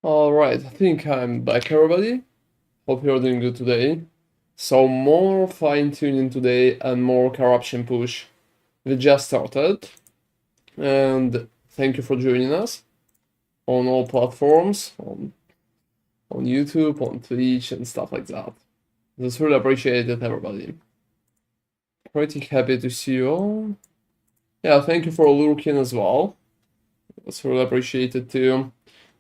Alright, I think I'm back, everybody. Hope you're doing good today. So, more fine-tuning today and more corruption push. We just started, and thank you for joining us on all platforms, on YouTube, on Twitch, and stuff like that. Just really appreciate it, everybody. Pretty happy to see you all. Yeah, thank you for lurking as well. That's really appreciated too.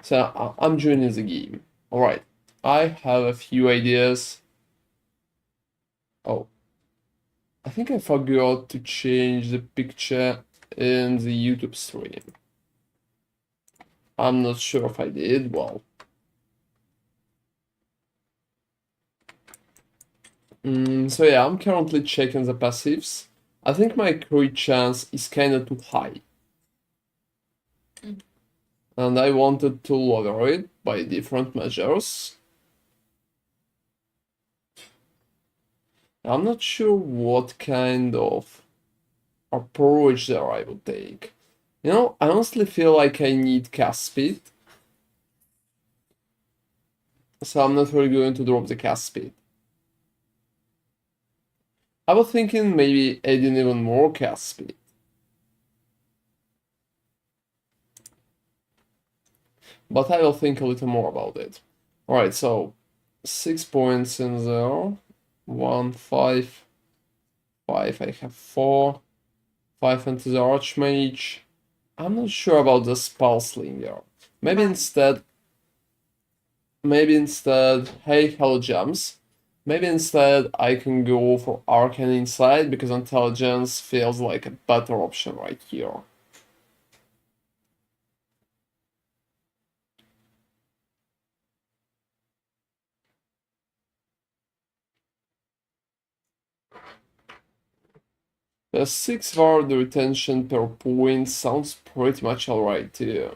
So, I'm joining the game. Alright, I have a few ideas. Oh, I think I forgot to change the picture in the YouTube stream. I'm not sure if I did. Well, so yeah, I'm currently checking the passives. I think my crit chance is kinda too high. And I wanted to lower it by different measures. I'm not sure what kind of approach there I would take. You know, I honestly feel like I need cast speed. So I'm not really going to drop the cast speed. I was thinking maybe adding even more cast speed. But I will think a little more about it. Alright, so 6 points in there. 1, 5, 5, I have 4. 5 into the Archmage. I'm not sure about the spell slinger. Maybe instead, hey, hello gems. Maybe instead I can go for Arcane Insight because Intelligence feels like a better option right here. The 6 ward retention per point sounds pretty much alright too.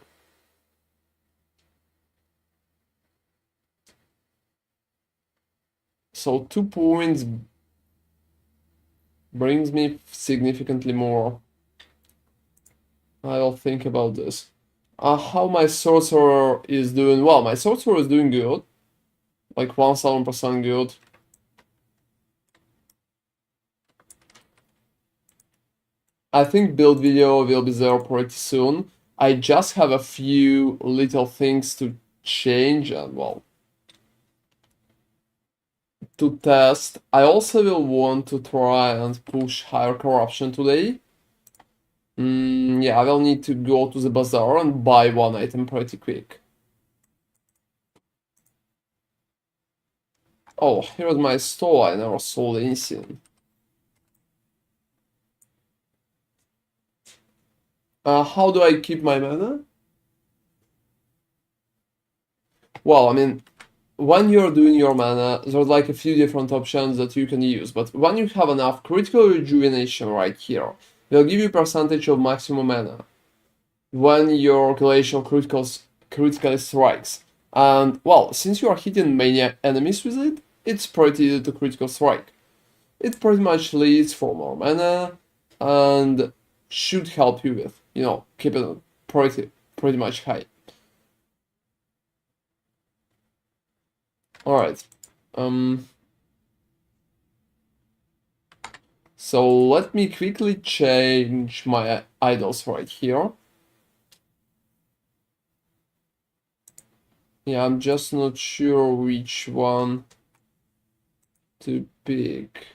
So 2 points brings me significantly more. I'll think about this. How my Sorcerer is doing? Well, my Sorcerer is doing good. Like 1000% good. I think build video will be there pretty soon. I just have a few little things to change and, well, to test. I also will want to try and push higher corruption today. Yeah, I will need to go to the bazaar and buy one item pretty quick. Oh, here's my store. I never sold anything. How do I keep my mana? Well, I mean, when you're doing your mana, there's like a few different options that you can use, but when you have enough critical rejuvenation right here, it'll give you percentage of maximum mana when your Glacier critically strikes. And, well, since you are hitting many enemies with it, it's pretty easy to critical strike. It pretty much leads for more mana, and should help you with, keeping it pretty much high. Alright. So let me quickly change my idols right here. Yeah, I'm just not sure which one to pick.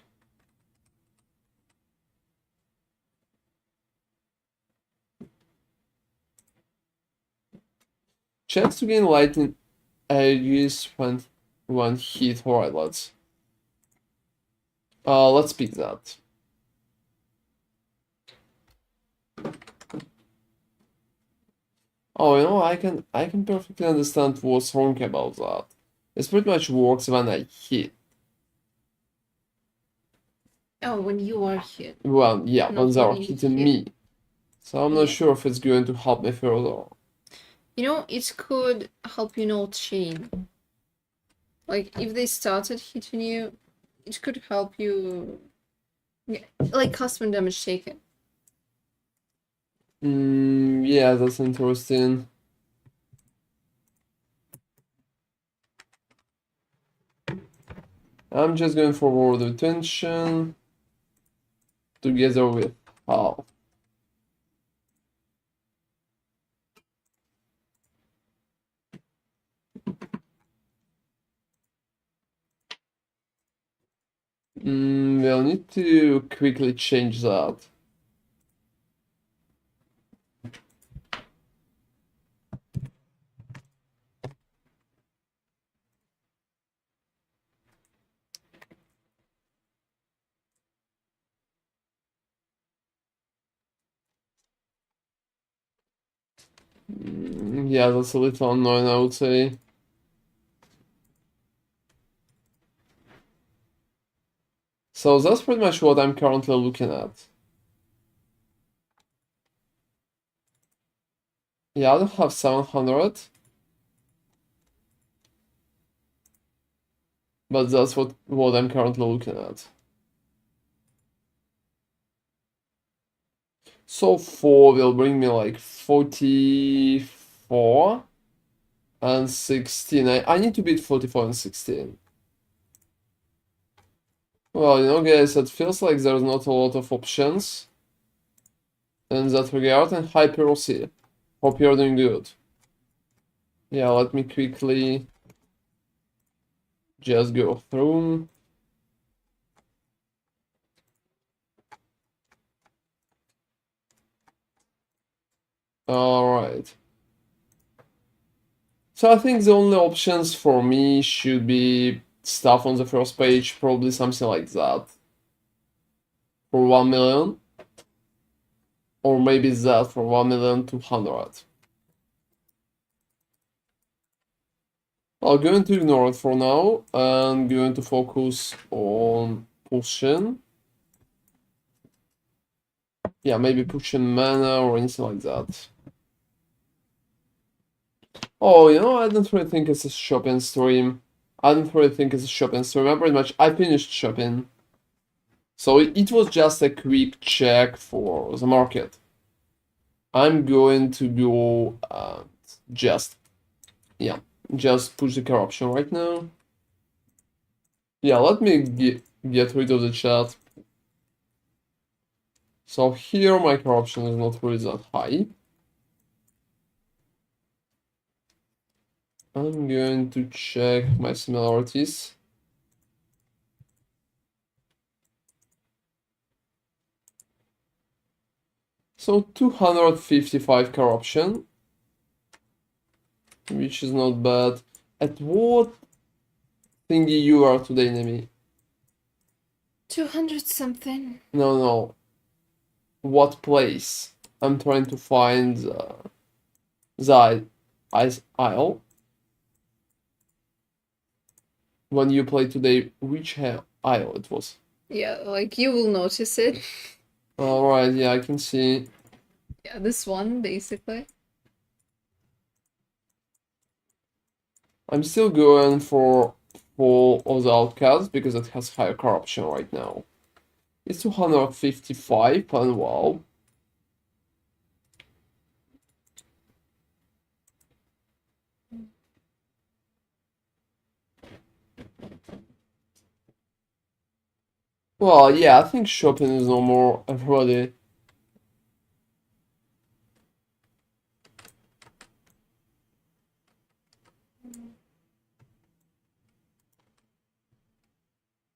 Chance to gain lightning edges when one hit. Alright, let's pick that. Oh, I can perfectly understand what's wrong about that. It pretty much works when I hit. Oh, when you are hit. Well, yeah, when Not they are when you hitting hit. me. So I'm not Yeah. sure if it's going to help me further. It could help you not chain. Like, if they started hitting you, it could help you. Yeah, like, custom damage taken. Yeah, that's interesting. I'm just going for word retention together with how. We'll need to quickly change that. Yeah, that's a little annoying, I would say. So that's pretty much what I'm currently looking at. Yeah, I don't have 700. But that's what I'm currently looking at. So 4 will bring me like 44 and 16. I need to beat 44 and 16. Well, you know, guys, it feels like there's not a lot of options in that regard, and hi Percy. Hope you're doing good. Yeah, let me quickly just go through. Alright. So I think the only options for me should be stuff on the first page, probably something like that. For 1 million. Or maybe that for 1,200,000. I'm going to ignore it for now and going to focus on pushing. Yeah, maybe pushing mana or anything like that. Oh, you know, I don't really think it's a shopping stream. I pretty much I finished shopping. So it was just a quick check for the market. I'm going to go just push the corruption right now. Yeah, let me get rid of the chat. So here my corruption is not really that high. I'm going to check my similarities. So 255 corruption, which is not bad. At what thingy you are today, Nemi? 200 something. No. What place? I'm trying to find the ice isle. When you play today, which isle it was? Yeah, like you will notice it. Alright, yeah, I can see. Yeah, this one, basically. I'm still going for Fall of the Outcast because it has higher corruption right now. It's 255, and wow. Well, yeah, I think shopping is no more everybody.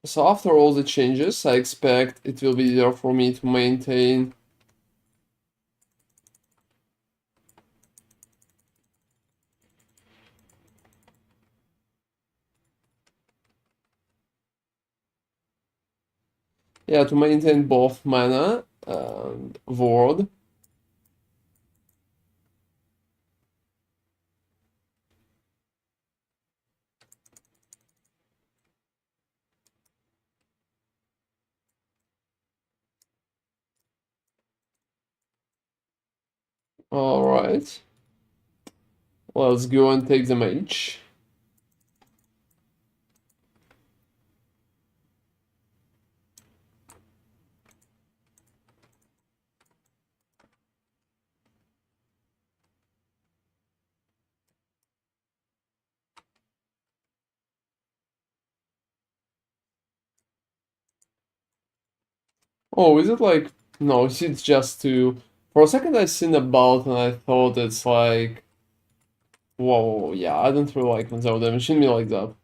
So after all the changes, I expect it will be easier for me to maintain. Yeah, to maintain both mana and ward. Alright. Let's go and take the mage. Oh, is it like... No, it's just two. For a second I seen a belt and I thought it's like... Whoa, yeah, I don't really like conserve damage, shouldn't be like that.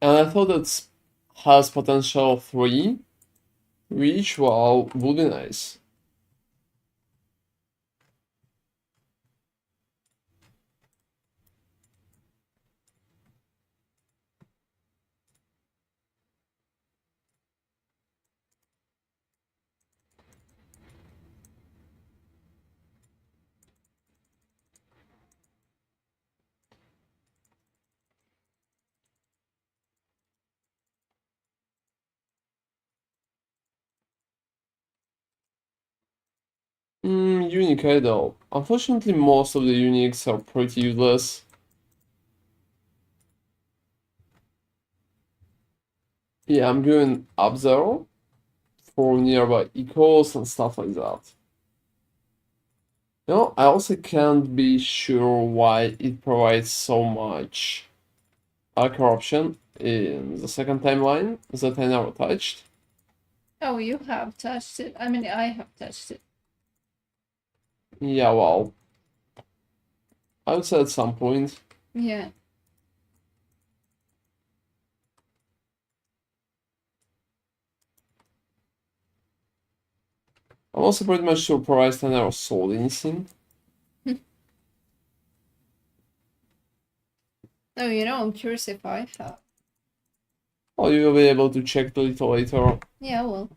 And I thought it has potential 3, which, well, would be nice. Unique idol. Unfortunately, most of the uniques are pretty useless. Yeah, I'm going up zero for nearby equals and stuff like that. You know, I also can't be sure why it provides so much corruption in the second timeline that I never touched. Oh, you have touched it. I mean, I have touched it. Yeah, well, I would say at some point. Yeah. I'm also pretty much surprised I never sold anything. Oh, I'm curious if I have. Oh, you'll be able to check a little later. Yeah, well.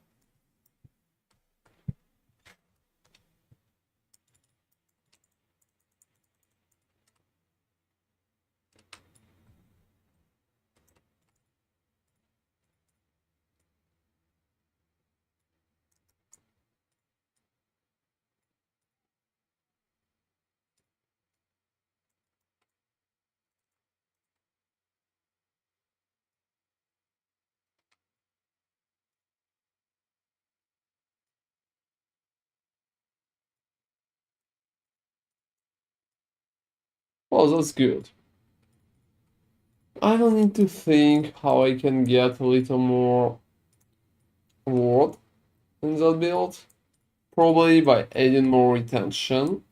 Well, that's good. I don't need to think how I can get a little more ward in that build. Probably by adding more retention.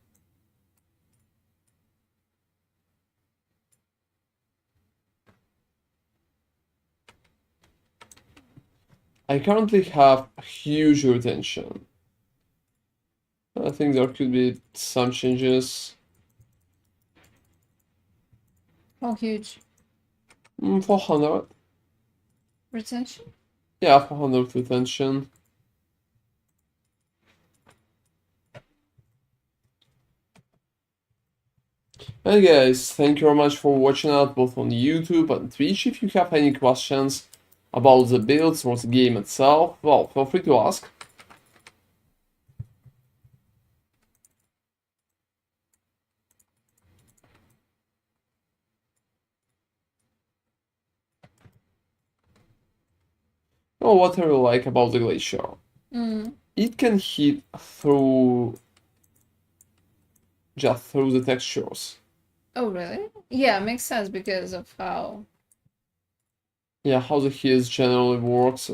I currently have huge retention. I think there could be some changes. How huge? 400. Retention? Yeah, 400 retention. Hey guys, thank you very much for watching out both on YouTube and Twitch. If you have any questions about the builds or the game itself, well, feel free to ask. Oh, what I really like about the Glacier. It can hit through just through the textures. Oh, really? Yeah, makes sense because of how. Yeah, how the hits generally works.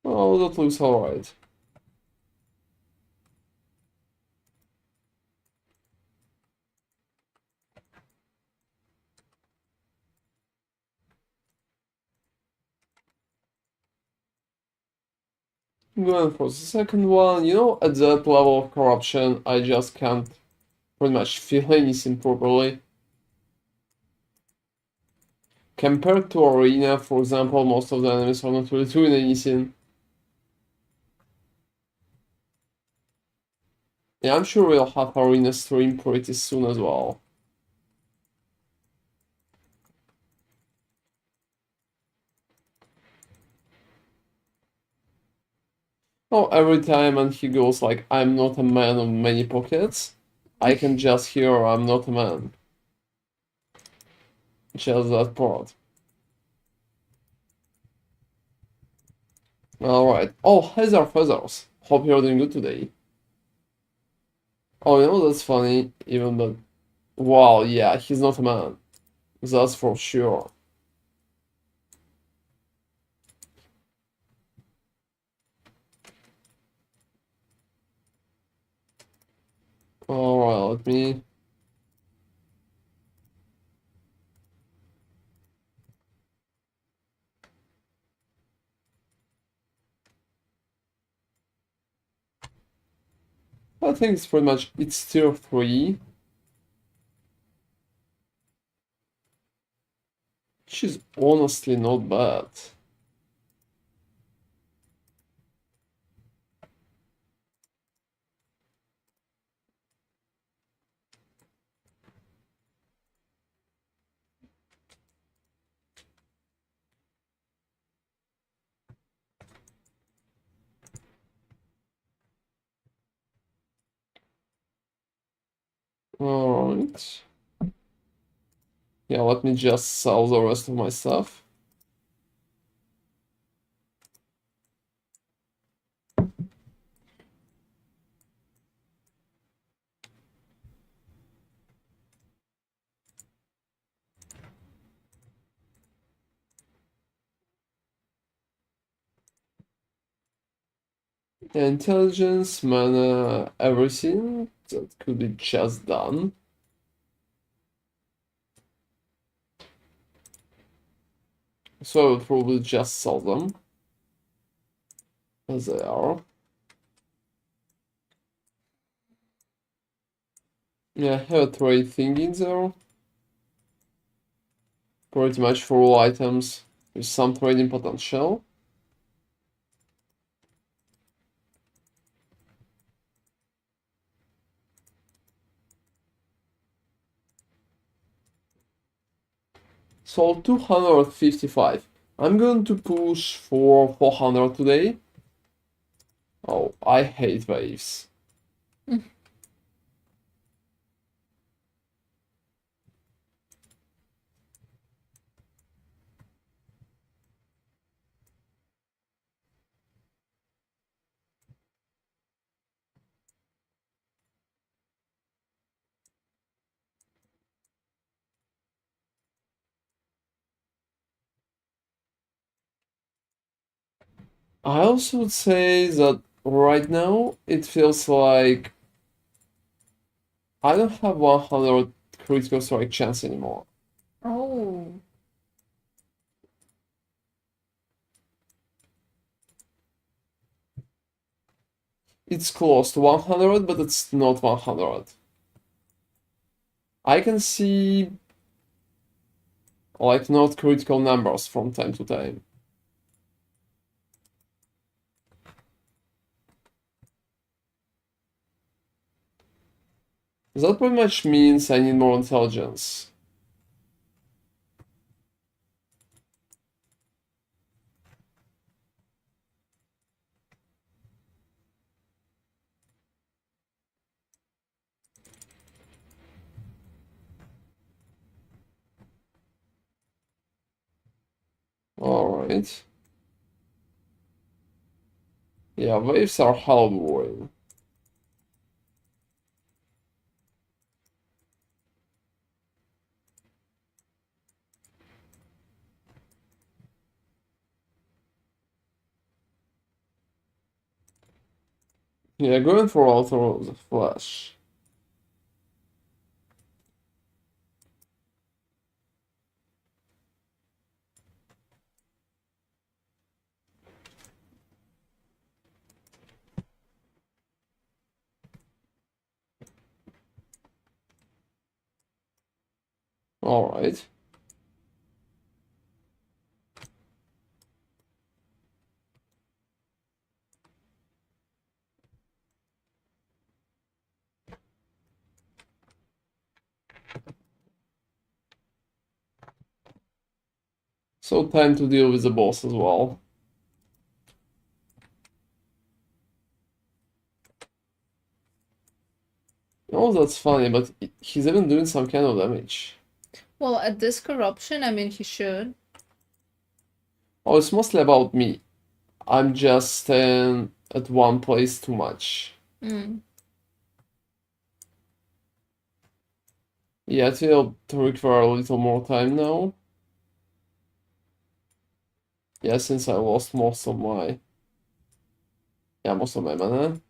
Oh, that looks alright. Going for the second one, at that level of corruption, I just can't pretty much feel anything properly. Compared to Arena, for example, most of the enemies are not really doing anything. Yeah, I'm sure we'll have Arena stream pretty soon as well. Oh, every time and he goes like, I'm not a man of many pockets, I can just hear I'm not a man. Just that part. Alright. Oh, Heather Feathers. Hope you're doing good today. Oh, you know, that's funny, even but... Wow, yeah, he's not a man. That's for sure. Alright, let me... I think it's pretty much... It's tier 3. Which is honestly not bad. Alright. Yeah, let me just sell the rest of my stuff. Intelligence, mana, everything. That could be just done. So I would probably just sell them. As they are. Yeah, I have a trade thing in there. Pretty much for all items with some trading potential. So 255. I'm going to push for 400 today. Oh, I hate waves. I also would say that right now it feels like I don't have 100 critical strike chance anymore. Oh. It's close to 100, but it's not 100. I can see like not critical numbers from time to time. That pretty much means I need more intelligence. Alright. Yeah, waves are hell boring. Yeah, going for auto flash. Alright. So time to deal with the boss as well. that's funny, but he's even doing some kind of damage. Well, at this corruption, I mean, he should. Oh, it's mostly about me. I'm just staying at one place too much. Mm. Yeah, I think it'll require a little more time now. Yeah, since I lost most of my... Yeah, most of my mana.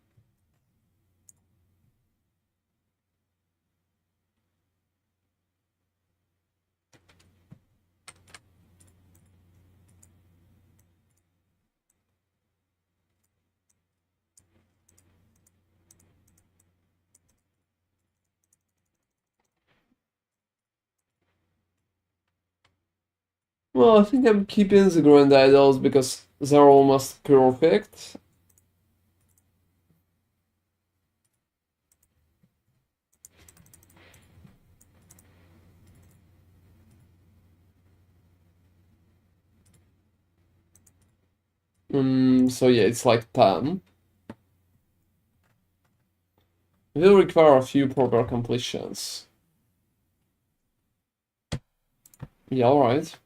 Well, I think I'm keeping the Grand Idols because they're almost perfect. So yeah, it's like 10. It will require a few proper completions. Yeah, alright.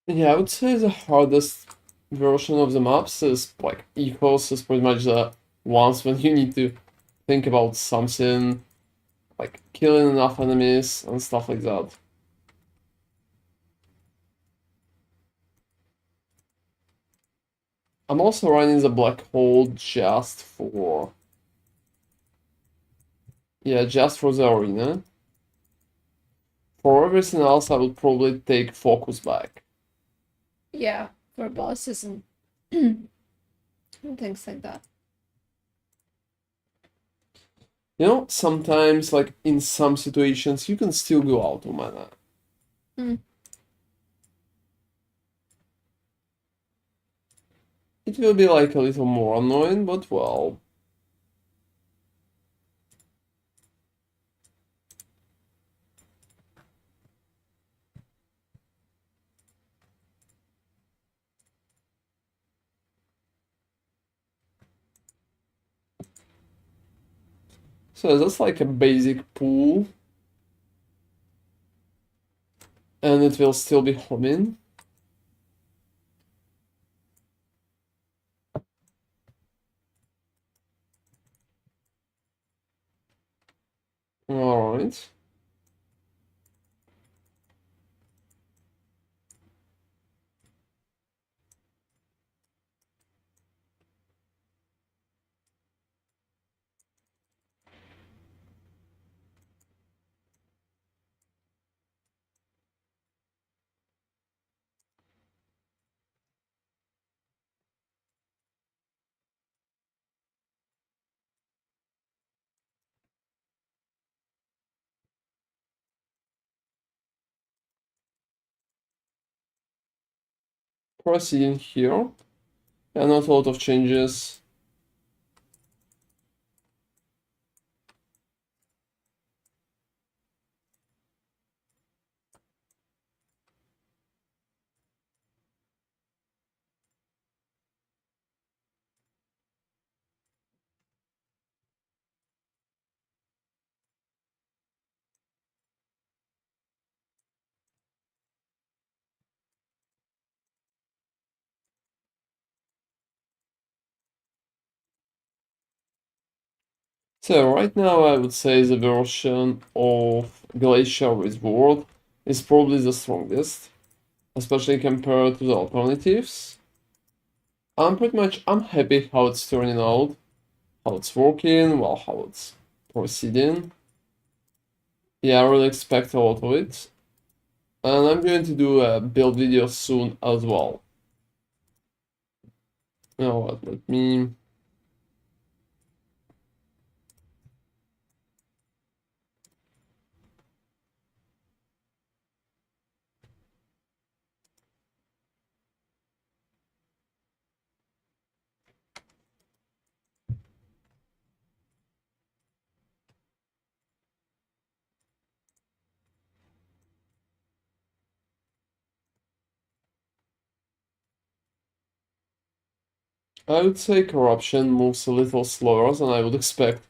Yeah, I would say the hardest version of the maps is like Ecos is pretty much the ones when you need to think about something, like killing enough enemies and stuff like that. I'm also running the black hole just for... Yeah, just for the arena. For everything else, I would probably take focus back. Yeah, for bosses and things like that. You know, sometimes, like in some situations, you can still go out of mana. Hmm. It will be like a little more annoying, but well. So that's like a basic pool. And it will still be humming. Alright. Proceeding here. Yeah, not a lot of changes. So right now I would say the version of Glacier with Ward is probably the strongest, especially compared to the alternatives. I'm happy how it's turning out, how it's working, well, how it's proceeding. Yeah, I really expect a lot of it. And I'm going to do a build video soon as well. You know what, let me I would say corruption moves a little slower than I would expect.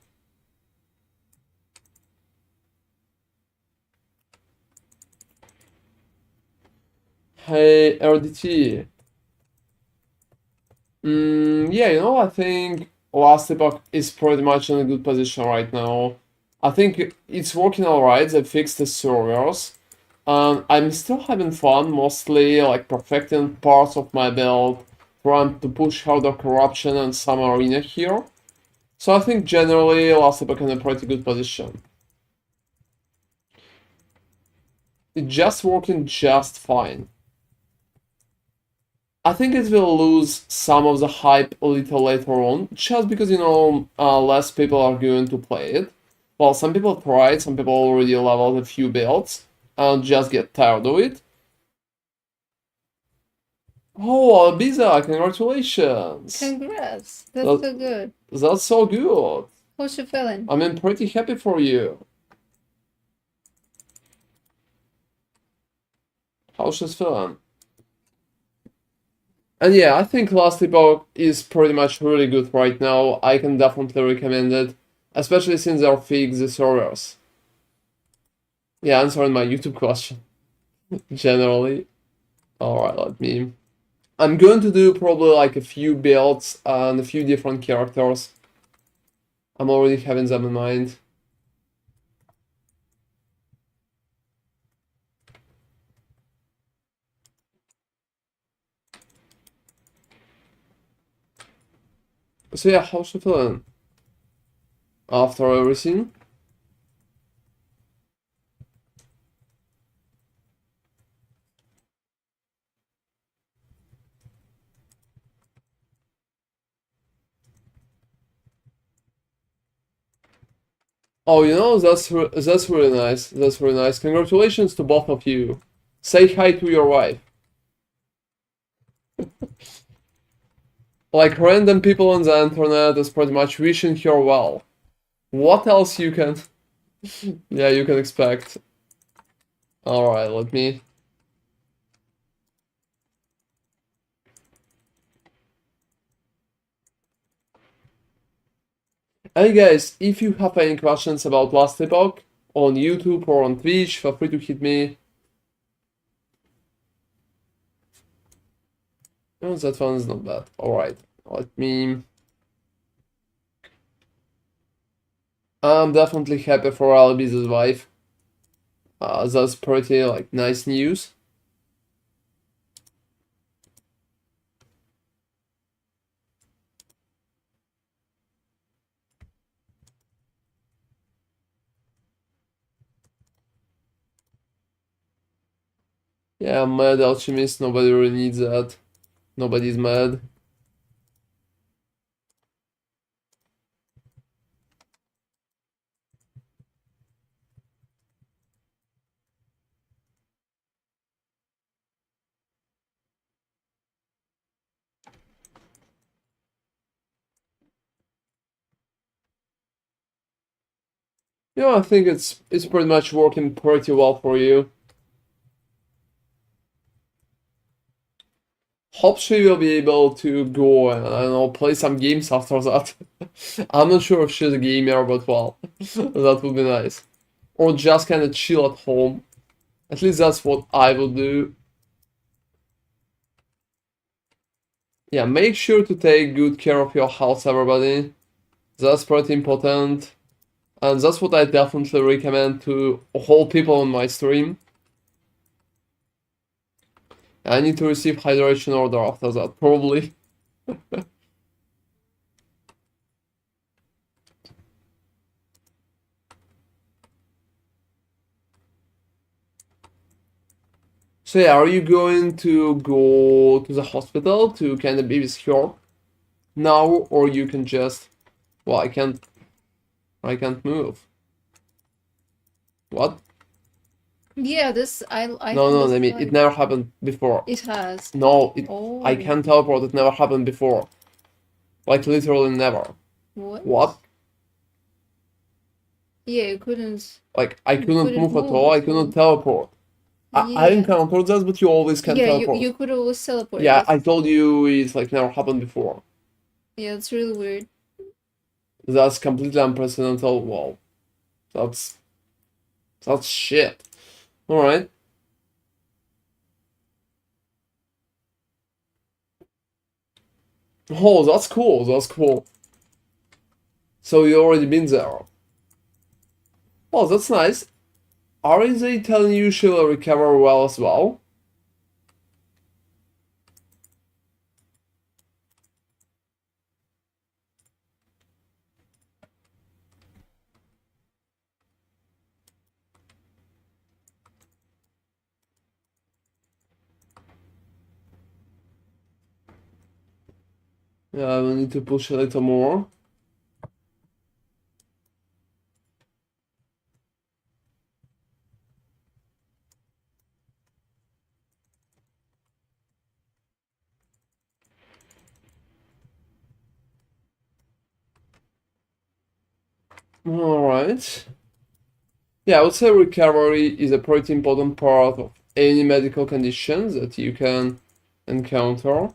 Hey, RDT. Yeah, I think Last Epoch is pretty much in a good position right now. I think it's working alright, they fixed the servers. I'm still having fun, mostly like perfecting parts of my build, trying to push harder corruption and some arena here. So I think generally Last Epoch in a pretty good position. It's just working just fine. I think it will lose some of the hype a little later on, just because, less people are going to play it. Well, some people tried, some people already leveled a few builds, and just get tired of it. Oh, Albiza, congratulations! Congrats. That's That- so good. That's so good. How's you feeling? I'm pretty happy for you. How's she feeling? And yeah, I think Last Epoch is pretty much really good right now. I can definitely recommend it, especially since they're fixed the servers. Yeah, answering my YouTube question. Generally. Alright, let me. I'm going to do probably like a few builds and a few different characters. I'm already having them in mind. So yeah, how's you feeling? After everything? Oh, that's really nice. That's really nice. Congratulations to both of you. Say hi to your wife. Like random people on the internet is pretty much wishing her well. What else you can? Yeah, you can expect. Alright, let me. Hey guys, if you have any questions about Last Epoch on YouTube or on Twitch, feel free to hit me. Oh, that one is not bad. Alright, let me. I'm definitely happy for Albi's wife. That's pretty like nice news. Yeah, mad alchemist, nobody really needs that. Nobody's mad. Yeah, I think it's pretty much working pretty well for you. Hope she will be able to go and, I don't know, play some games after that. I'm not sure if she's a gamer, but well, that would be nice. Or just kind of chill at home. At least that's what I would do. Yeah, make sure to take good care of your health, everybody. That's pretty important. And that's what I definitely recommend to all people on my stream. I need to receive hydration order after that, probably. So yeah, are you going to go to the hospital to kind of be with her now, or you can just... Well, I can't move. What? Yeah, I No, think no, this I mean, like- it never happened before. It has. No, Oh. I can't teleport, it never happened before. Like, literally never. What? What? Yeah, you couldn't. Like, I couldn't couldn't move at move all, I at couldn't all. teleport. I Yeah. encountered that, but you always can Yeah, teleport. you could always teleport. Yeah, That's- I told you it's like never happened before. Yeah, it's really weird. That's completely unprecedented. Wow, that's shit. All right. Oh, that's cool. That's cool. So you already been there. Oh, that's nice. Aren't they telling you she'll recover well as well? Yeah, we need to push a little more. Alright. Yeah, I would say recovery is a pretty important part of any medical conditions that you can encounter.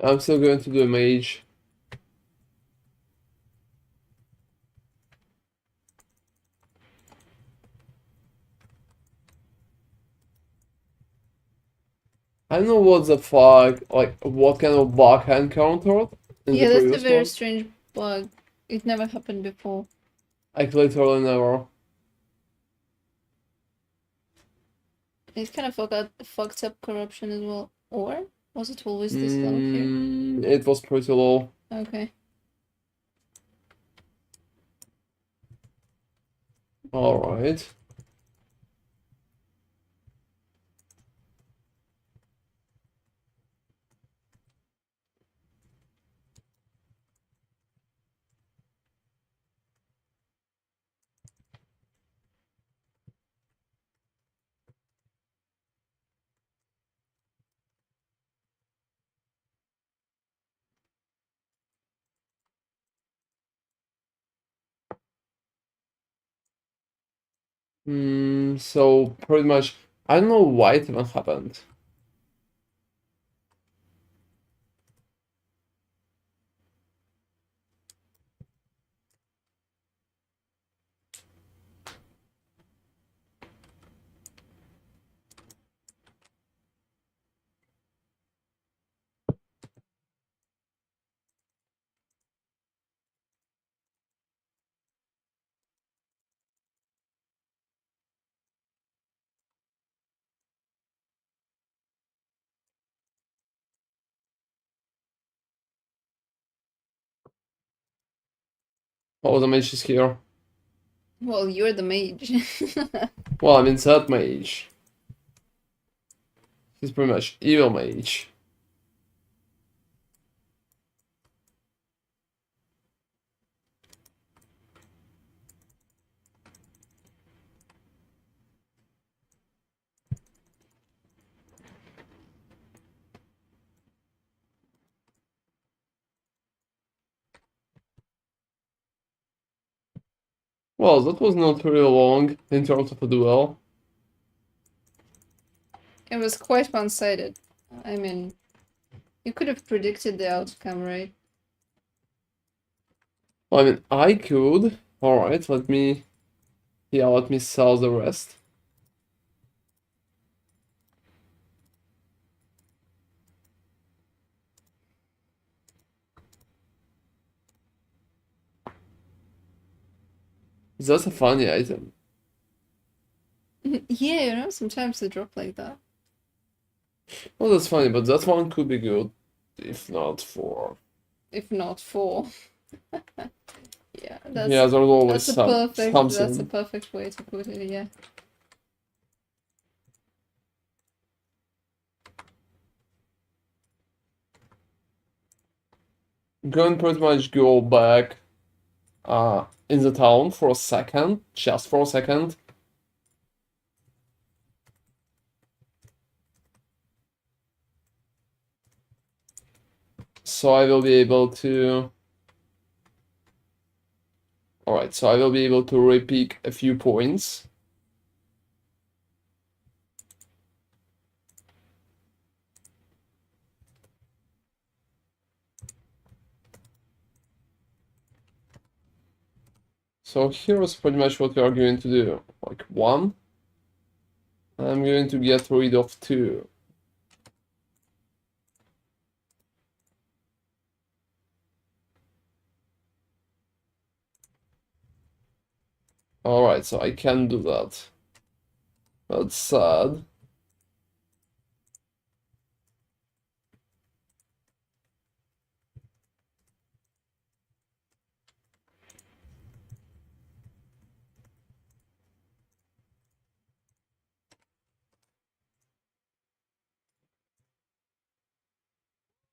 I'm still going to do a mage. I don't know what the fuck, like, what kind of bug I encountered in the Yeah, that's a previous very one. strange bug. It never happened before. Like, literally never. It kind of fucked up corruption as well. Or was it always this low here? It was pretty low. Okay. Alright. So pretty much, I don't know why it even happened. Oh, the mage is here. Well, you're the mage. Well, I mean, that mage. He's pretty much evil mage. Well, that was not really long in terms of a duel. It was quite one-sided. I mean, you could have predicted the outcome, right? I mean, I could. Alright, let me sell the rest. That's a funny item. Yeah, you know, sometimes they drop like that. Well, that's funny, but that one could be good. If not for... If not for. Yeah, Yeah, there's always that's a something. perfect way to put it, yeah. Going pretty much go back in the town for a second, just for a second. So I will be able to Alright, so I will be able to repick a few points. So here's pretty much what we are going to do. Like 1. I'm going to get rid of 2. Alright, so I can do that. That's sad.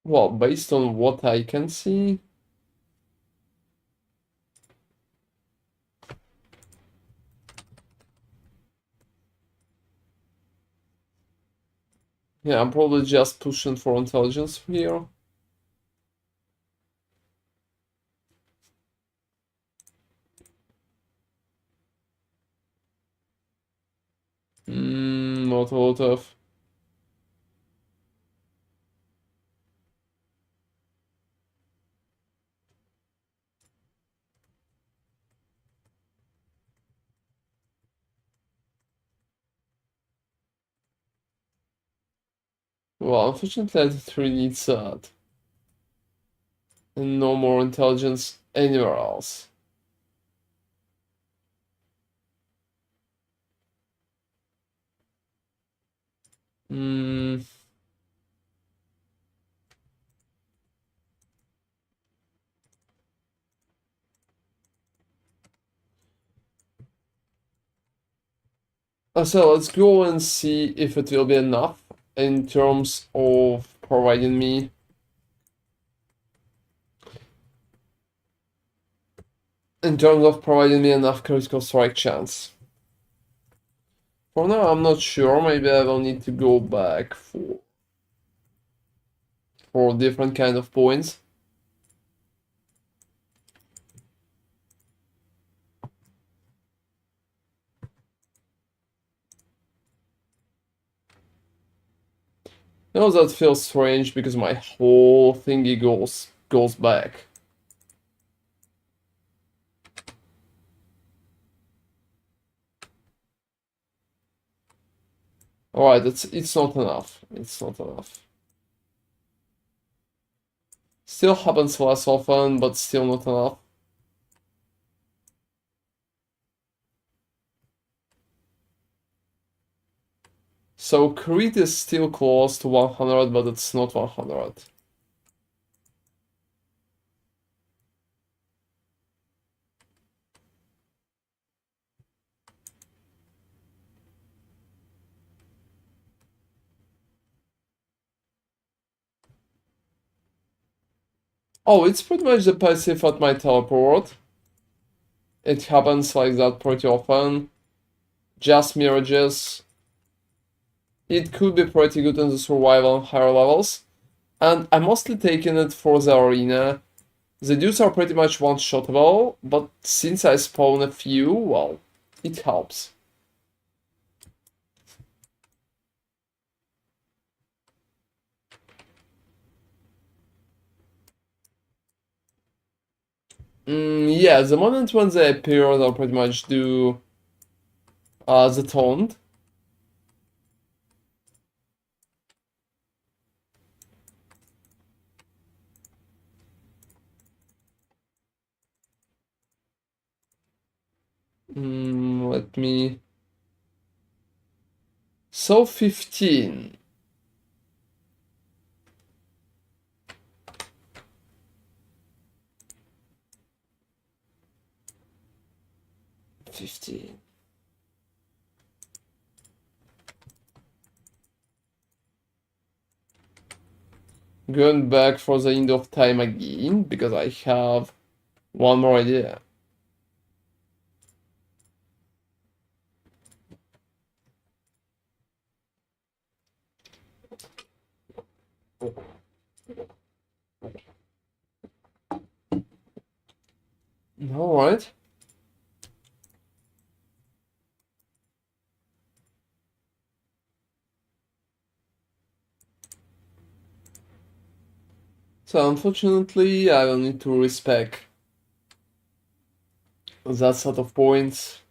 Well, based on what I can see, yeah, I'm probably just pushing for intelligence here. Not a lot of. Well, unfortunately, I didn't really need that. And no more intelligence anywhere else. Hmm. So let's go and see if it will be enough in terms of providing me. In terms of providing me enough critical strike chance. For now, I'm not sure. Maybe I will need to go back for different kind of points. You know, that feels strange because my whole thingy goes back. Alright, it's not enough. It's not enough. Still happens less often, but still not enough. So crit is still close to 100, but it's not 100. Oh, it's pretty much the passive at my teleport. It happens like that pretty often. Just mirages. It could be pretty good in the survival on higher levels. And I'm mostly taking it for the arena. The dudes are pretty much one-shottable, but since I spawn a few, well, it helps. Yeah, the moment when they appear, they'll pretty much do the taunt. Let me... So 15. Going back for the end of time again, because I have one more idea. Alright. So unfortunately, I will need to respec that set of points.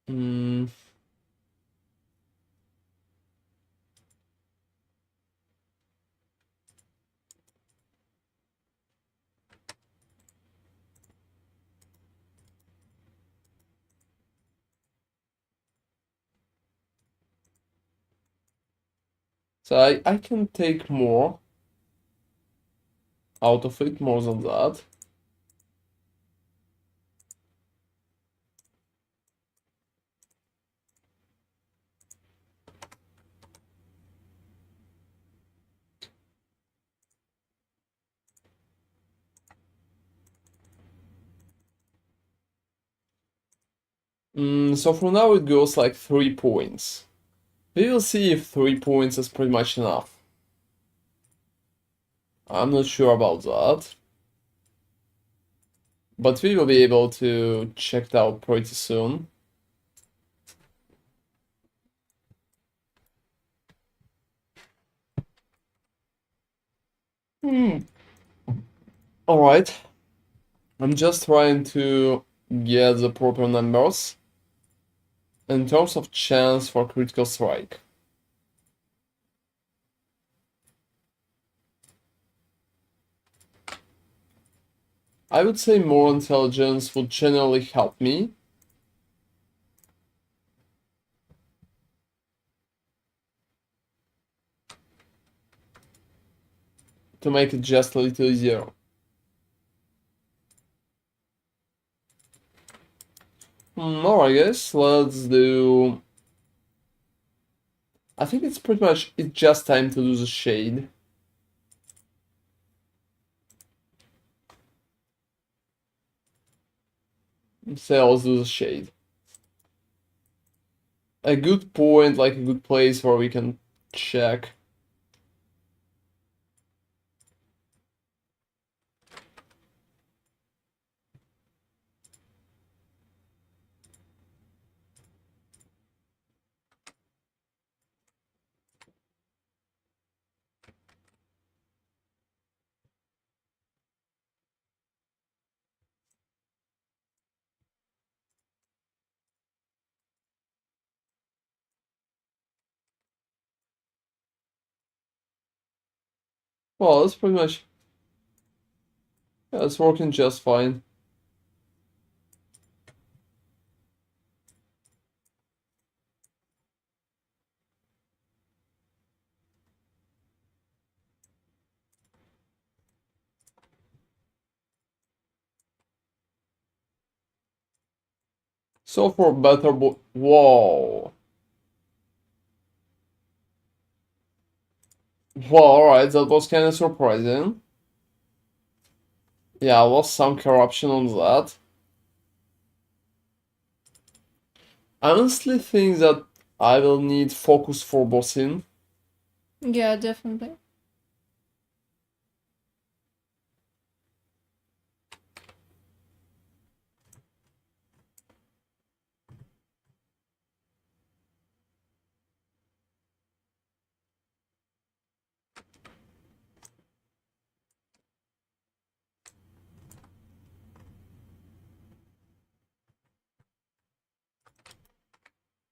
Hmm. So I can take more out of it, more than that. So for now it goes like 3 points. We will see if 3 points is pretty much enough. I'm not sure about that. But we will be able to check it out pretty soon. Alright. I'm just trying to get the proper numbers in terms of chance for critical strike. I would say more intelligence would generally help me. To make it just a little easier. Alright guys, let's do... I think it's pretty much, it's just time to do the shade. So let's do the shade. A good point, like a good place where we can check. Well, that's pretty much... Yeah, it's working just fine. So for better whoa. Well, alright, that was kinda surprising. Yeah, I lost some corruption on that. I honestly think that I will need focus for bossing. Yeah, definitely.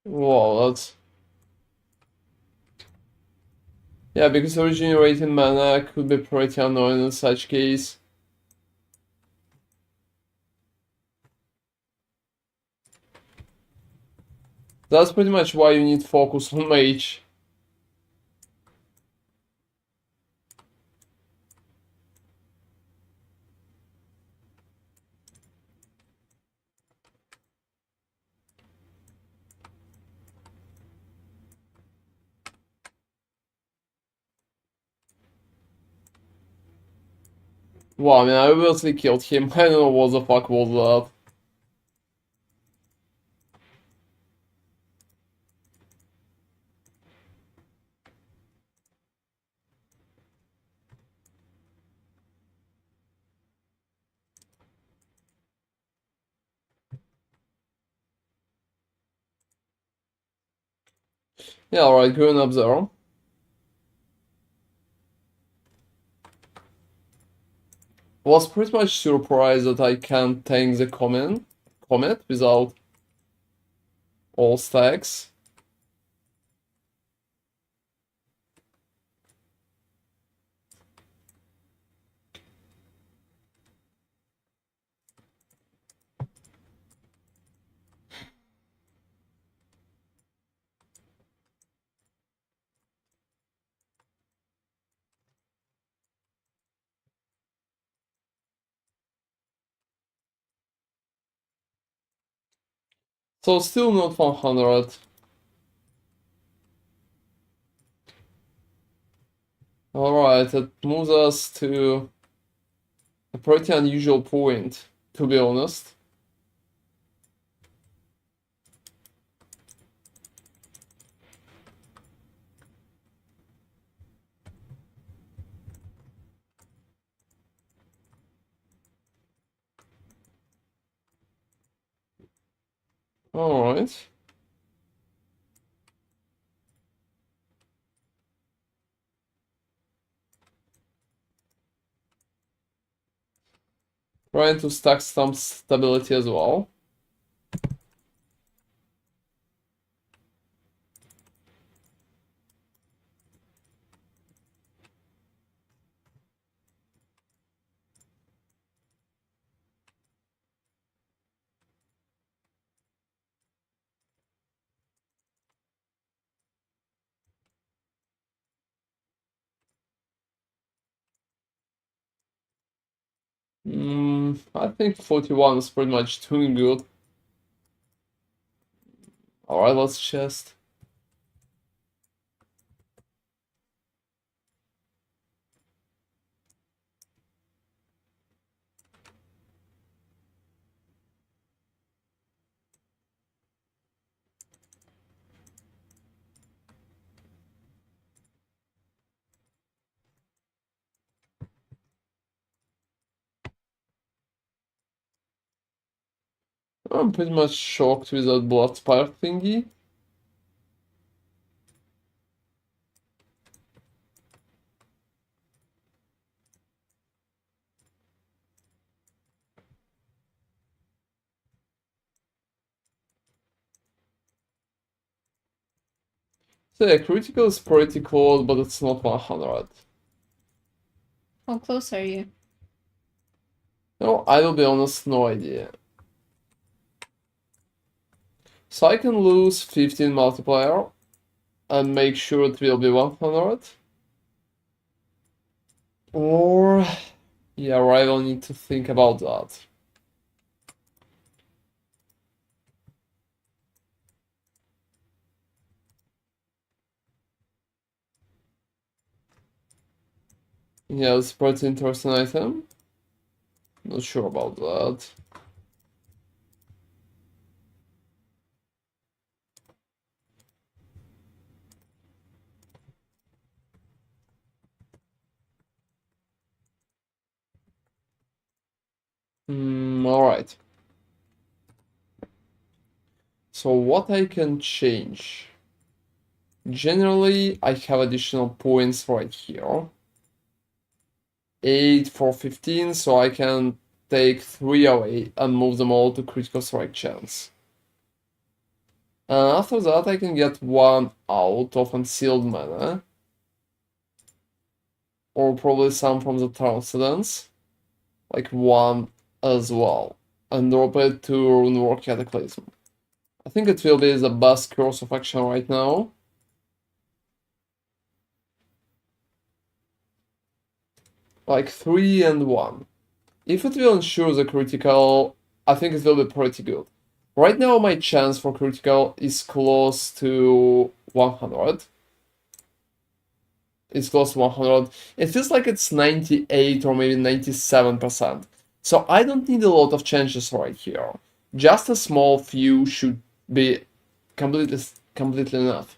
Whoa, that's... Yeah, because regenerating mana could be pretty annoying in such case. That's pretty much why you need focus on Mage. Wow, I mean, I obviously killed him. I don't know what the fuck was that. Yeah, alright, going up there. Was pretty much surprised that I can't tank the comet without all stacks. So still not 100. Alright, that moves us to a pretty unusual point, to be honest. Alright. Trying to stack some stability as well. I think 41 is pretty much doing good. Alright, let's chest. I'm pretty much shocked with that blood spark thingy. So yeah, critical is pretty close, but it's not 100. How close are you? No, I will be honest, no idea. So I can lose 15 multiplier and make sure it will be 100. Or, yeah, I will need to think about that. Yeah, it's a pretty interesting item. Not sure about that. Alright. So what I can change? Generally, I have additional points right here. 8 for 15, so I can take 3 away and move them all to critical strike chance. After that, I can get 1 out of unsealed mana. Or probably some from the Transcendence. Like 1 as well. And drop it to Runework Cataclysm. I think it will be the best course of action right now. Like 3 and 1. If it will ensure the critical, I think it will be pretty good. Right now my chance for critical is close to 100. It's close to 100. It feels like it's 98 or maybe 97%. So I don't need a lot of changes right here. Just a small few should be completely enough.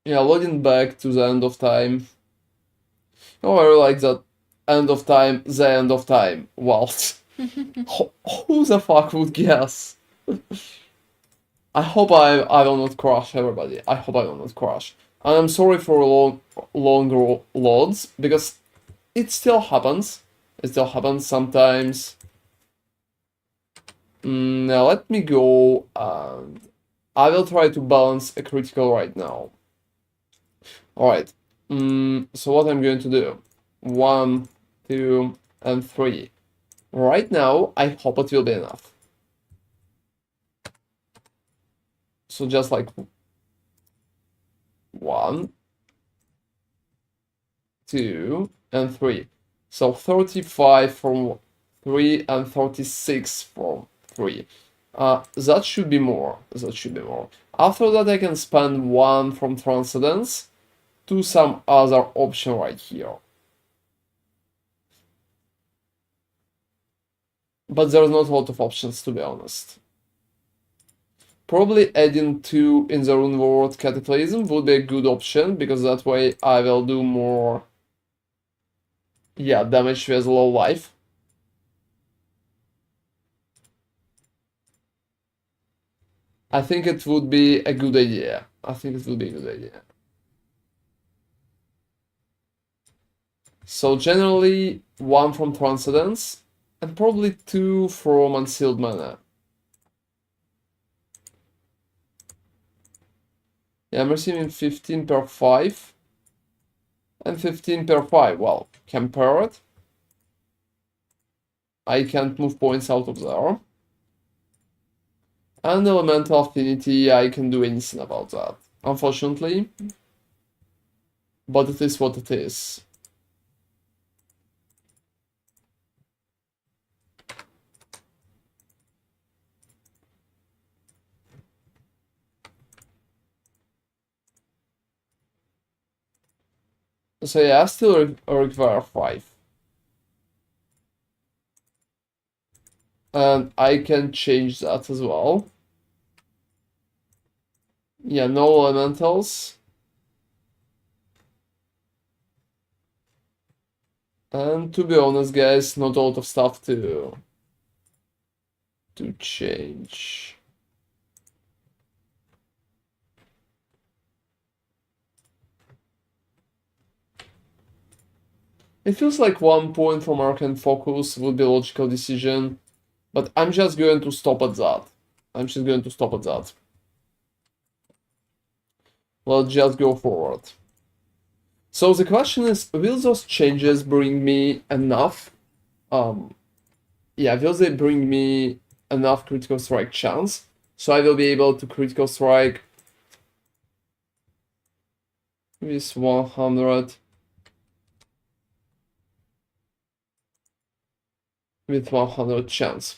Yeah, loading back to the end of time. Oh, I really like that end of time, the end of time. Well, who the fuck would guess? I hope I will not crash, everybody. I hope I will not crash. And I'm sorry for long loads, because it still happens. It still happens sometimes. Now let me go, and I will try to balance a critical right now. Alright, so what I'm going to do? 1, 2, and 3. Right now, I hope it will be enough. So just like 1, 2, and 3. So 35 from 3 and 36 from 3. That should be more. That should be more. After that, I can spend 1 from Transcendence to some other option right here. But there's not a lot of options, to be honest. Probably adding 2 in the Rune World Cataclysm would be a good option, because that way I will do more, yeah, damage with low life. I think it would be a good idea. I think it would be a good idea. So generally 1 from Transcendence and probably 2 from Unsealed Mana. Yeah, I'm receiving 15 per 5 and 15 per 5. Well, compared, I can't move points out of there. And Elemental Affinity, I can do anything about that, unfortunately. But it is what it is. So yeah, I still require 5. And I can change that as well. Yeah, no elementals. And to be honest, guys, not a lot of stuff to change. It feels like 1 point from Arcane Focus would be a logical decision, but I'm just going to stop at that. I'm just going to stop at that. Let's just go forward. So the question is, will those changes bring me enough? Yeah, will they bring me enough critical strike chance? So I will be able to critical strike with 100. With 100 chance.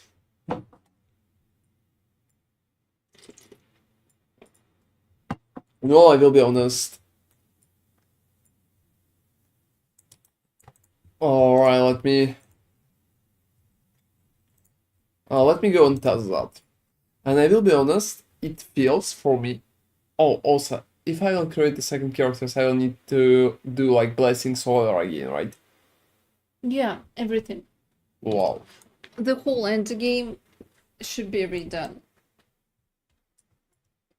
No, I will be honest. Alright, let me go and test that. And I will be honest, it feels for me. Oh, also, if I will create a second character, I will need to do like Blessing Solar again, right? Yeah, everything. Wow. The whole end game should be redone.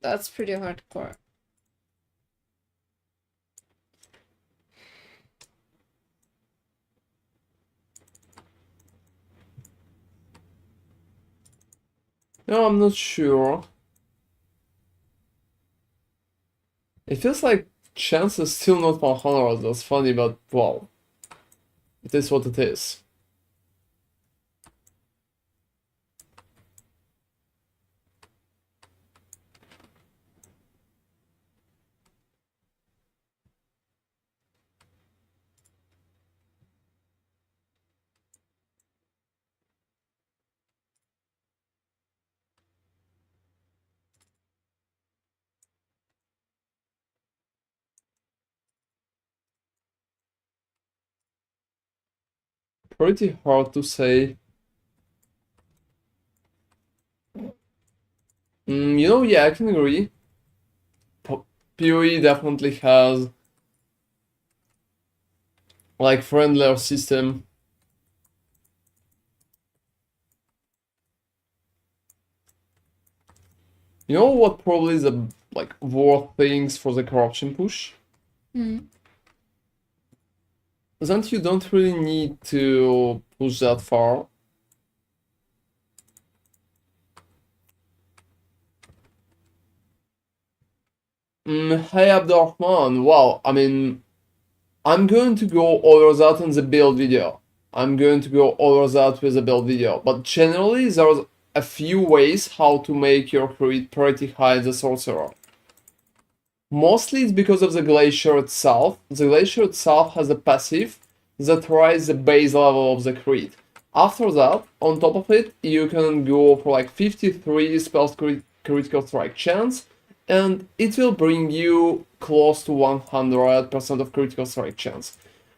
That's pretty hardcore. No, I'm not sure. It feels like chance is still not 100. That's funny, but wow. It is what it is. Pretty hard to say. Yeah, I can agree. PoE definitely has like friendlier system. You know what probably is the like worst things for the corruption push? That you don't really need to push that far. Hey Abdurrahman, wow, I mean, I'm going to go over that in the build video. I'm going to go over that with the build video, but generally there's a few ways how to make your crit pretty high in the Sorcerer. Mostly it's because of the Glacier itself. The Glacier itself has a passive that raises the base level of the crit. After that, on top of it, you can go for like 53 spell critical strike chance, and it will bring you close to 100% of critical strike chance.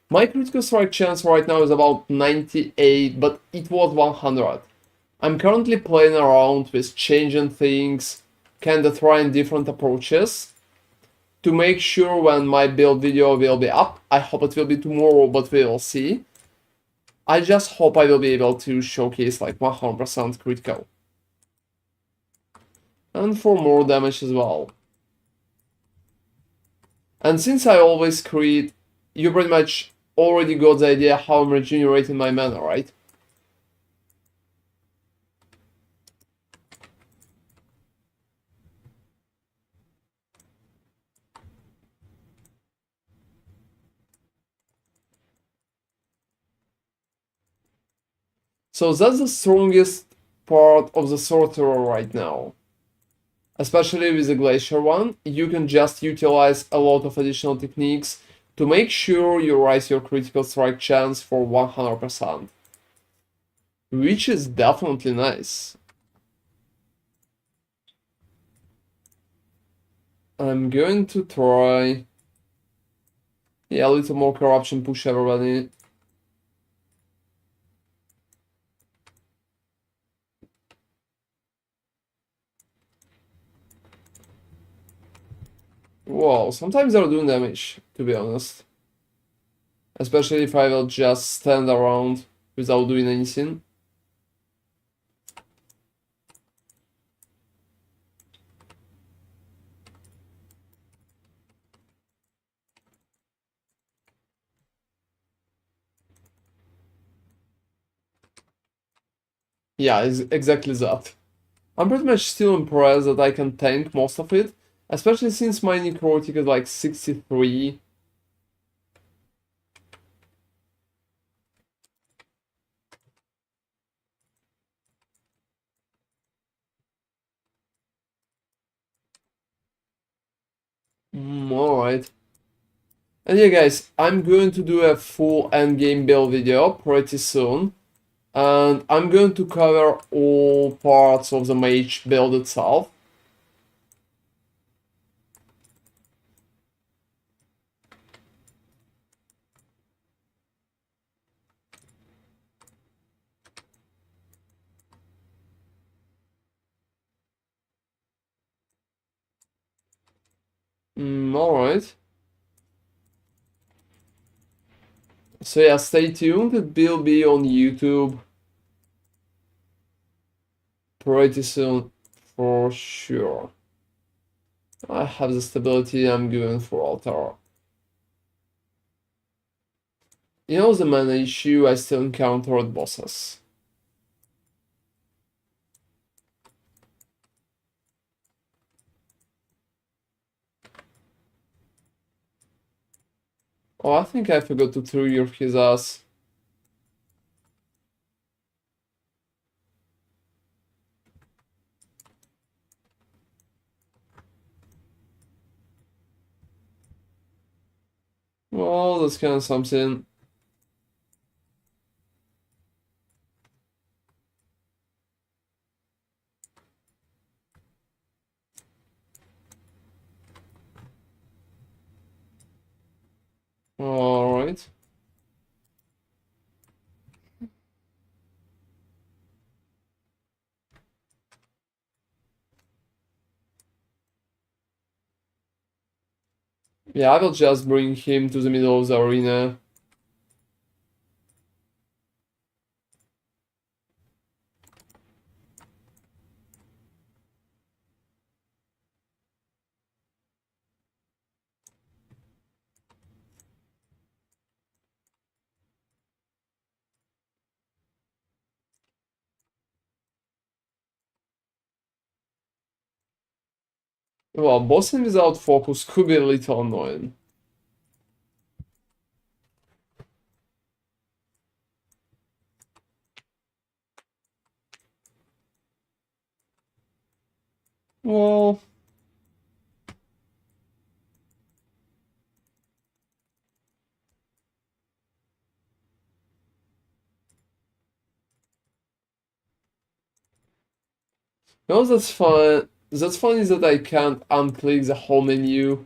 My critical strike chance right now is about 98, but it was 100. I'm currently playing around with changing things, kinda trying different approaches to make sure when my build video will be up. I hope it will be tomorrow, but we will see. I just hope I will be able to showcase like 100% critical. And for more damage as well. And since I always crit, you pretty much already got the idea how I'm regenerating my mana, right? So that's the strongest part of the Sorcerer right now. Especially with the Glacier one, you can just utilize a lot of additional techniques to make sure you raise your critical strike chance for 100%. Which is definitely nice. I'm going to try... Yeah, a little more corruption push everybody. Whoa, sometimes they're doing damage, to be honest. Especially if I will just stand around without doing anything. Yeah, it's exactly that. I'm pretty much still impressed that I can tank most of it, especially since my necrotic is like 63. Alright. And yeah guys, I'm going to do a full endgame build video pretty soon. And I'm going to cover all parts of the Mage build itself. Alright. So yeah, stay tuned, it will be on YouTube pretty soon for sure. I have the stability I'm going for altar. You know the mana issue I still encounter at bosses. Oh, I think I forgot to trigger his ass. Well, that's kind of something. Alright. Yeah, I will just bring him to the middle of the arena. Well, bossing without focus could be a little annoying. Well, no, that's fine. That's fun is that I can't unclick the whole menu.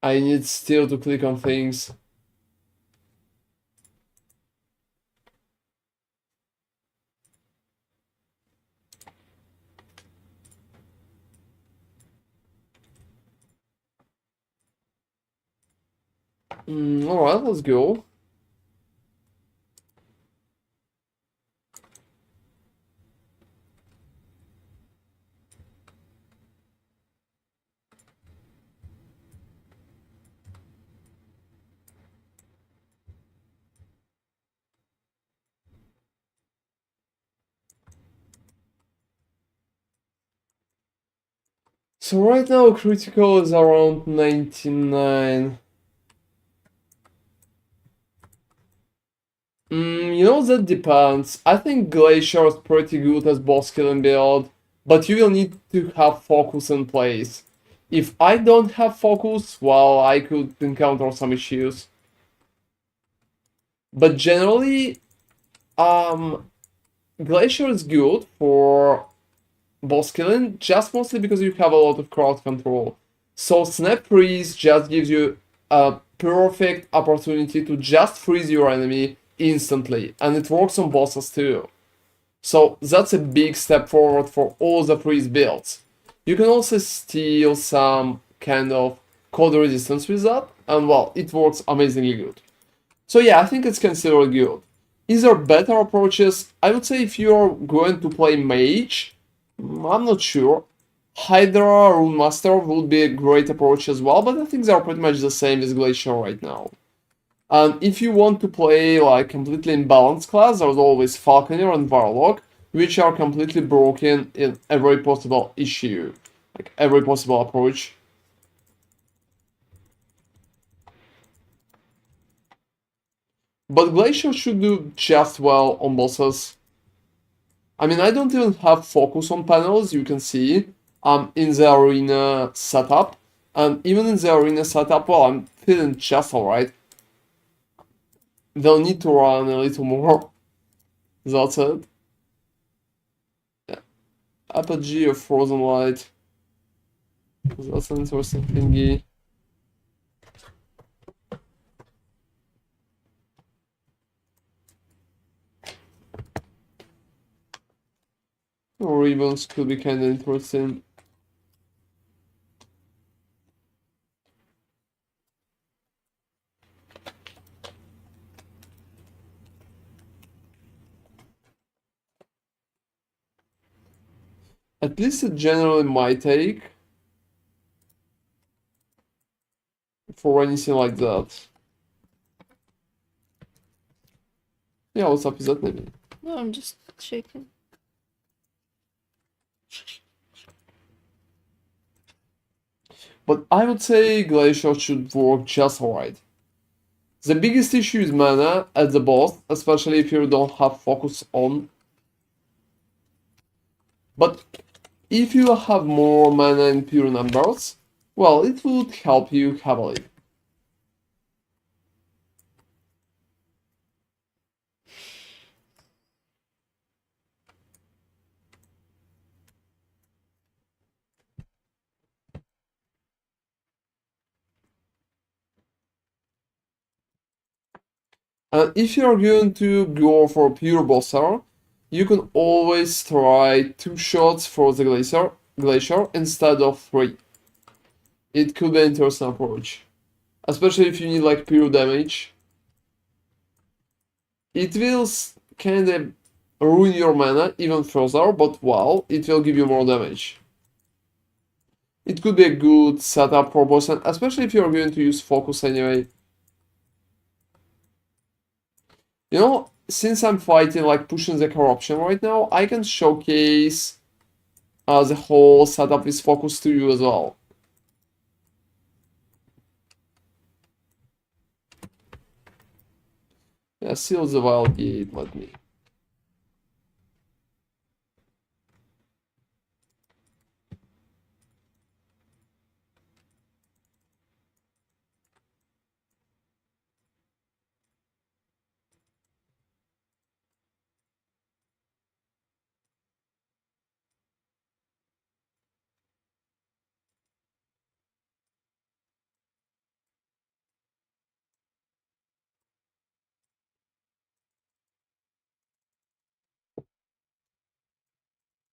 I need still to click on things. Alright, let's go. So right now critical is around 99. You know, that depends. I think Glacier is pretty good as boss killing build, but you will need to have focus in place. If I don't have focus, well, I could encounter some issues. But generally, Glacier is good for boss killing, just mostly because you have a lot of crowd control. So Snap Freeze just gives you a perfect opportunity to just freeze your enemy instantly, and it works on bosses too. So that's a big step forward for all the freeze builds. You can also steal some kind of cold resistance with that, and well, it works amazingly good. So yeah, I think it's considered good. Is there better approaches? I would say if you're going to play Mage, I'm not sure. Hydra Rune Master would be a great approach as well, but I think they're pretty much the same as Glacier right now. And if you want to play like completely imbalanced class, there's always Falconer and Warlock, which are completely broken in every possible issue, like every possible approach. But Glacier should do just well on bosses. I mean, I don't even have focus on panels, you can see. I'm in the arena setup. And even in the arena setup, well, I'm feeling just alright. They'll need to run a little more. That's it. Yeah. Apogee of Frozen Light. That's an interesting thingy. Ribbons could be kinda interesting. At least it's generally my take for anything like that. Yeah, what's up? Is that maybe? No, I'm just checking. But I would say Glacier should work just alright. The biggest issue is mana at the boss, especially if you don't have focus on. But if you have more mana in pure numbers, well, it would help you heavily. And if you're going to go for pure bosser, you can always try 2 shots for the glacier instead of 3. It could be an interesting approach. Especially if you need like pure damage. It will kind of ruin your mana even further, but well, it will give you more damage. It could be a good setup for boss, and especially if you're going to use focus anyway. You know, since I'm fighting like pushing the corruption right now, I can showcase the whole setup is focused to you as well. Yeah, seal the wild gate, let me.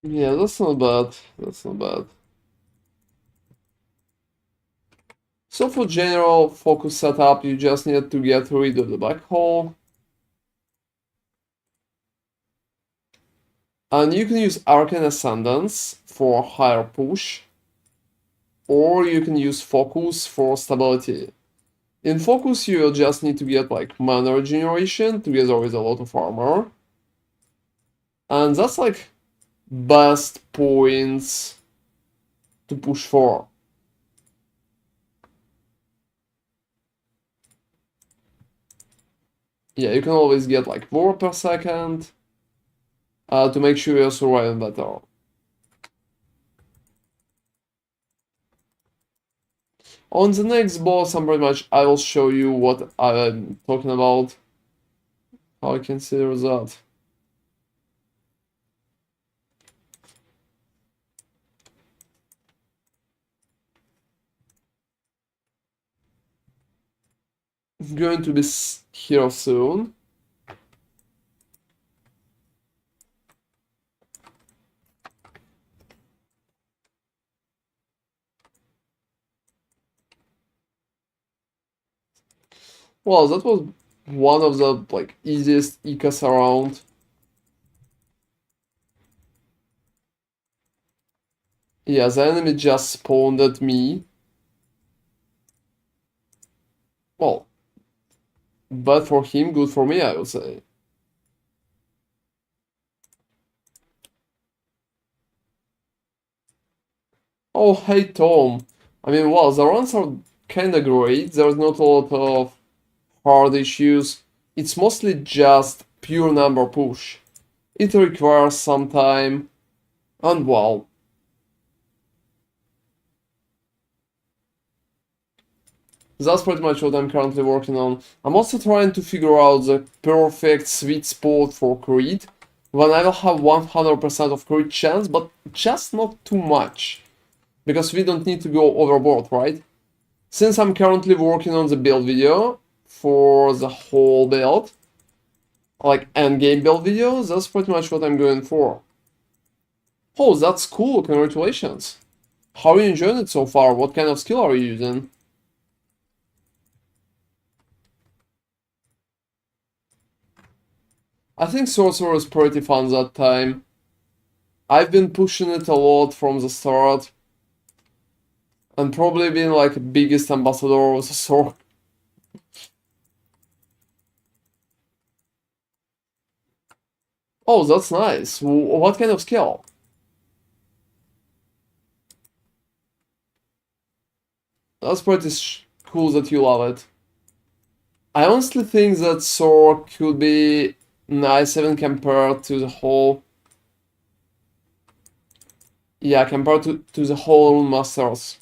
Yeah, that's not bad. That's not bad. So for general focus setup, you just need to get rid of the black hole. And you can use Arcane Ascendance for higher push, or you can use Focus for stability. In Focus, you just need to get like mana regeneration together with a lot of armor. And that's like best points to push for. Yeah, you can always get like war per second to make sure you're surviving better. On the next boss, I will show you what I'm talking about. How I consider that. It's going to be here soon. Well, that was one of the like easiest ecos around. Yeah, the enemy just spawned at me. Well, bad for him, good for me, I would say. Oh, hey Tom. I mean, well, the runs are kinda great. There's not a lot of hard issues. It's mostly just pure number push. It requires some time, and well, that's pretty much what I'm currently working on. I'm also trying to figure out the perfect sweet spot for crit, when I will have 100% of crit chance, but just not too much, because we don't need to go overboard, right? Since I'm currently working on the build video for the whole build, like endgame build video, that's pretty much what I'm going for. Oh, that's cool, congratulations. How are you enjoying it so far? What kind of skill are you using? I think Sorcerer is pretty fun that time. I've been pushing it a lot from the start. And probably been like biggest ambassador of the sword. Oh, that's nice. What kind of skill? That's pretty cool that you love it. I honestly think that sword could be nice even compared to the whole... Yeah, compared to the whole Rune Masters.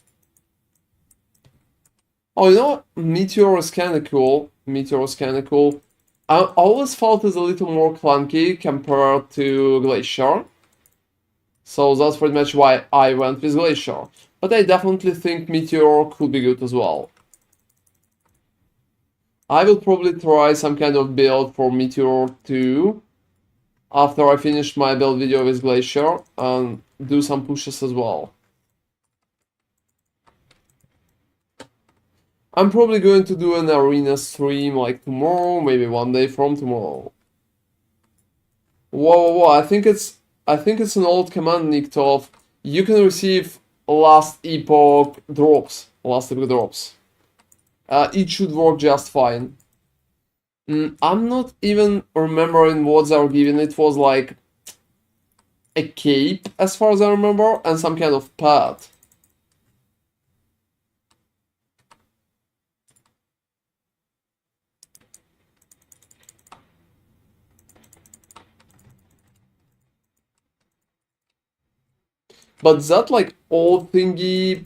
Oh, you know, Meteor is kinda cool. Meteor is kinda cool. I always felt it's a little more clunky compared to Glacier. So that's pretty much why I went with Glacier. But I definitely think Meteor could be good as well. I will probably try some kind of build for Meteor too, after I finish my build video with Glacier, and do some pushes as well. I'm probably going to do an arena stream like tomorrow, maybe one day from tomorrow. Whoa, I think it's an old command, Niktov. You can receive last epoch drops. It should work just fine. I'm not even remembering what they are giving. It was like a cape, as far as I remember, and some kind of pad. But that like old thingy,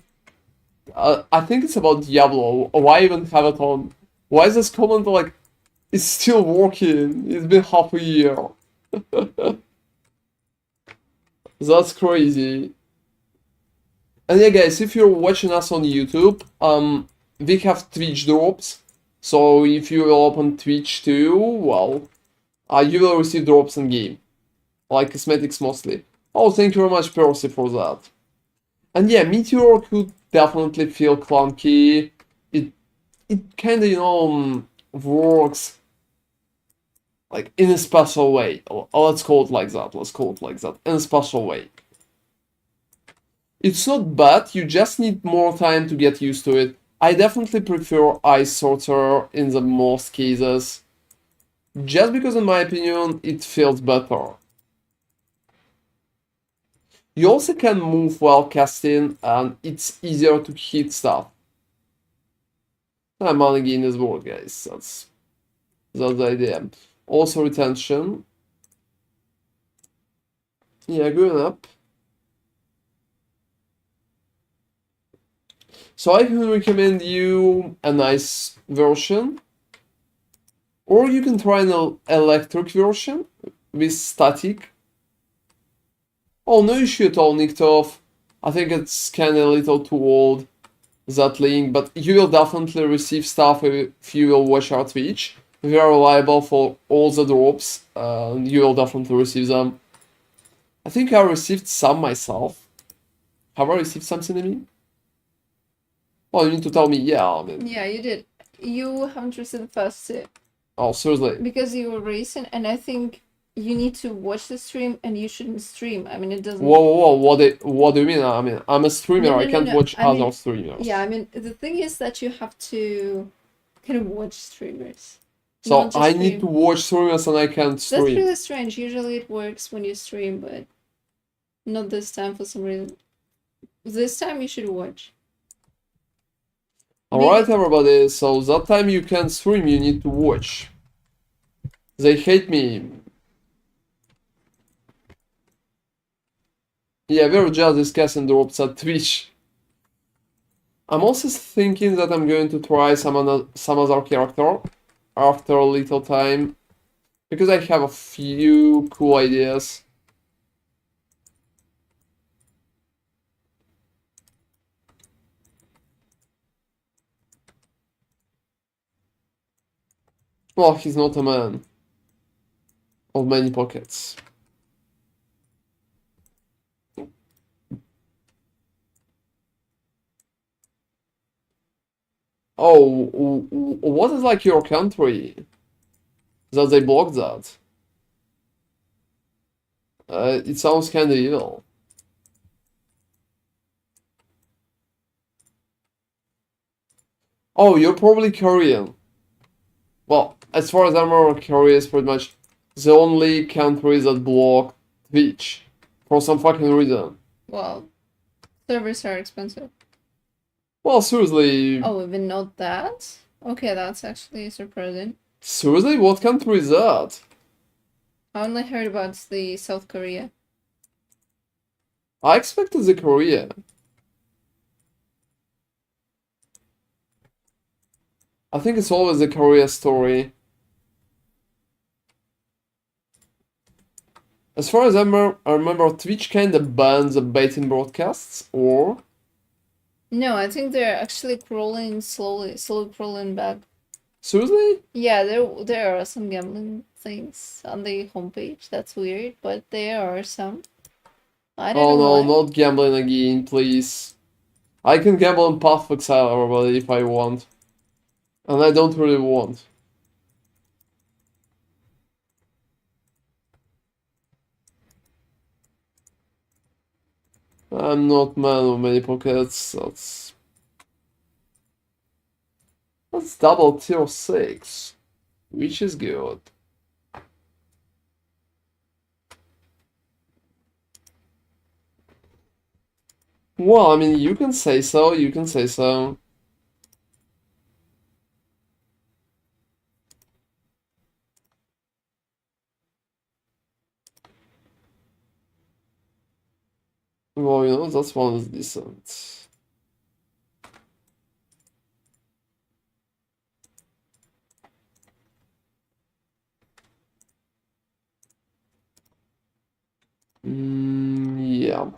I think it's about Diablo. Why even have it on? Why is this comment like, it's still working? It's been half a year. That's crazy. And yeah, guys, if you're watching us on YouTube, we have Twitch drops. So if you will open Twitch too, well, you will receive drops in game, like cosmetics mostly. Oh, thank you very much, Percy, for that. And yeah, Meteor could definitely feel clunky. It kind of, works like in a special way. Let's call it like that. Let's call it like that. In a special way. It's not bad, you just need more time to get used to it. I definitely prefer Ice Sorcerer in the most cases, just because in my opinion it feels better. You also can move while casting and it's easier to hit stuff. Mana gain is worth, guys, that's the idea. Also retention. Yeah, going up. So I can recommend you a nice version. Or you can try an electric version with static. Oh, no issue at all, Niktov. I think it's kinda a little too old, that link, but you will definitely receive stuff if you will watch our Twitch. We are reliable for all the drops, and you will definitely receive them. I think I received some myself. Have I received something in me? Oh, you need to tell me, yeah, I mean. Yeah, you did. You haven't received the first two. Oh, seriously? Because you were racing, and I think you need to watch the stream, and you shouldn't stream. I mean, it doesn't... Whoa, what do you mean? I mean, I'm a streamer, I can't watch other streamers. Yeah, I mean, the thing is that you have to kind of watch streamers. So I need to watch streamers and I can't stream. That's really strange. Usually it works when you stream, but not this time for some reason. This time you should watch. Alright, everybody, so that time you can stream, you need to watch. They hate me. Yeah, we're just discussing drops at Twitch. I'm also thinking that I'm going to try some other character after a little time, because I have a few cool ideas. Well, he's not a man of many pockets. Oh, what is like your country that they blocked that? It sounds kinda evil. Oh, you're probably Korean. Well, as far as I'm aware, Korea is pretty much the only country that block Twitch for some fucking reason. Well, servers are expensive. Well, seriously. Oh, even not that? Okay, that's actually surprising. Seriously? What country is that? I only heard about the South Korea. I expected the Korea. I think it's always the Korea story. As far as I remember, Twitch kinda bans the baiting broadcasts, or? No, I think they're actually crawling slowly crawling back. Seriously? Yeah, there are some gambling things on the homepage. That's weird, but there are some. I don't know. Oh no, not gambling again, please. I can gamble in Path of Exile, everybody, if I want. And I don't really want. I'm not man of many pockets, that's double tier 6, which is good. Well, I mean, you can say so, you can say so. Well, you know, that one is decent. Yeah.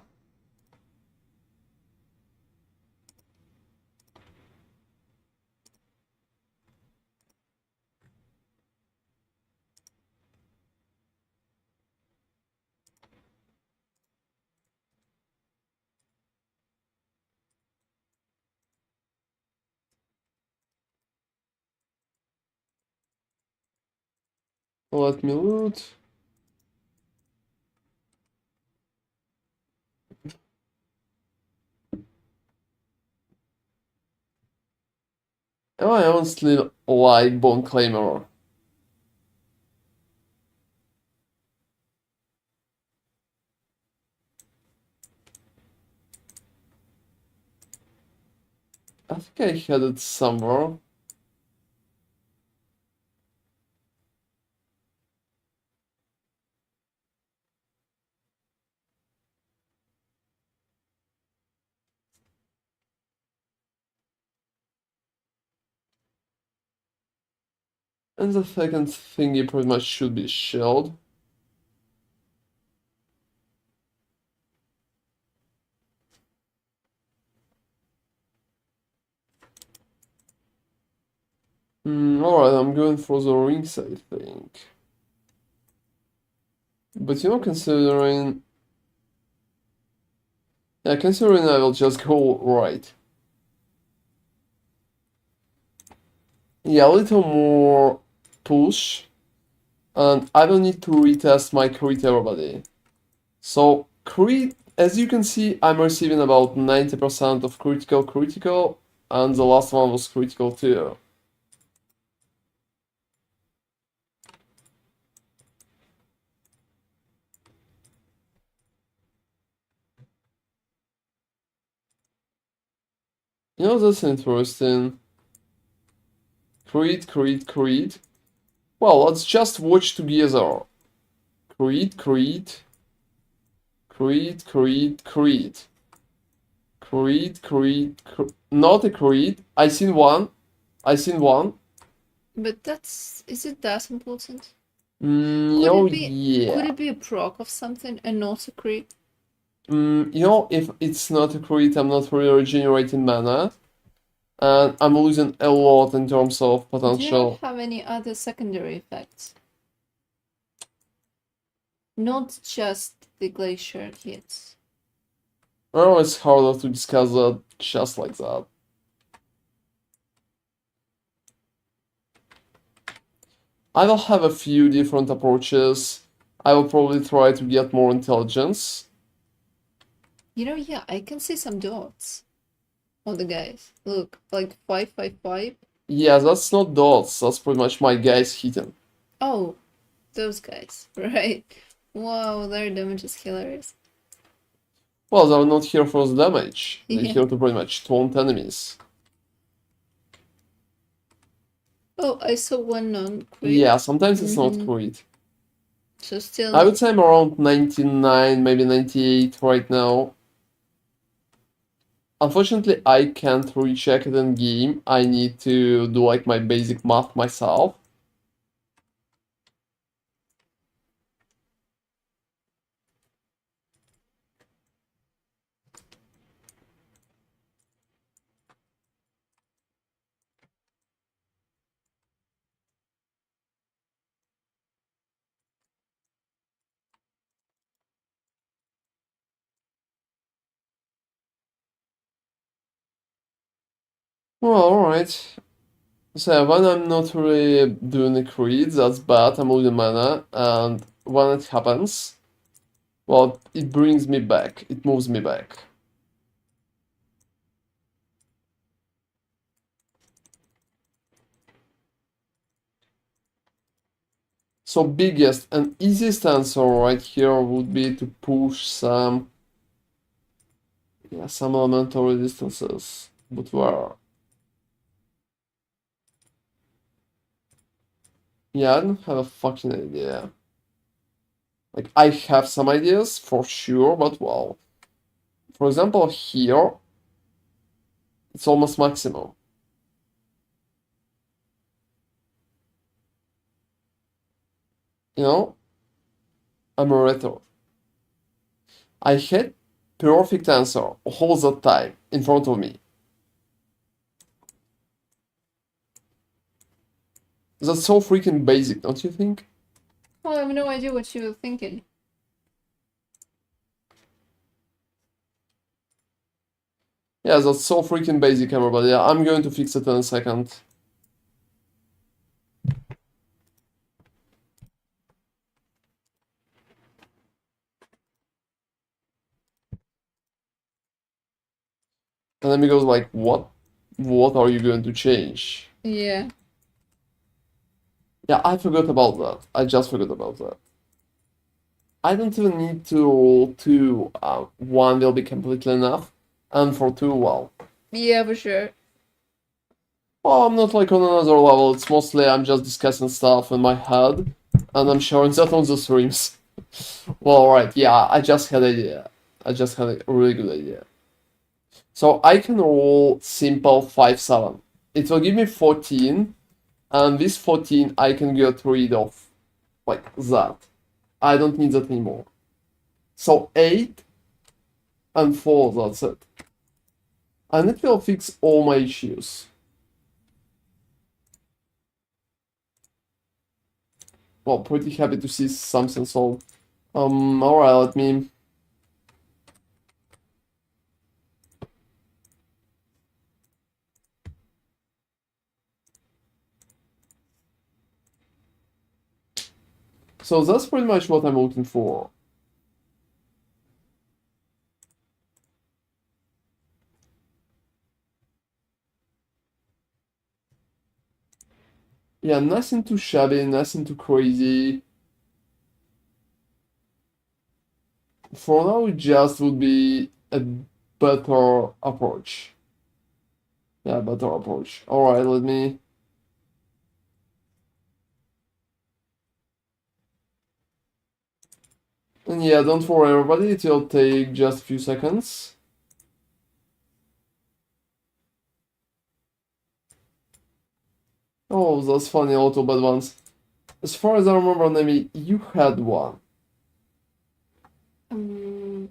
Let me loot. I honestly like Bone Claymore. I think I had it somewhere. And the second thingy pretty much should be shield. Alright, I'm going for the rings, I think. But you know, considering... Yeah, considering I will just go right. Yeah, a little more push. And I don't need to retest my crit everybody. So, crit, as you can see, I'm receiving about 90% of critical, and the last one was critical too. You know, that's interesting. Crit. Well, let's just watch together. Crit. Not a crit. I seen one. But is it that important? Oh, yeah. Could it be a proc of something and not a crit? You know, if it's not a crit, I'm not really regenerating mana. And I'm losing a lot in terms of Do you not potential. have any other secondary effects? Not just the Glacier hits. Oh, it's harder to discuss that just like that. I will have a few different approaches. I will probably try to get more intelligence. You know, yeah, I can see some dots on the guys. Look, like 555. Yeah, that's not dots, that's pretty much my guys hitting. Oh, those guys, right? Wow, their damage is hilarious. Well, they're not here for the damage. They're Yeah. here to pretty much taunt enemies. Oh, I saw one non-crit. Yeah, sometimes it's not crit. So still I would say I'm around 99, maybe 98 right now. Unfortunately, I can't recheck it in game. I need to do like my basic math myself. Well, alright. So when I'm not really doing a crit, that's bad, I'm losing mana, and when it happens, well, it brings me back, it moves me back. So biggest and easiest answer right here would be to push some Yeah, some elemental resistances, but where? Yeah, I don't have a fucking idea. Like, I have some ideas for sure, but well. For example, here, it's almost maximum. You know? I'm a retro. I had perfect answer all the time in front of me. That's so freaking basic, don't you think? Well, I have no idea what you were thinking. Yeah, that's so freaking basic, everybody. Yeah, I'm going to fix it in a second. And then he goes like, what? What are you going to change? Yeah. Yeah, I forgot about that. I just forgot about that. I don't even need to roll two. One will be completely enough. And for two, well. Yeah, for sure. Well, I'm not like on another level. It's mostly I'm just discussing stuff in my head. And I'm sharing that on the streams. Well, right, yeah, I just had an idea. I just had a really good idea. So I can roll simple 5-7. It will give me 14. And this 14 I can get rid of. Like that. I don't need that anymore. So 8 and 4, that's it. And it will fix all my issues. Well, pretty happy to see something solved. Alright, let me... So that's pretty much what I'm looking for. Yeah, nothing too shabby, nothing too crazy. For now, it just would be a better approach. Yeah, better approach. Alright, let me... And yeah, don't worry everybody, it will take just a few seconds. Oh, that's funny, auto bad ones. As far as I remember, Nemi, you had one. One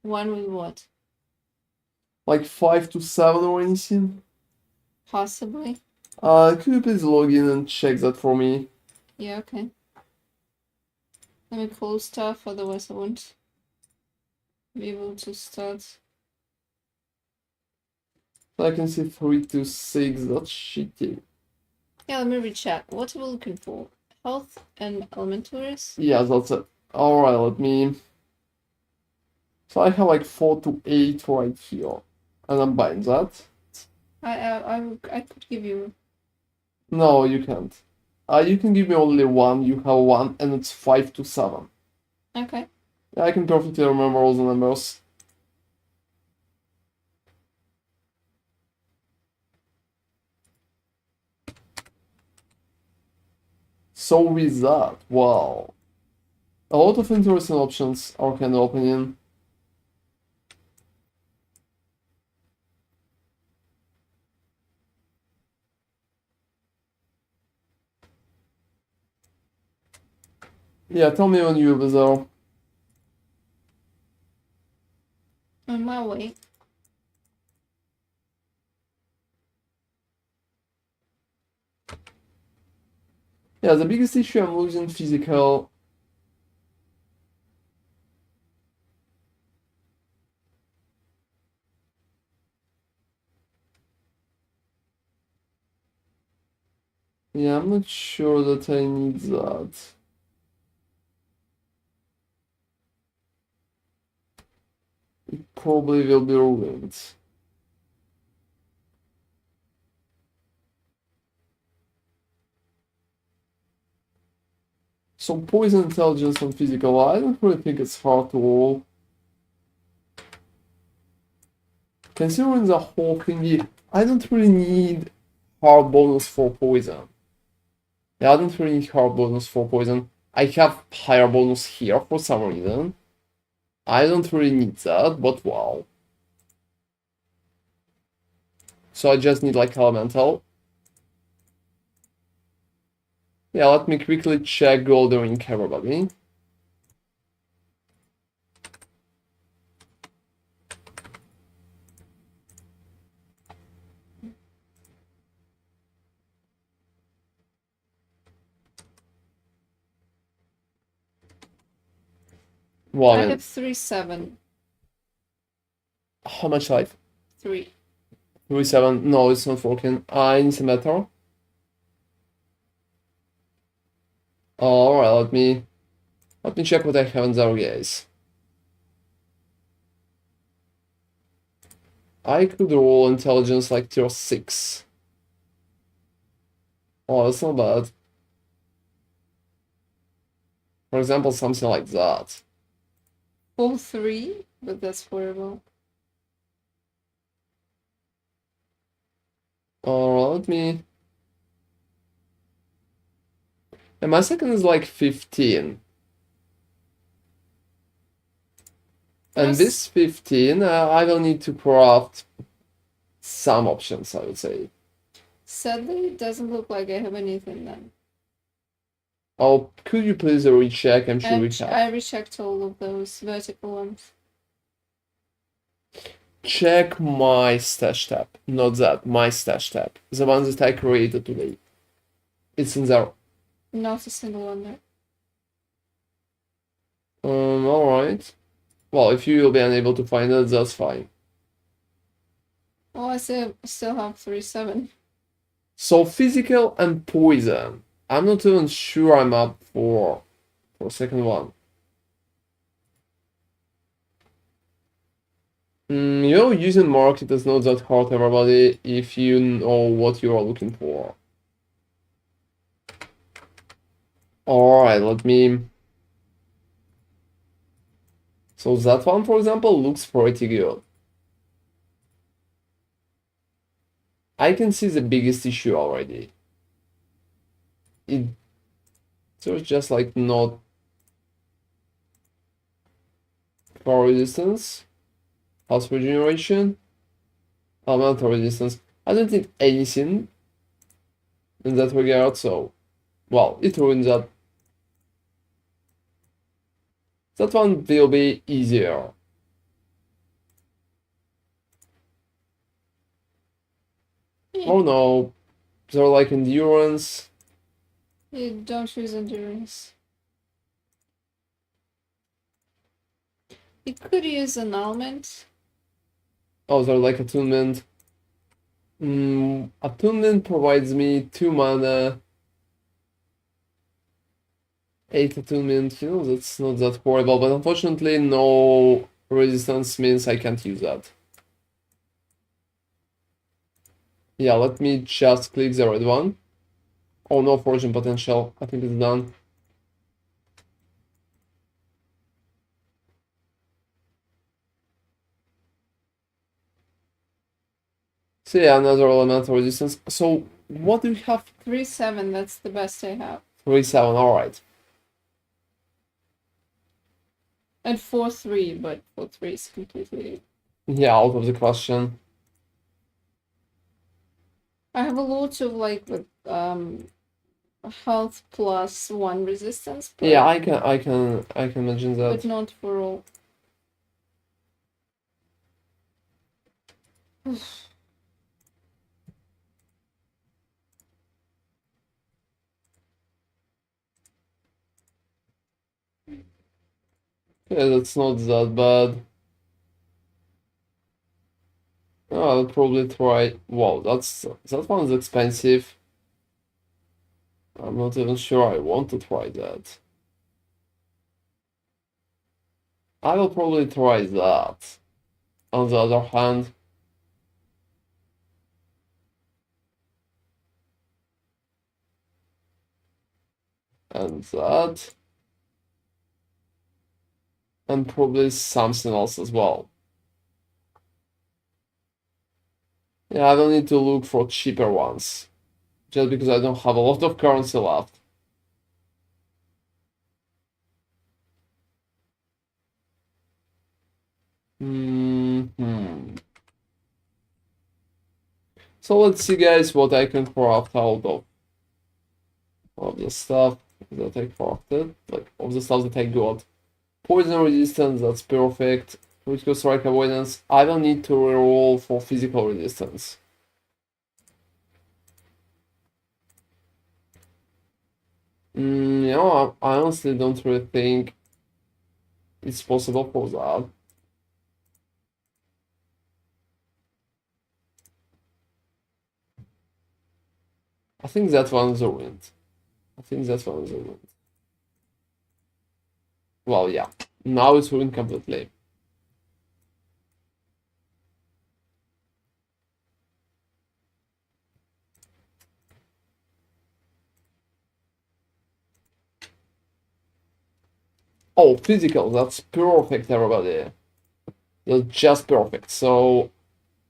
with what? Like 5 to 7 or anything? Possibly. Could you please log in and check that for me? Yeah, okay. Let me close stuff, otherwise I won't be able to start. I can see 3 to 6, that's shitty. Yeah, let me recheck. What are we looking for? Health and elementaries? Yeah, that's it. Alright, let me... So I have like 4 to 8 right here. And I'm buying that. I could give you. No, you can't. You can give me only one, you have one, and it's 5 to 7. Okay. Yeah, I can perfectly remember all the numbers. So with that, wow. A lot of interesting options are kind of opening. Yeah, tell me when you're there. On my way. Yeah, the biggest issue I'm losing physical. Yeah, I'm not sure that I need that. It probably will be ruined. So poison intelligence and physical, I don't really think it's hard to roll. considering the whole thingy, I don't really need hard bonus for poison. Yeah, I don't really need hard bonus for poison. I have higher bonus here for some reason. I don't really need that, but wow. So I just need like elemental. Yeah, let me quickly check golden ring everybody. Well, I I mean, have 3-7. how much life? 3. 37. No, it's not working. I need some metal. Alright, let me check what I have in there, guys. I could roll intelligence like tier 6. Oh, that's not bad. For example, something like that. Full 3, but that's horrible. Alright, let me. And my second is like 15. And Yes. this 15, I will need to craft some options, I would say. Sadly, it doesn't look like I have anything then. Oh, could you please recheck? I'm sure we have. I rechecked all of those vertical ones. Check my stash tab. Not that, my stash tab. The one that I created today. It's in there. Not a single one there. Alright. Well, if you will be unable to find it, that's fine. Oh, I still have 3-7. So physical and poison. I'm not even sure I'm up for second one. Using market is not that hard, everybody, if you know what you are looking for. Alright, let me. So that one, for example, looks pretty good. I can see the biggest issue already. There's just like not power resistance, health regeneration, elemental resistance. I don't need anything in that regard, so well, it ruins that. That one will be easier. Oh no, they're like endurance. You don't use endurance. You could use annulment. Oh, they're like attunement. Attunement provides me 2 mana. 8 attunement, that's not that horrible, but unfortunately no resistance means I can't use that. Yeah, let me just click the red one. Oh no, fortune potential, I think it's done. So yeah, another elemental resistance. So what do you have? 3-7, that's the best I have. 3-7, alright. And 4-3, but 4-3 is completely. Yeah, out of the question. I have a lot of like with health plus 1 resistance. But, Yeah, I can imagine that. But not for all. Yeah, that's not that bad. Oh, I'll probably try. Wow, that one's expensive. I'm not even sure I want to try that. I will probably try that. On the other hand, and that, and probably something else as well. Yeah, I don't need to look for cheaper ones. Just because I don't have a lot of currency left. So let's see, guys, what I can craft out of the stuff that I crafted, like of the stuff that I got. Poison resistance, that's perfect. Critical strike avoidance. I don't need to reroll for physical resistance. You know, I honestly don't really think it's possible for that. I think that one is ruined. I think that one is ruined. Well, yeah. Now it's ruined completely. Oh, physical, that's perfect, everybody. That's just perfect. So,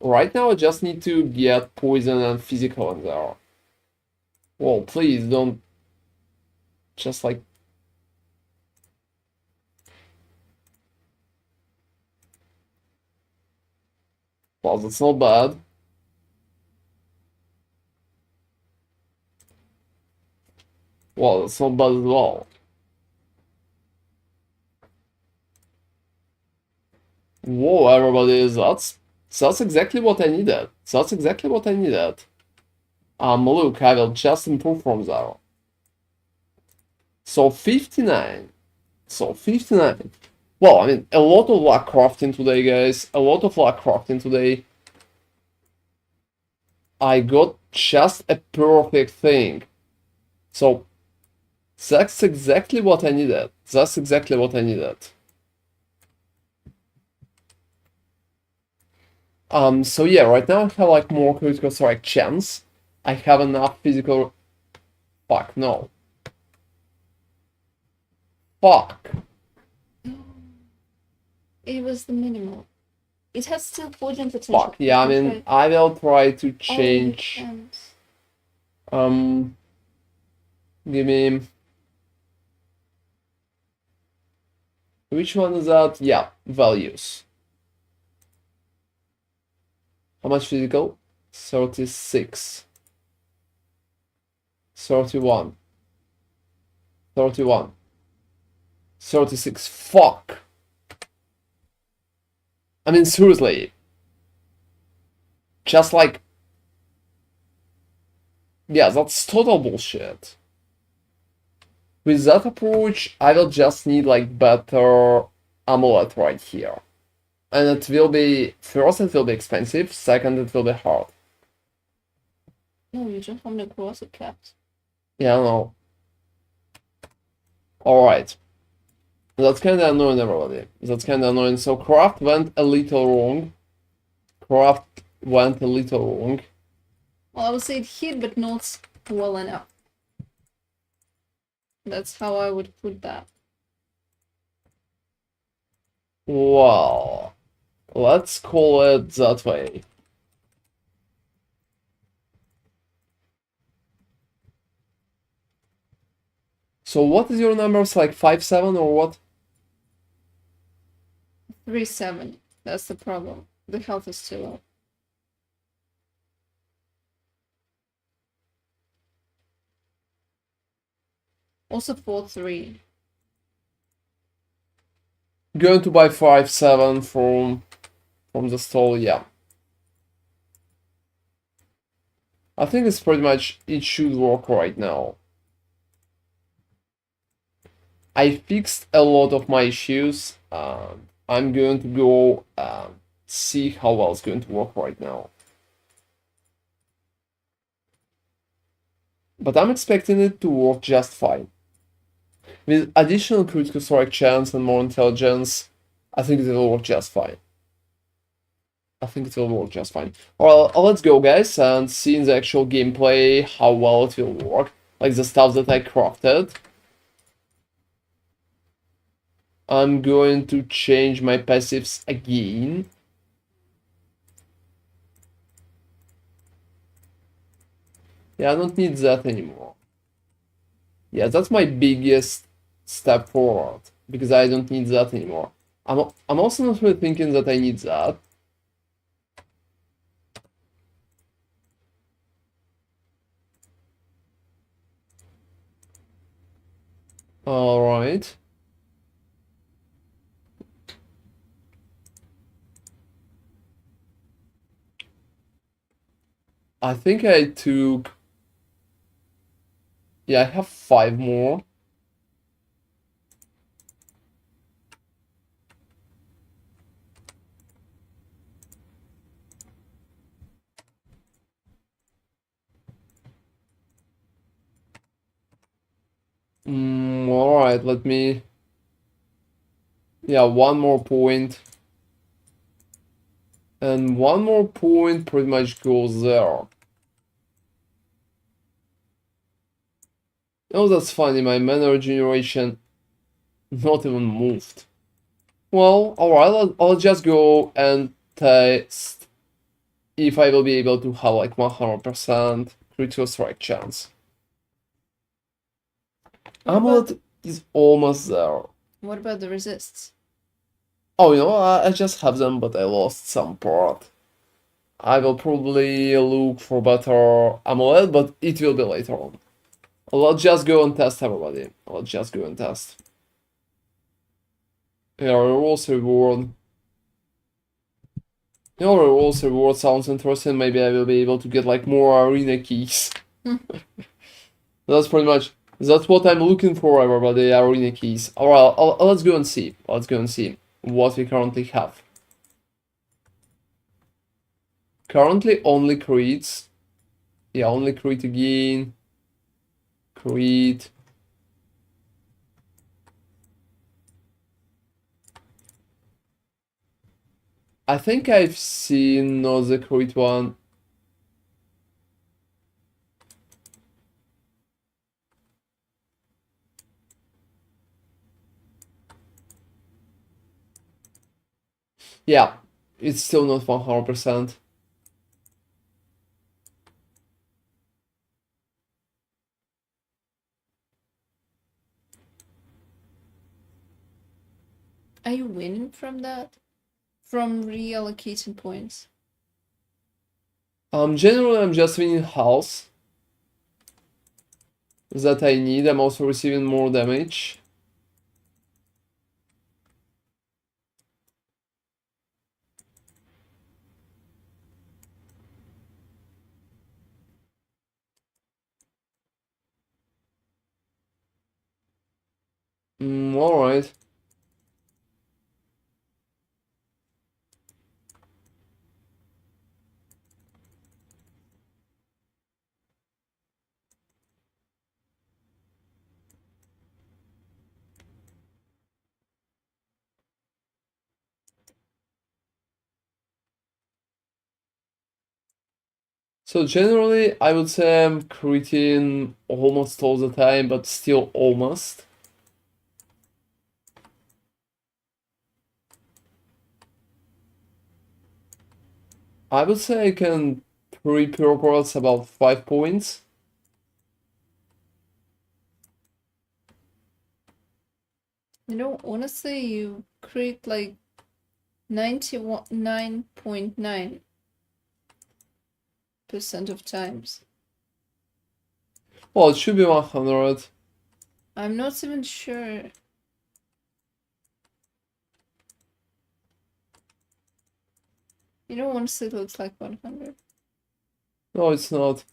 right now I just need to get poison and physical in there. Well, please don't just like... Well, that's not bad. Well, that's not bad at all. Whoa, everybody, that's exactly what I needed. That's exactly what I needed. Look, I will just improve from there. So 59. So 59. Well, I mean, a lot of luck crafting today, guys. A lot of luck crafting today. I got just a perfect thing. So that's exactly what I needed. That's exactly what I needed. So yeah, right now I have like more critical strike chance. I have enough physical... Fuck, no. Fuck. It was the minimal. It has still poison potential. Fuck, yeah, I mean, I will try to change... Give me... Which one is that? Yeah, values. How much physical? 36. 31. 31. 36. Fuck. I mean, seriously. Just like... Yeah, that's total bullshit. With that approach, I will just need like better amulet right here. And it will be... First, it will be expensive. Second, it will be hard. No, you don't have the corrosive caps. Yeah, I know. Alright. That's kinda annoying, everybody. That's kinda annoying. So craft went a little wrong. Craft went a little wrong. Well, I would say it hit, but not well enough. That's how I would put that. Well, let's call it that way. So what is your numbers, like 5-7 or what? 3-7. That's the problem. The health is still low. Also 4-3. Going to buy 5-7 from the stall, yeah. I think it's pretty much, it should work right now. I fixed a lot of my issues. I'm going to go see how well it's going to work right now. But I'm expecting it to work just fine. With additional critical strike chance and more intelligence, I think it will work just fine. I think it will work just fine. Well, let's go, guys, and see in the actual gameplay how well it will work. Like the stuff that I crafted. I'm going to change my passives again. Yeah, I don't need that anymore. Yeah, that's my biggest step forward, because I don't need that anymore. I'm also not really thinking that I need that. Alright. I think I took... Yeah, I have 5 more. Alright, let me... Yeah, 1 more point. And 1 more point pretty much goes there. Oh, that's funny, my mana regeneration not even moved. Well, alright, I'll just go and test if I will be able to have like 100% critical strike chance. Amulet is almost there. What about the resists? Oh, you know, I just have them, but I lost some part. I will probably look for better amulet, but it will be later on. Let's just go and test, everybody. Let's just go and test. Yeah, rewards reward. Your rewards reward sounds interesting. Maybe I will be able to get like more arena keys. That's pretty much... That's what I'm looking for, everybody, arena keys. Alright, let's go and see. Let's go and see what we currently have. Currently only crits. Yeah, only crit again. Crit. I think I've seen the crit one. Yeah, it's still not 100%. Are you winning from that? From reallocating points? Generally, I'm just winning health that I need. I'm also receiving more damage. Alright. So generally, I would say I'm critting almost all the time, but still almost. I would say I can pre-purpose about 5 points. You know, honestly, you crit like 99.9% of times. Well, it should be 100. I'm not even sure. You know, honestly, it looks like 100. No, it's not.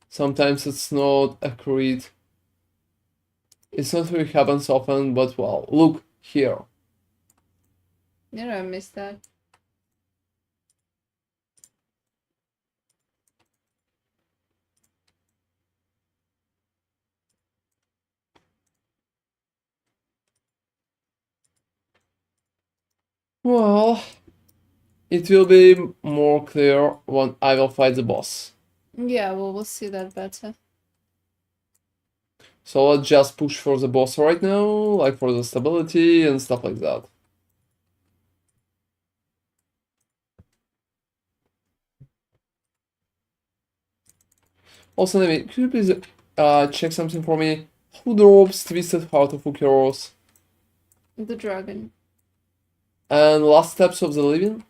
Sometimes it's not a crit. It's not really happens often, but well, look here. You know, I missed that. Well, it will be more clear when I will fight the boss. Yeah, well, we'll see that better. So let's just push for the boss right now, like for the stability and stuff like that. Also, Nemi, could you please check something for me? Who drops Twisted Heart of Ukeros? The dragon. And Last Steps of the Living?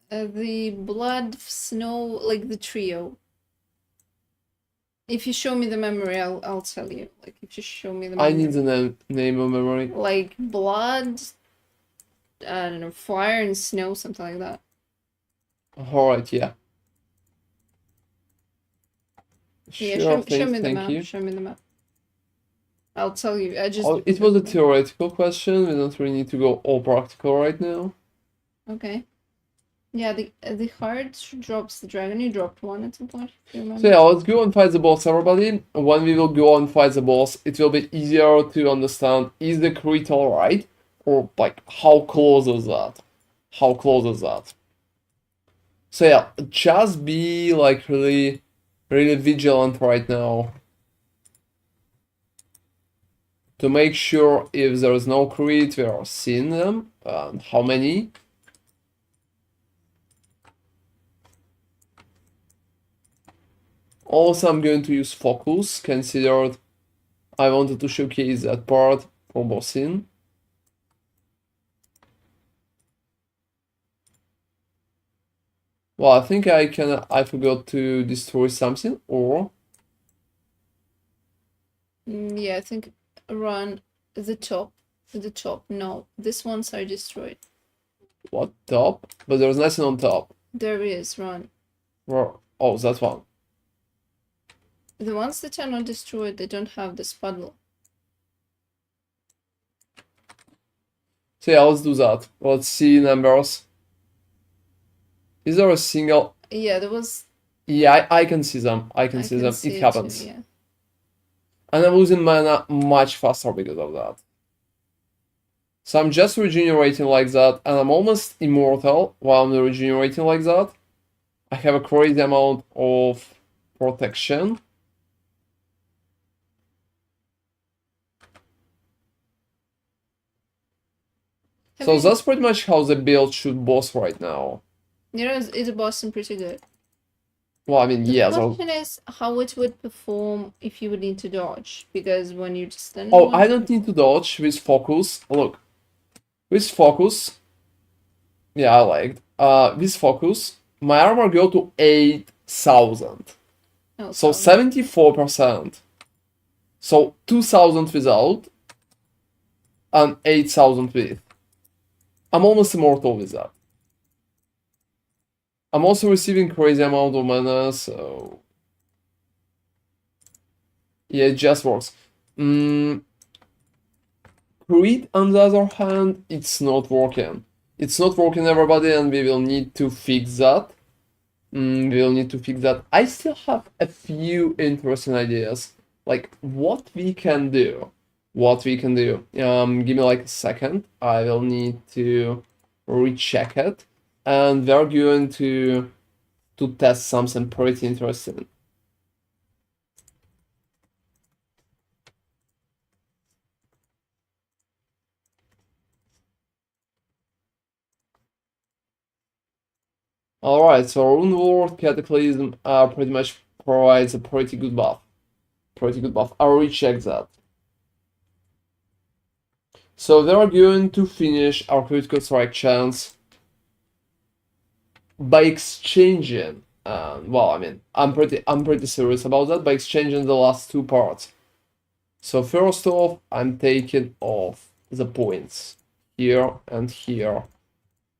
The blood, snow, like the trio. If you show me the memory, I'll tell you. Like if you show me the memory. I need the name of memory. Like blood, I don't know, fire and snow, something like that. Alright, yeah. Yeah, Sure show thing, me the thank map. you. Show me the map. I'll tell you. I just. Oh, it was a theoretical question. We don't really need to go all practical right now. Okay. Yeah, the heart drops the dragon. You dropped one at some point, if you remember. So yeah, let's go and fight the boss, everybody. When we will go and fight the boss, it will be easier to understand, is the crit alright? Or like, how close is that? How close is that? So yeah, just be like really vigilant right now. To make sure if there is no crit, we are seeing them, and how many. Also, I'm going to use focus, considered I wanted to showcase that part for bossing. Well, I think I forgot to destroy something, or... Yeah, I think run the top. The top. No, these ones are destroyed. What, top? But there's nothing on top. There is, run. Oh, that one. The ones that are not destroyed, they don't have this puddle. So yeah, let's do that. Let's see numbers. Is there a single... Yeah, there was... Yeah, I can see them. I can see them. It happens. Too, yeah. And I'm losing mana much faster because of that. So I'm just regenerating like that, and I'm almost immortal while I'm regenerating like that. I have a crazy amount of protection. So that's pretty much how the build should boss right now. You know, it's bossing pretty good. Well, I mean, yeah. The question is how it would perform if you would need to dodge, because when you just stand. Oh, I don't need to dodge with focus. Look, with focus. Yeah, I liked. With focus, my armor go to 8,000. Oh, so 74%. So 2,000 without, and 8,000 with. I'm almost immortal with that. I'm also receiving crazy amount of mana, so... Yeah, it just works. Crit, on the other hand, it's not working. It's not working, everybody, and we will need to fix that. I still have a few interesting ideas. Like, what we can do. Give me like a second. I will need to recheck it. And we're going to test something pretty interesting. Alright, so Rune Ward Cataclysm pretty much provides a pretty good buff. I'll recheck that. So we are going to finish our critical strike chance by exchanging. Well, I mean, I'm pretty serious about that, by exchanging the last two parts. So first off, I'm taking off the points here and here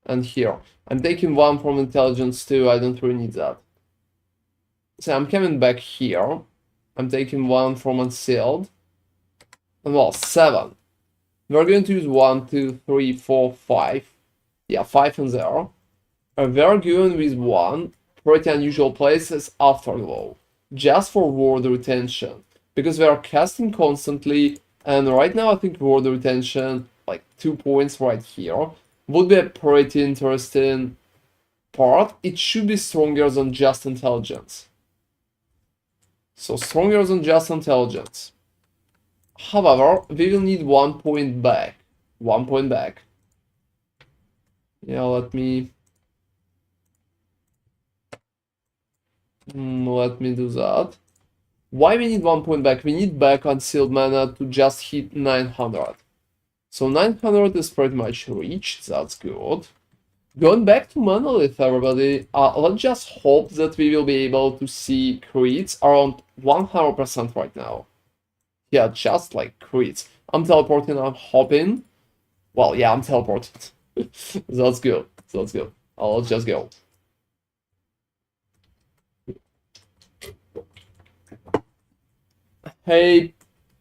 and here. I'm taking one from intelligence too. I don't really need that. So I'm coming back here. I'm taking one from unsealed. And well, 7. We're going to use 1, 2, 3, 4, 5. Yeah, 5 in there. And we're going with one pretty unusual places Afterglow, just for ward retention, because we are casting constantly, and right now I think ward retention, like 2 points right here, would be a pretty interesting part. It should be stronger than just intelligence. So stronger than just intelligence. However, we will need 1 point back. 1 point back. Yeah, let me do that. Why we need 1 point back? We need back on sealed mana to just hit 900. So 900 is pretty much reached, that's good. Going back to Monolith, everybody, let's just hope that we will be able to see crits around 100% right now. Yeah, just like crits. I'm teleporting, I'm hopping. Well, yeah, I'm teleported. That's good, that's good. Let's just go. Hey,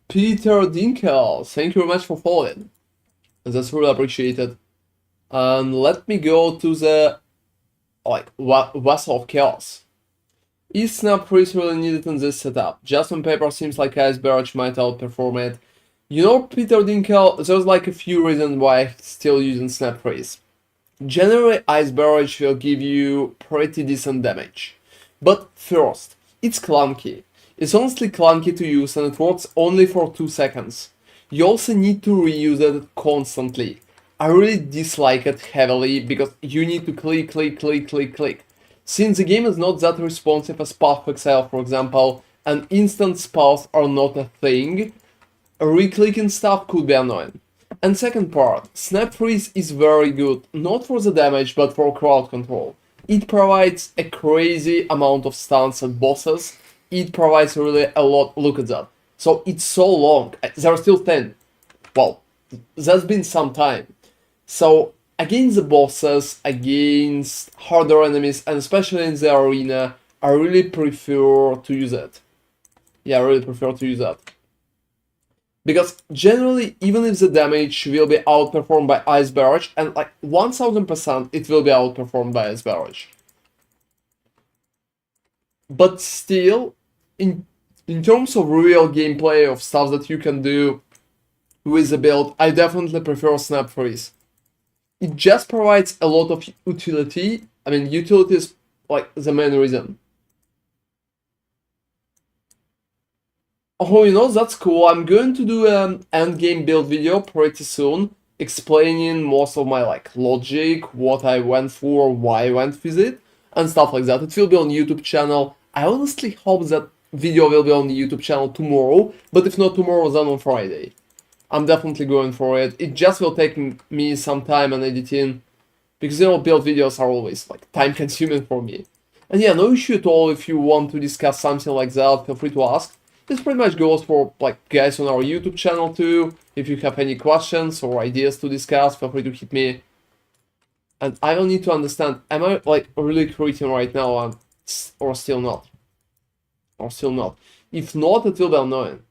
Peter Dinkel, thank you very much for following. That's really appreciated. And let me go to the Vessel of Chaos. Is Snap Freeze really needed in this setup? Just on paper seems like Ice Barrage might outperform it. You know, Peter Dinkel, there's like a few reasons why I'm still using Snap Freeze. Generally, Ice Barrage will give you pretty decent damage. But first, it's clunky. It's honestly clunky to use and it works only for 2 seconds. You also need to reuse it constantly. I really dislike it heavily because you need to click. Since the game is not that responsive as Path of Exile, for example, and instant spells are not a thing, re-clicking stuff could be annoying. And second part, Snap Freeze is very good, not for the damage, but for crowd control. It provides a crazy amount of stuns at bosses, it provides really a lot, look at that. So it's so long, there are still 10. Well, that's been some time. So against the bosses, against harder enemies, and especially in the arena, I really prefer to use it. Yeah, I really prefer to use that. Because generally, even if the damage will be outperformed by Ice Barrage, and like 1000% it will be outperformed by Ice Barrage. But still, in terms of real gameplay of stuff that you can do with the build, I definitely prefer Snap Freeze. It just provides a lot of utility. I mean, utility is like the main reason. Oh, you know, that's cool. I'm going to do an endgame build video pretty soon, explaining most of my like logic, what I went for, why I went with it, and stuff like that. It will be on YouTube channel. I honestly hope that video will be on the YouTube channel tomorrow, but if not tomorrow, then on Friday. I'm definitely going for it. It just will take me some time and editing, because you know, build videos are always like time consuming for me. And yeah, no issue at all if you want to discuss something like that, feel free to ask. This pretty much goes for like guys on our YouTube channel too. If you have any questions or ideas to discuss, feel free to hit me. And I will need to understand, am I like really creating right now or still not? Or still not. If not, it will be annoying.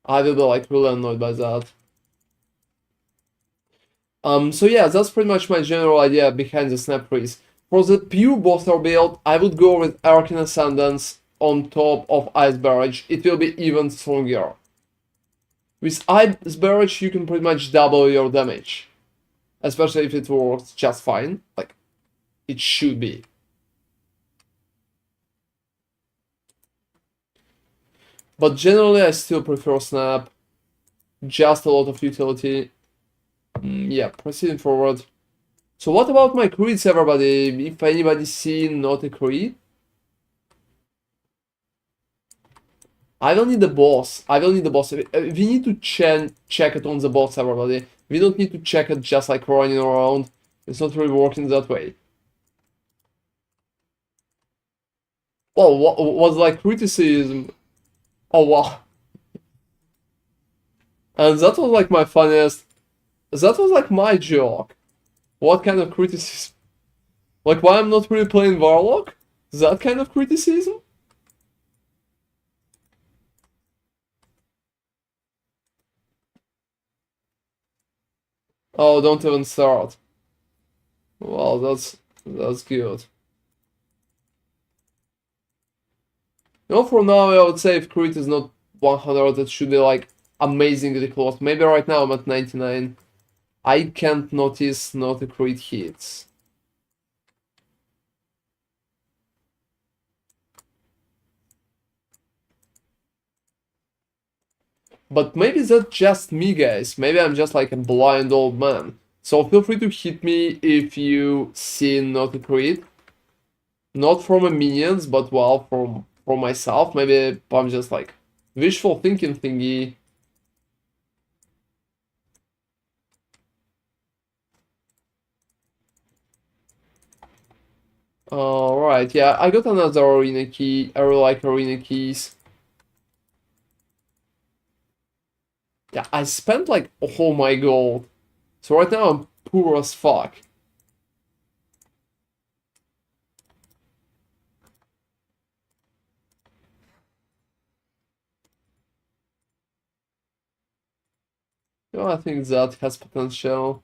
I will be like really annoyed by that. So yeah, that's pretty much my general idea behind the Snap Freeze. For the pure booster build, I would go with Arcane Ascendance on top of Ice Barrage. It will be even stronger. With Ice Barrage, you can pretty much double your damage. Especially if it works just fine. Like, it should be. But generally, I still prefer Snap. Just a lot of utility. Yeah, proceeding forward. So what about my crits, everybody? If anybody's seen not a crit? I don't need the boss. I don't need the boss. We need to check it on the boss, everybody. We don't need to check it just like running around. It's not really working that way. Oh, what was like criticism? Oh wow. And that was like my funniest. That was like my joke. What kind of criticism? Like why I'm not really playing Warlock? That kind of criticism? Oh, don't even start. Well, that's good. No, for now I would say if crit is not 100, it should be like amazingly close. Maybe right now I'm at 99. I can't notice not a crit hits. But maybe that's just me, guys. Maybe I'm just like a blind old man. So feel free to hit me if you see not a crit. Not from a minions, but well, from for myself. Maybe I'm just like wishful thinking thingy. Alright, yeah, I got another arena key. I really like arena keys. Yeah, I spent like all my gold. So right now I'm poor as fuck. Yeah, I think that has potential.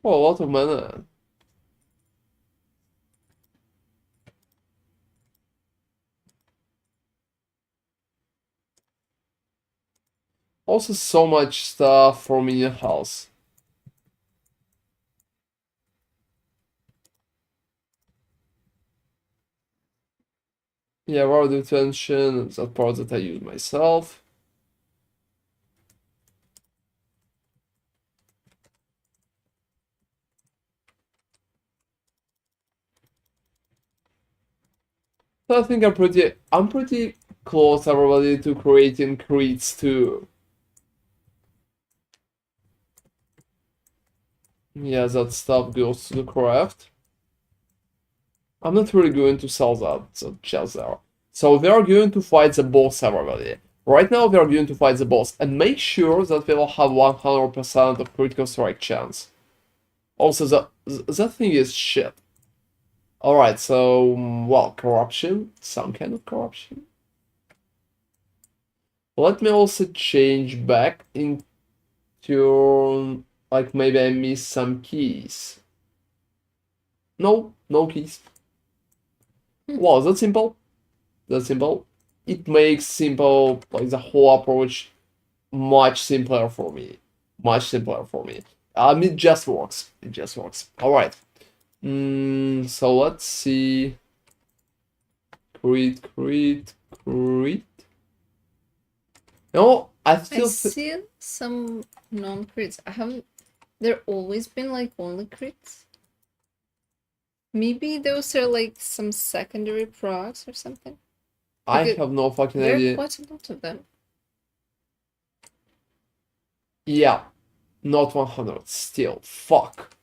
Oh, a lot of mana. Also so much stuff for minion house. Yeah, raw detention, that part that I use myself. So I think I'm pretty close everybody to creating creeds too. Yeah, that stuff goes to the craft. I'm not really going to sell that, so just there. So we are going to fight the boss, everybody. Right now we are going to fight the boss, and make sure that we will have 100% of critical strike chance. Also, that thing is shit. Alright, so, well, corruption, some kind of corruption. Let me also change back into, like, maybe I missed some keys. No, no keys. Wow, that's simple. That's simple. It makes simple, like, the whole approach much simpler for me. Much simpler for me. It just works. It just works. Alright. So let's see. Create. No, I I still see some non-crits. I haven't. There always been like only crits. Maybe those are like some secondary procs or something. I Because have no fucking there are idea. quite a lot of them. Yeah, not 100 still. Fuck.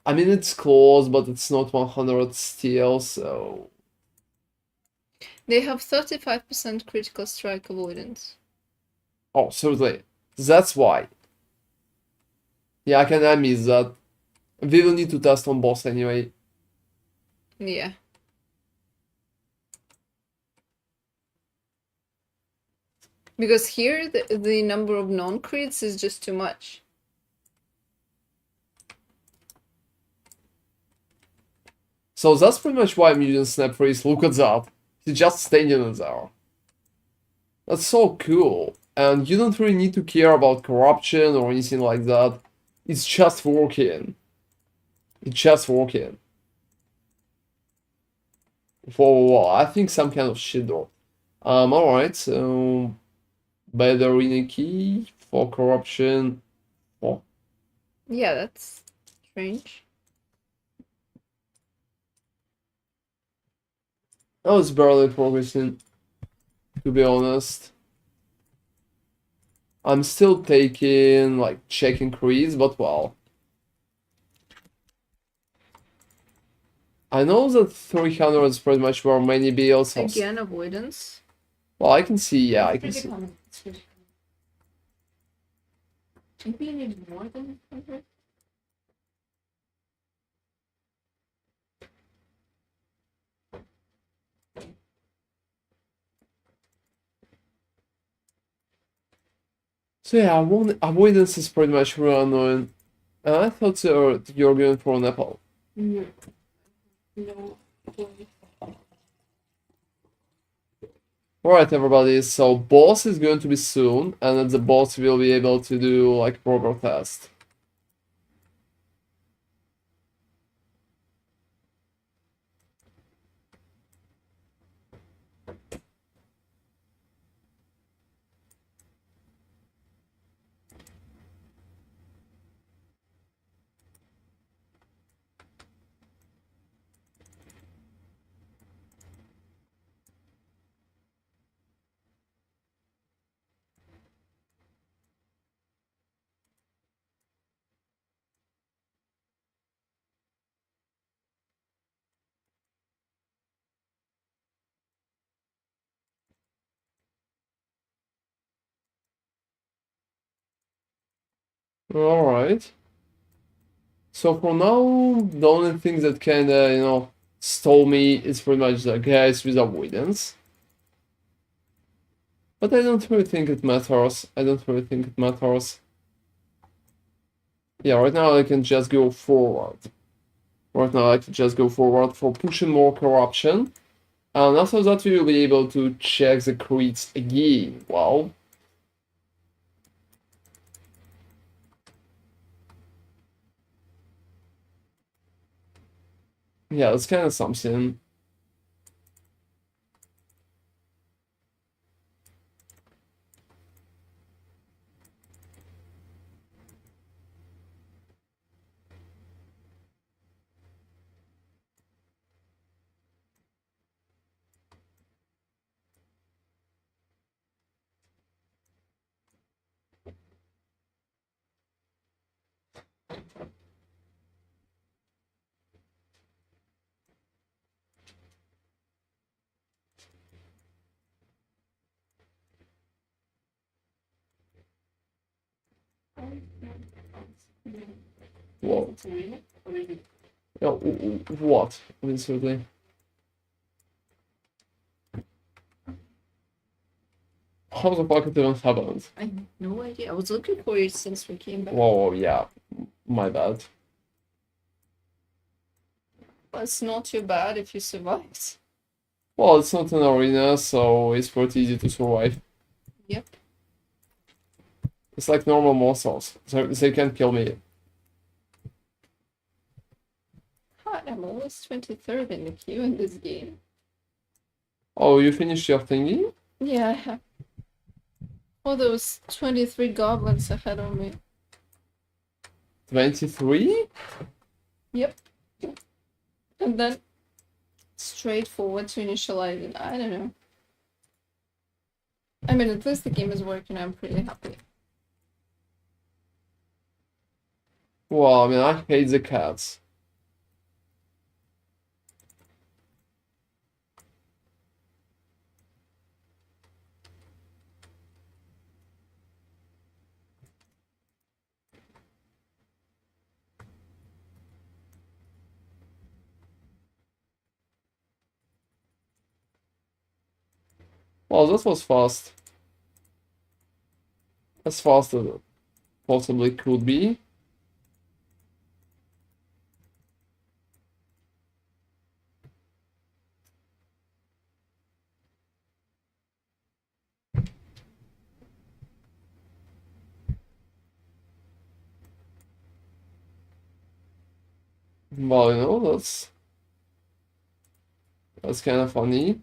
I mean, it's close, but it's not 100 still, so. They have 35% critical strike avoidance. Oh, seriously. That's why. Yeah, I miss that. We will need to test on boss anyway. Yeah. Because here the number of non-crits is just too much. So that's pretty much why I'm using Snap Freeze. Look at that. He's just standing in there. That's so cool. And you don't really need to care about corruption or anything like that. It's just working. It's just working. For I think some kind of shit door. Alright, so better arena key for corruption. Oh, Yeah, that's strange. I was barely progressing, to be honest. I'm still taking like checking creeds, but well. I know that 300 is pretty much where many builds are. Again, avoidance. Well, I can see, yeah, I can It's see. pretty common. It's pretty common. Maybe you need more than 100. So yeah, avoidance is pretty much really annoying. And I thought you're going for an apple. No. No. Alright, everybody, so boss is going to be soon, and at the boss we'll be able to do like proper test. Alright. So for now, the only thing that kinda, stall me is pretty much the guys with avoidance. But I don't really think it matters. I don't really think it matters. Yeah, right now I can just go forward. Right now I can just go forward for pushing more corruption. And after that we will be able to check the crits again. Wow. Yeah, that's kind of something. Whoa. Yeah, what? Absolutely. How the fuck it even happened? I have no idea. I was looking for you since we came back. Whoa, yeah. My bad. Well, it's not too bad if you survived. Well, it's not an arena, so it's pretty easy to survive. Yep. It's like normal monsters, so they can't kill me. God, I'm always 23rd in the queue in this game. Oh, you finished your thingy? Yeah, I have. Oh, there was 23 goblins ahead of me. 23? Yep. And then straight forward to initialize it. I don't know. I mean, at least the game is working. I'm pretty happy. Well, I mean, I hate the cats. Well, that was fast. As fast as it possibly could be. Well, that's kind of funny.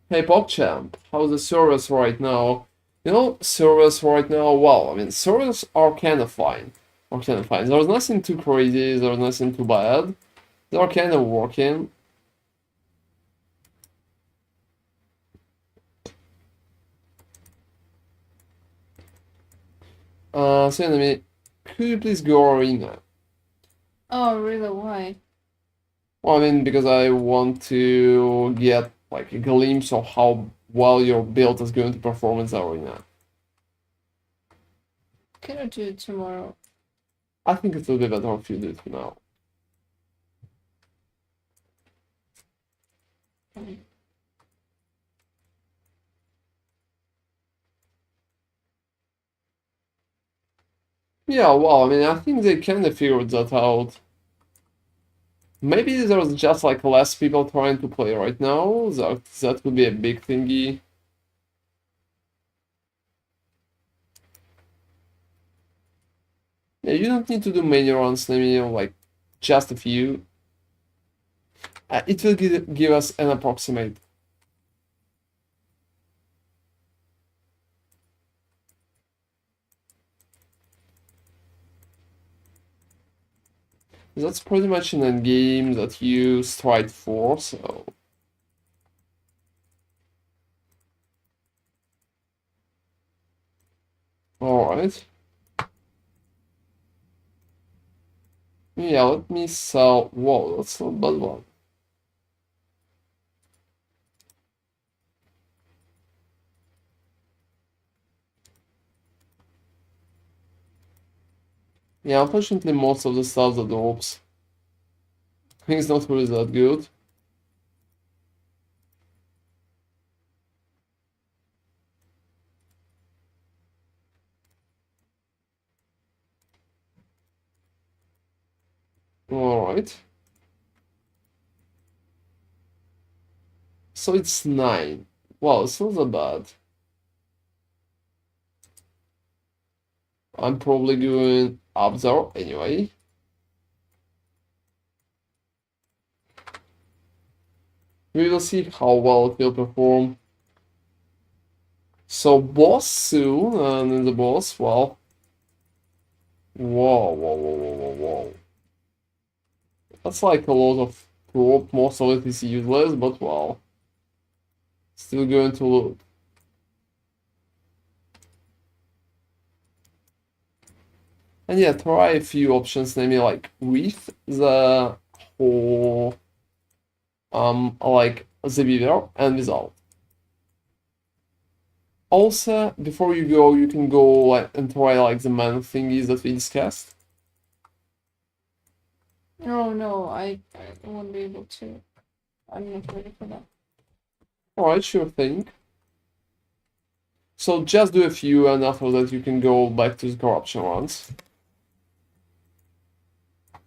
Hey, PopChamp, how's the servers right now? Servers right now, well, I mean, servers are kind of fine. There's nothing too crazy, there's nothing too bad. They're kind of working. So enemy, could you please go arena? Oh, really? Why? Well, I mean, because I want to get like a glimpse of how well your build is going to perform in the arena. Can I do it tomorrow? I think it will be better if you do it now. Yeah, well, I mean, I think they kind of figured that out. Maybe there's just like less people trying to play right now. That would be a big thingy. Yeah, you don't need to do many runs, maybe like just a few. It will give us an approximate. That's pretty much an endgame that you stride for, so. Alright. Yeah, let me sell. Whoa, that's not a bad one. Yeah, unfortunately most of the stuff that drops is not really that good. Alright. So it's 9. Wow, it's not that bad. I'm probably going up there anyway. We will see how well it will perform. So boss soon, and in the boss, well... Whoa, whoa, whoa, whoa, whoa, whoa. That's like a lot of prop, most of it is useless, but well. Still going to loot. And yeah, try a few options, namely like with the whole like the beaver and without. Also, before you go, you can go like and try like the man thingies that we discussed. No, I won't be able to. I'm not ready for that. Alright, sure thing. So just do a few, and after that you can go back to the corruption ones.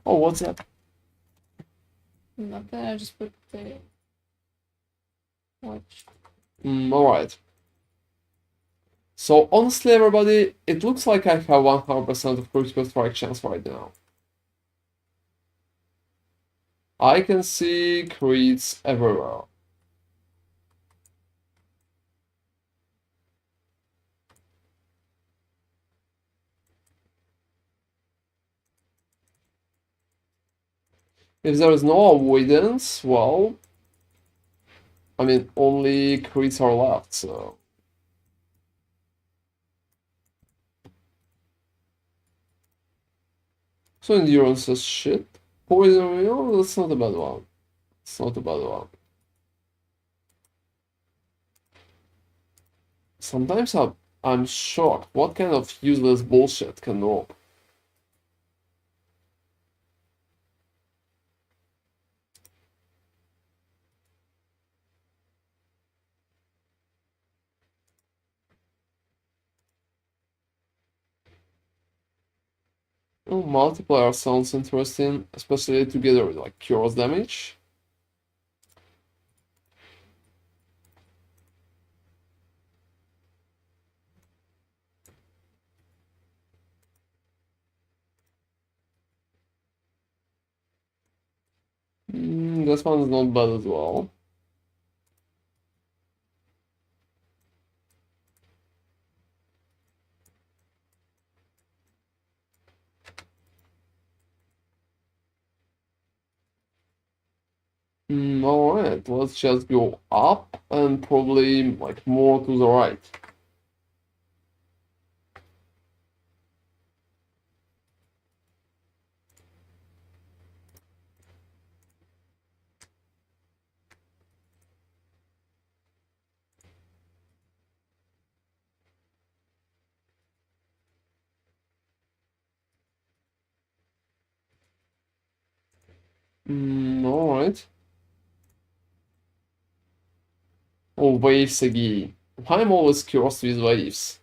Oh, what's that? Nothing, I just put the watch. Alright. So honestly, everybody, it looks like I have 100% of critical strike chance right now. I can see crits everywhere. If there is no avoidance, well, I mean, only crits are left, so... So endurance is shit. Poison, that's not a bad one. It's not a bad one. Sometimes I'm shocked what kind of useless bullshit can drop. Oh, multiplier sounds interesting, especially together with like cures damage. This one's not bad as well. Alright, let's just go up and probably like more to the right. Alright. Oh, waves again. I'm always cursed with waves.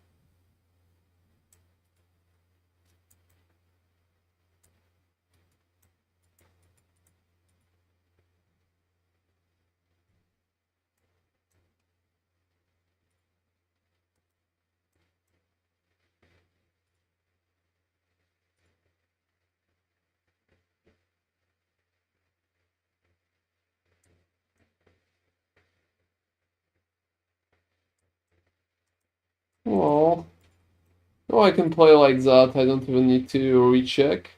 Well, no, I can play like that. I don't even need to recheck.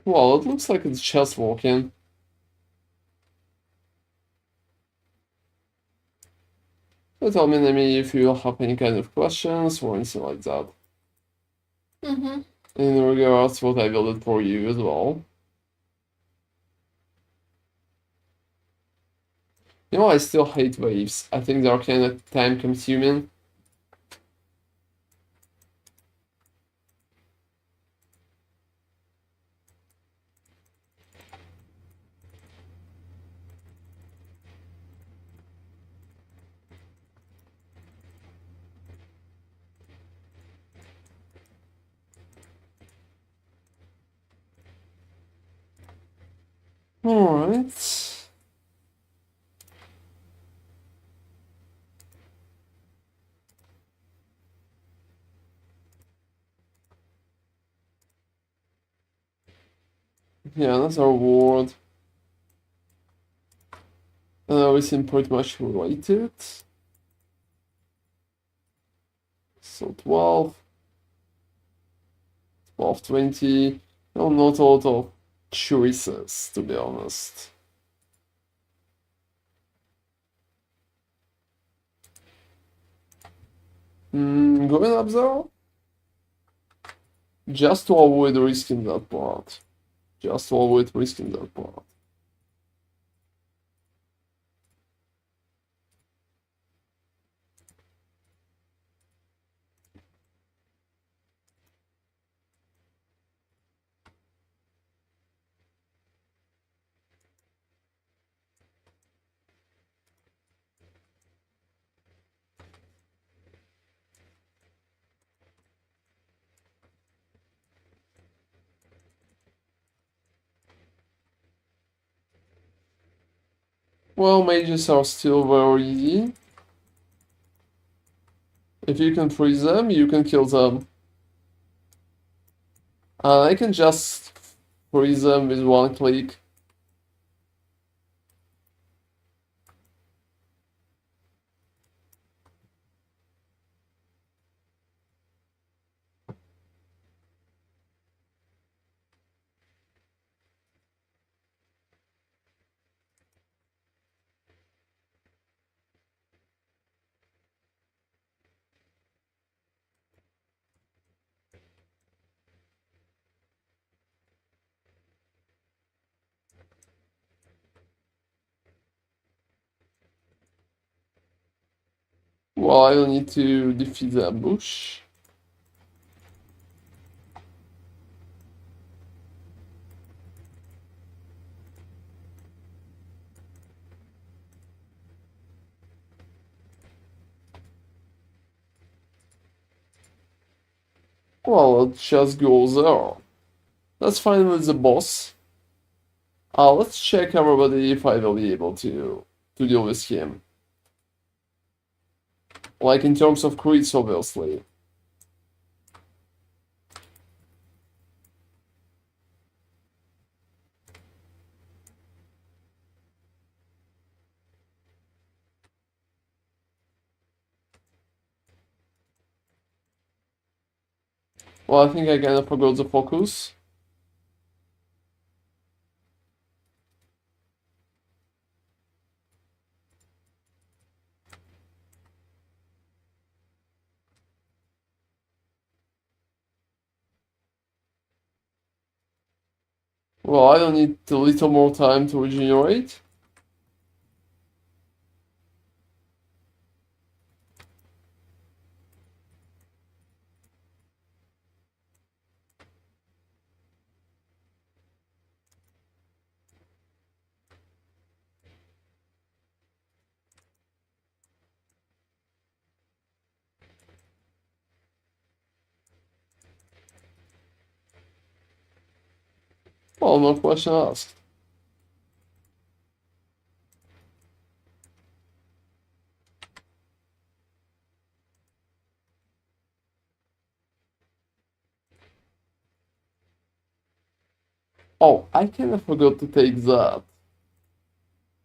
Well, it looks like it's just working. So tell me, Nemi, if you have any kind of questions or anything like that. Mm-hmm. In regards to what I built for you as well. You know, I still hate waves. I think they're kind of time consuming. Alright. Yeah, that's our ward. We seem pretty much related. So 12, 12, 20. No, not a lot of choices, to be honest. Going up there? Just to avoid risking that part. Just to avoid risking that part. Well, mages are still very easy. If you can freeze them, you can kill them. I can just freeze them with one click. Well, I don't need to defeat the ambush. Well, let's just go there. Let's find with the boss. Let's check everybody if I will be able to deal with him. Like in terms of crits, obviously. Well, I think I kind of forgot the focus. Well, I don't need a little more time to regenerate. Well, no question asked. Oh, I kind of forgot to take that.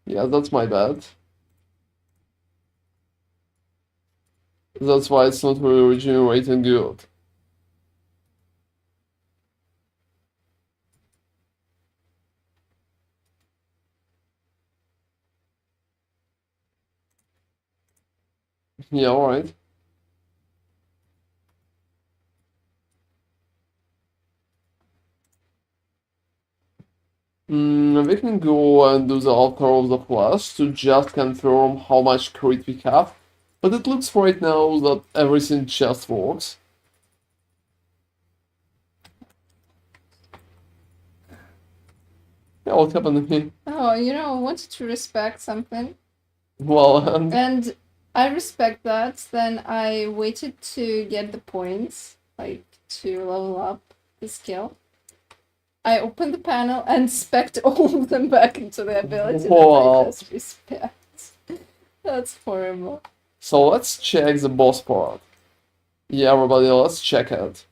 Yeah, that's my bad. That's why it's not really regenerating good. Yeah, alright. We can go and do the altar of the flash to just confirm how much crit we have. But it looks right now that everything just works. Yeah, what happened to me? Oh, you know, I wanted to respect something. Well, And I respect that. Then I waited to get the points, like to level up the skill. I opened the panel and spec'd all of them back into the ability that I just respect. That's horrible. So let's check the boss part. Yeah, everybody, let's check it.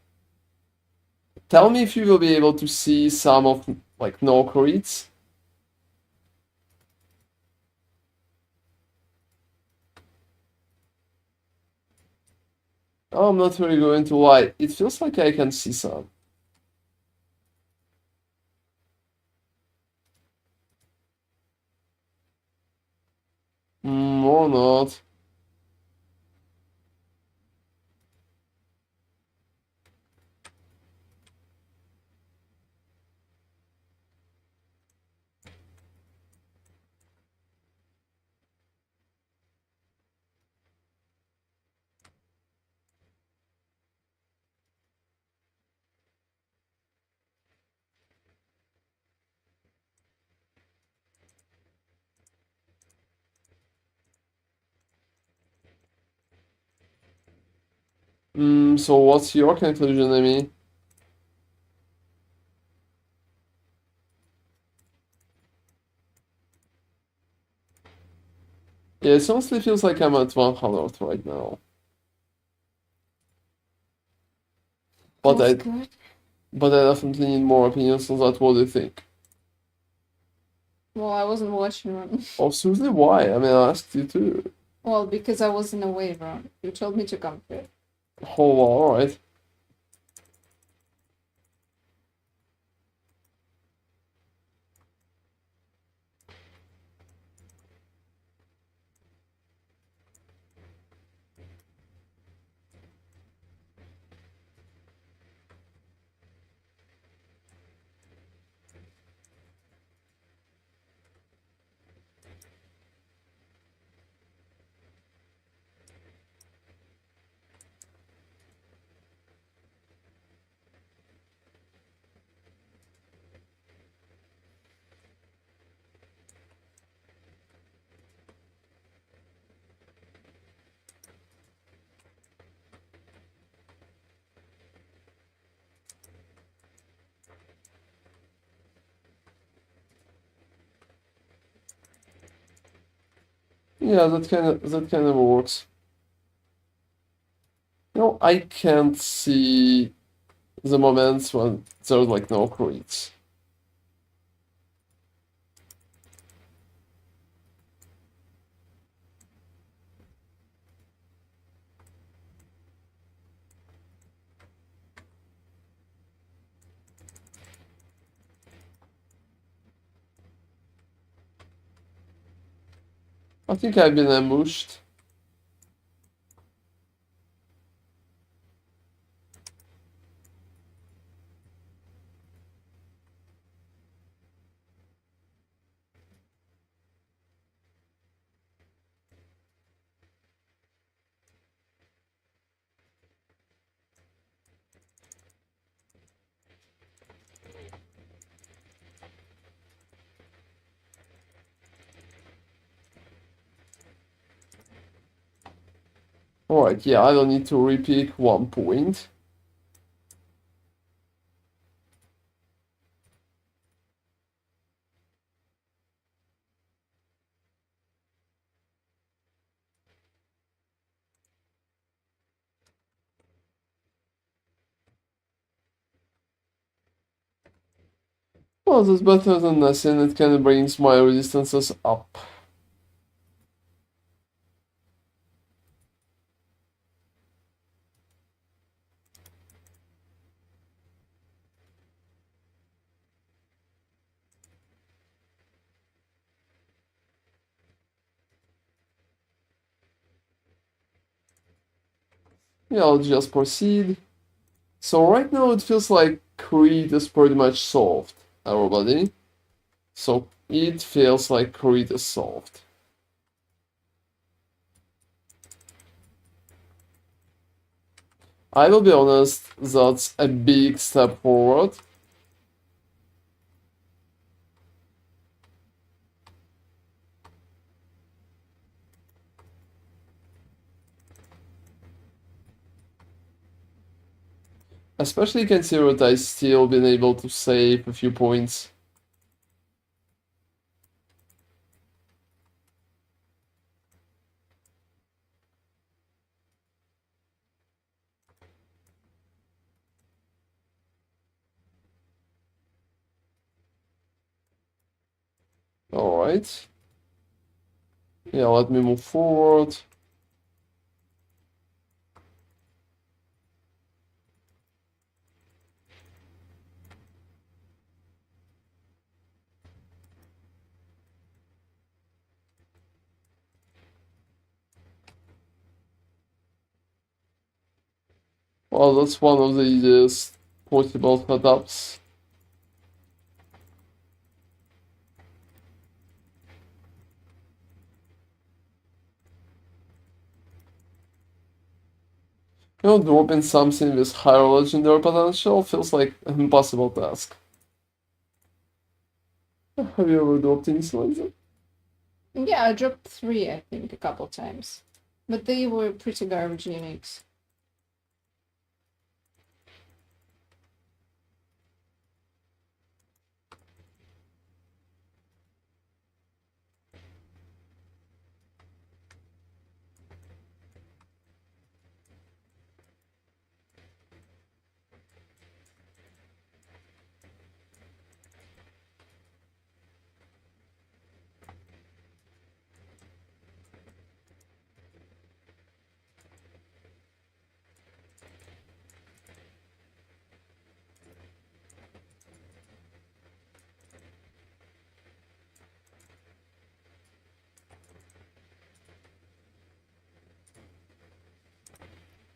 Tell me if you will be able to see some of, like, no crits. Oh, I'm not really going to lie. It feels like I can see some. Or not. So what's your conclusion, Amy? Yeah, it honestly feels like I'm at 100 right now. But Feels I, good. but I definitely need more opinions on that. What do you think? Well, I wasn't watching one. Oh, seriously, why? I mean, I asked you too. Well, because I wasn't away, Ron. You told me to come here. Oh, alright. Yeah, that kind of works. No, I can't see the moments when there's like no crits. I think I've been ambushed. Alright, yeah, I don't need to repick 1 point. Well, that's better than nothing. It kind of brings my resistances up. Yeah, I'll just proceed. So right now it feels like Creed is pretty much solved, everybody. So it feels like Creed is solved. I will be honest, that's a big step forward. Especially considering that I still been able to save a few points. Alright. Yeah, let me move forward. Well, that's one of the easiest possible setups. You know, dropping something with higher legendary potential feels like an impossible task. Have you ever dropped anything like that? Yeah, I dropped 3, I think, a couple times. But they were pretty garbage uniques.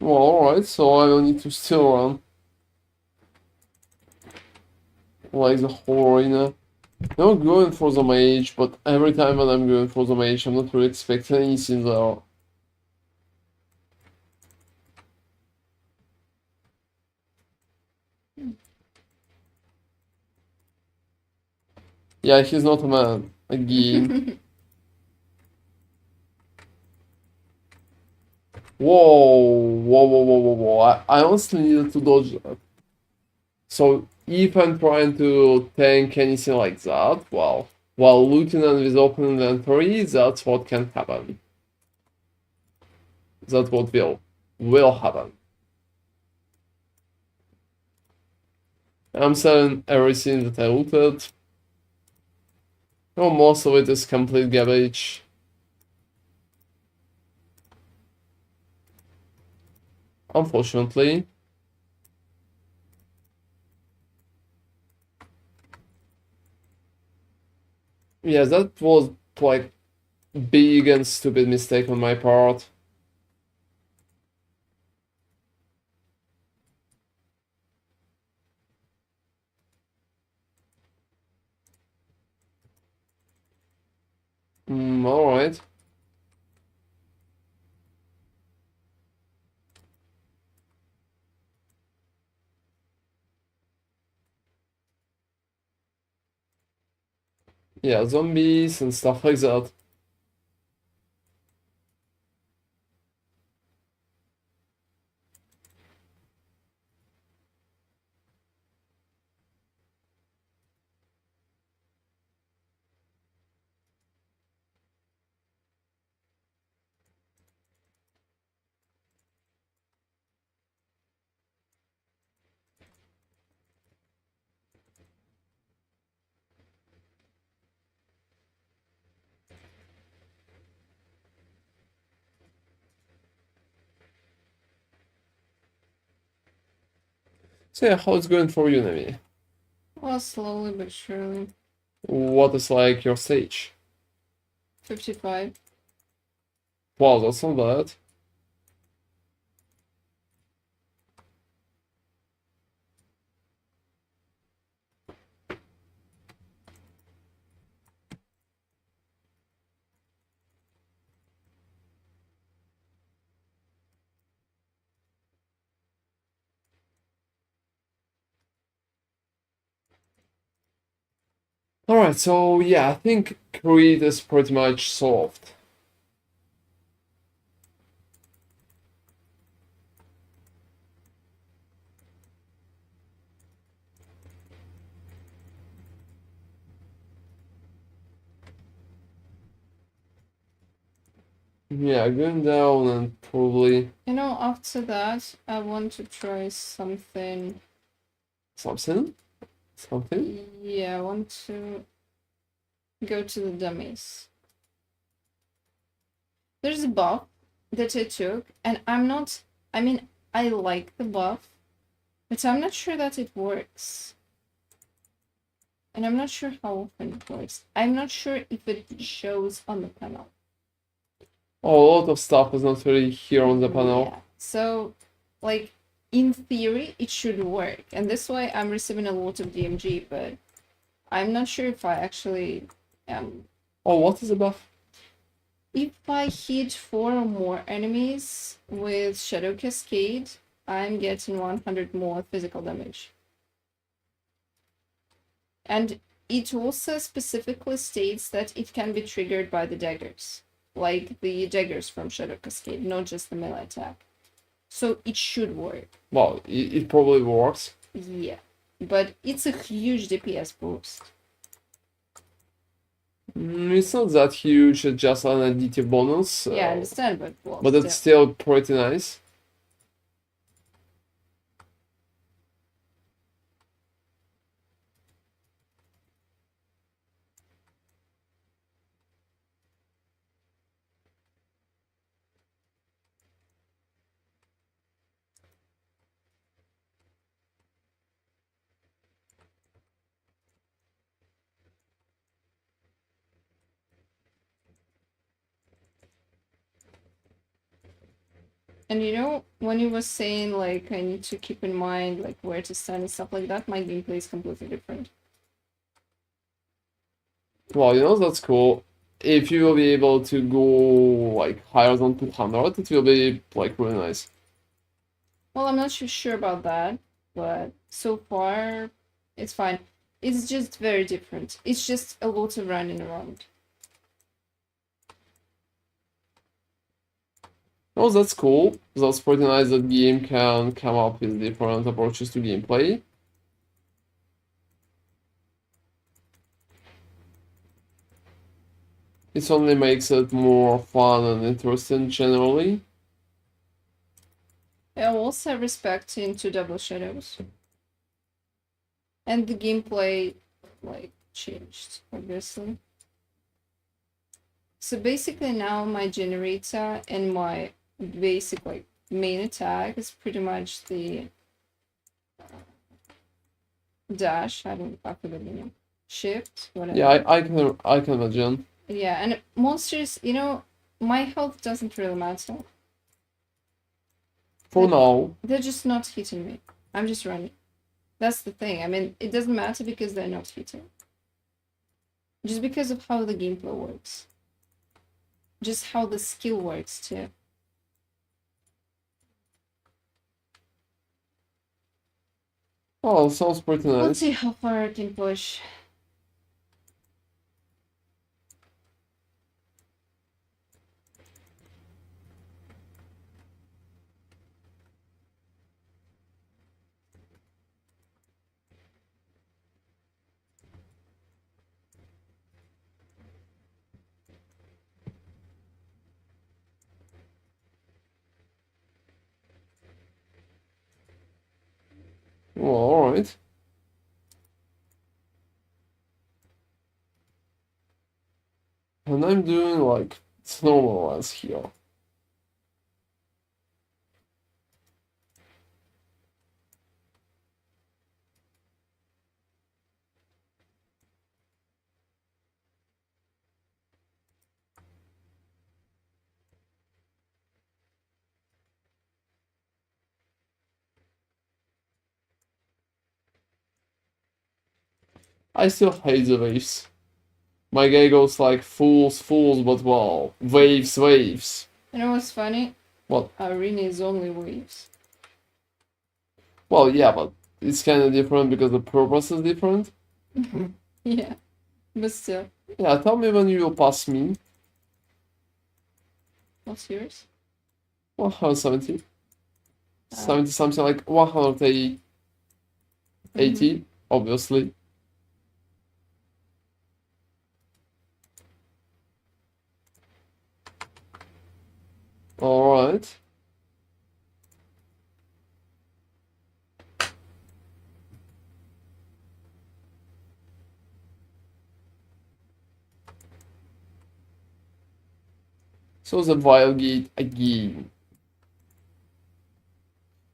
Well, alright, so I will need to still run. Like the whole arena. I'm going for the mage, but every time when I'm going for the mage, I'm not really expecting anything there. Yeah, he's not a man. Again. Whoa, whoa, whoa, whoa, whoa, whoa. I honestly needed to dodge that. So if I'm trying to tank anything like that, well, while looting and with open inventory, that's what can happen. That's what will happen. I'm selling everything that I looted. Oh, most of it is complete garbage. Unfortunately. Yeah, that was like big and stupid mistake on my part. Alright. Yeah, zombies and stuff like that. So yeah, how it's going for you, Nami? Well, slowly but surely. What is like your stage? 55. Wow, that's not bad. Alright, so yeah, I think Creed is pretty much solved. Yeah, going down and probably You know, after that, I want to try something. something? Something? Yeah, I want to go to the dummies. There's a buff that I took, and I mean, I like the buff, but I'm not sure that it works. And I'm not sure how often it works. I'm not sure if it shows on the panel. Oh, a lot of stuff is not really here on the panel. Yeah. So, like, in theory, it should work. And this way I'm receiving a lot of DMG, but I'm not sure if I actually am. Oh, what is the buff? If I hit 4 or more enemies with Shadow Cascade, I'm getting 100 more physical damage. And it also specifically states that it can be triggered by the daggers, like the daggers from Shadow Cascade, not just the melee attack. So it should work. Well, it probably works. Yeah, but it's a huge DPS boost. It's not that huge, it's just an additive bonus. Yeah, I understand, but well, but it's still pretty nice. And you know, when you were saying like I need to keep in mind like where to stand and stuff like that, my gameplay is completely different. Well, you know, that's cool. If you will be able to go like higher than 200, it will be like really nice. Well, I'm not sure about that, but so far it's fine. It's just very different. It's just a lot of running around. Oh, that's cool. That's pretty nice that game can come up with different approaches to gameplay. It only makes it more fun and interesting generally. I also respect into Double Shadows. And the gameplay like changed, obviously. So basically now my generator and my basic like main attack is pretty much the dash. I forgot the name. Shift, whatever. Yeah, I can imagine. Yeah, and monsters, you know, my health doesn't really matter. For now. They're just not hitting me. I'm just running. That's the thing. I mean, it doesn't matter because they're not hitting. Just because of how the gameplay works. Just how the skill works too. Oh, sounds pretty nice. Let's see how far I can push. Well, alright. And I'm doing like it's normal ones here. I still hate the waves. My guy goes like fools, fools, but well, waves, waves. You know what's funny? What? Arena is only waves. Well, yeah, but it's kind of different because the purpose is different. Yeah. But still, Yeah, tell me when you will pass me. what's yours? 170. 70 something like 180, obviously. Alright. So the wild gate again.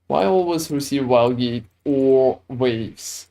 Why always receive wild gate or waves?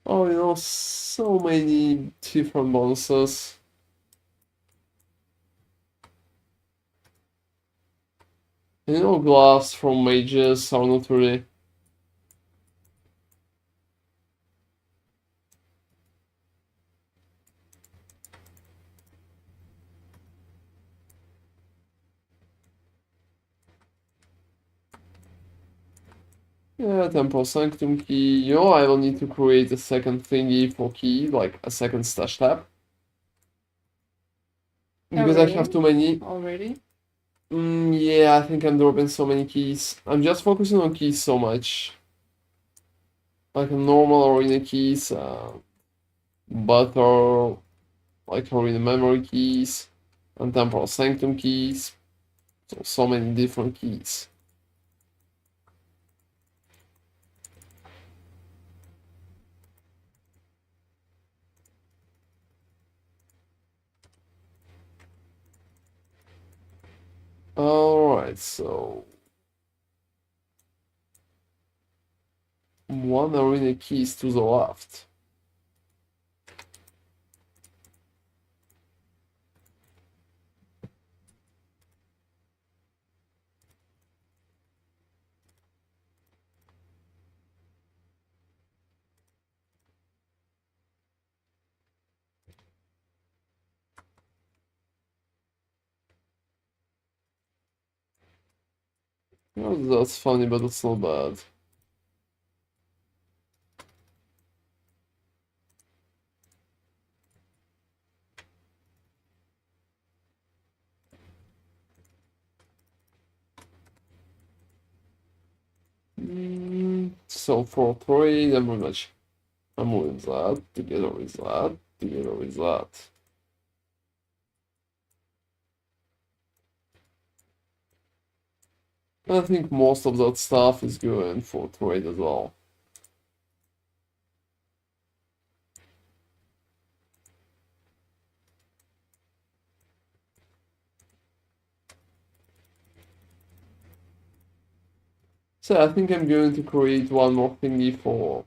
Oh, you know, so many different bonuses. You know, gloves from mages are not really. Yeah, Temple Sanctum key. You know, I will need to create a second thingy for key, like a second stash tab. Because I have too many. Already? Yeah, I think I'm dropping so many keys. I'm just focusing on keys so much. Like a normal arena keys, butter, like arena memory keys, and temporal sanctum keys. So many different keys. Alright, so one arena keys to the left. Oh, that's funny, but it's not bad. So for trade, I'm moving that together with that, together with that. I think most of that stuff is going for trade as well. So I think I'm going to create one more thingy for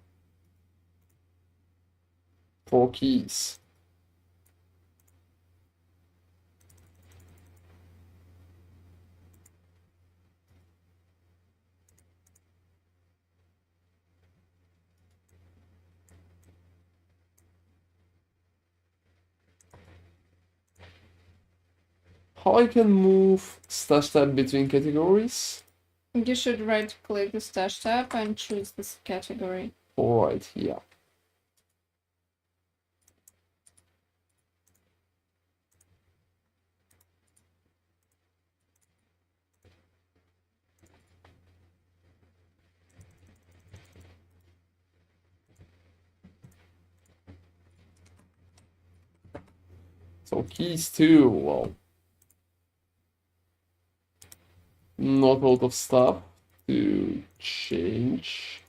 keys. How I can move stash tab between categories? You should right click the stash tab and choose this category. Alright, yeah. So keys too, well, not a lot of stuff to change.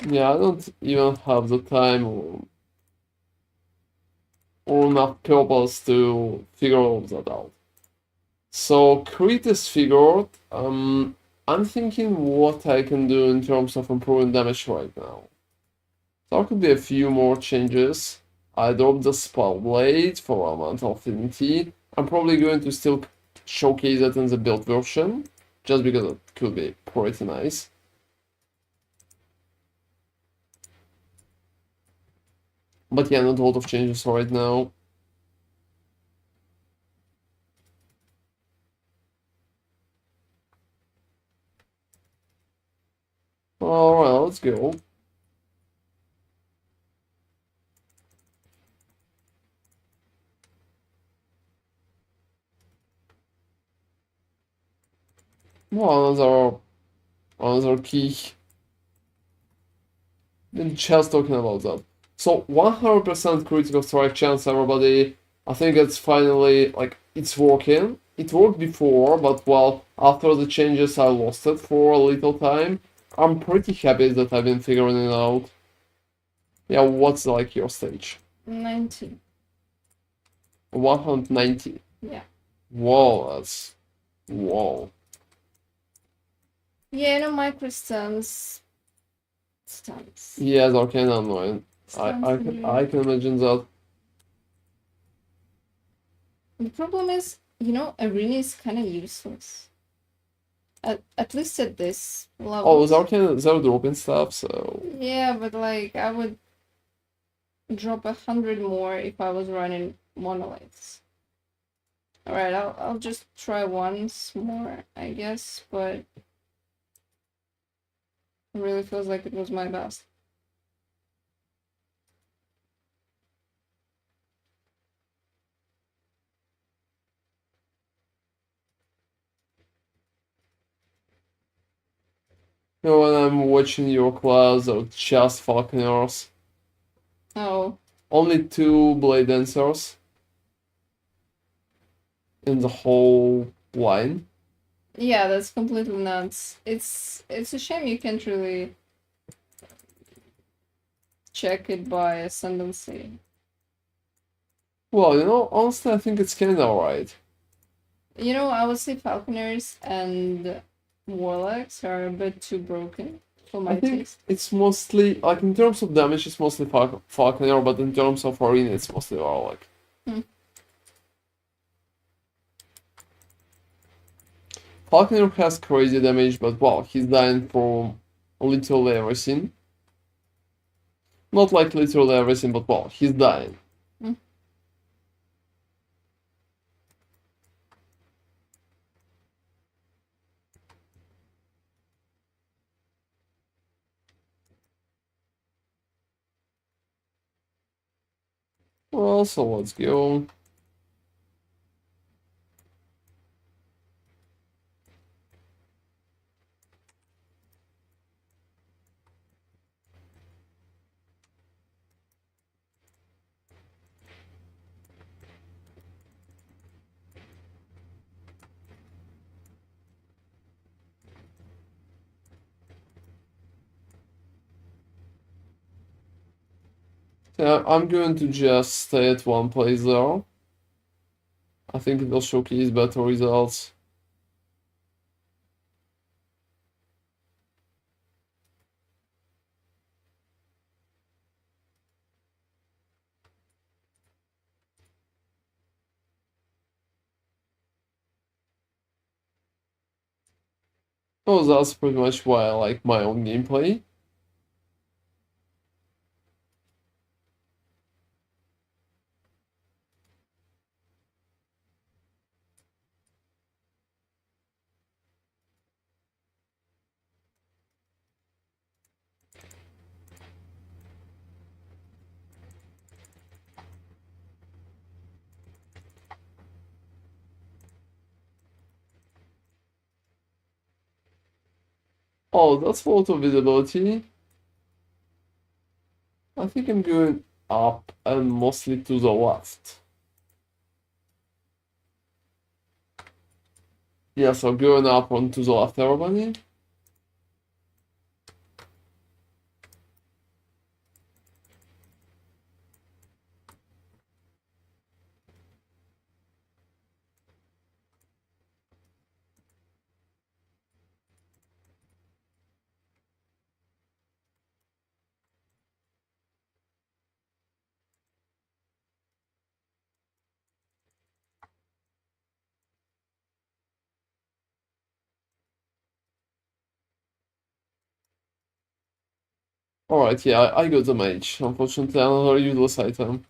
Yeah, I don't even have the time or enough purpose to figure all that out. So crit is figured. I'm thinking what I can do in terms of improving damage right now. There could be a few more changes. I dropped the spell blade for elemental affinity. I'm probably going to still showcase it in the build version, just because it could be pretty nice. But yeah, not a lot of changes right now. Alright, let's go. Well, another key. Been just talking about that. So 100% critical strike chance, everybody. I think it's finally, like, it's working. It worked before, but well, after the changes I lost it for a little time. I'm pretty happy that I've been figuring it out. Yeah, what's like your stage? 90. 190. Yeah. Whoa, that's... Whoa. Yeah, no micro stuns. Stuns. Yeah, they're kinda annoying. Stuns I can imagine that. The problem is, arena is kind of useless. At least at this level. Oh, they're dropping stuff, so... Yeah, but like, I would drop 100 more if I was running monoliths. Alright, I'll just try once more, I guess, but it really feels like it was my best. You know, when I'm watching your class or just falconers, Oh, only 2 blade dancers in the whole line. yeah, that's completely nuts. It's a shame you can't really check it by ascendancy. Well, you know, honestly, I think it's kinda alright. I would say falconers and warlocks are a bit too broken for my I think taste. it's mostly, like, in terms of damage, it's mostly falconer, but in terms of arena, it's mostly warlock. Hmm. Falconer has crazy damage, but well, he's dying from literally everything. Not like literally everything, but well, he's dying. Hmm. Well, so let's go. Yeah, I'm going to just stay at one place there. I think it will showcase better results. Oh, that's pretty much why I like my own gameplay. Oh, that's photo visibility. I think I'm going up and mostly to the left. Yeah, so going up and to the left, everybody. Alright, yeah, I got the mage. Unfortunately, another useless item.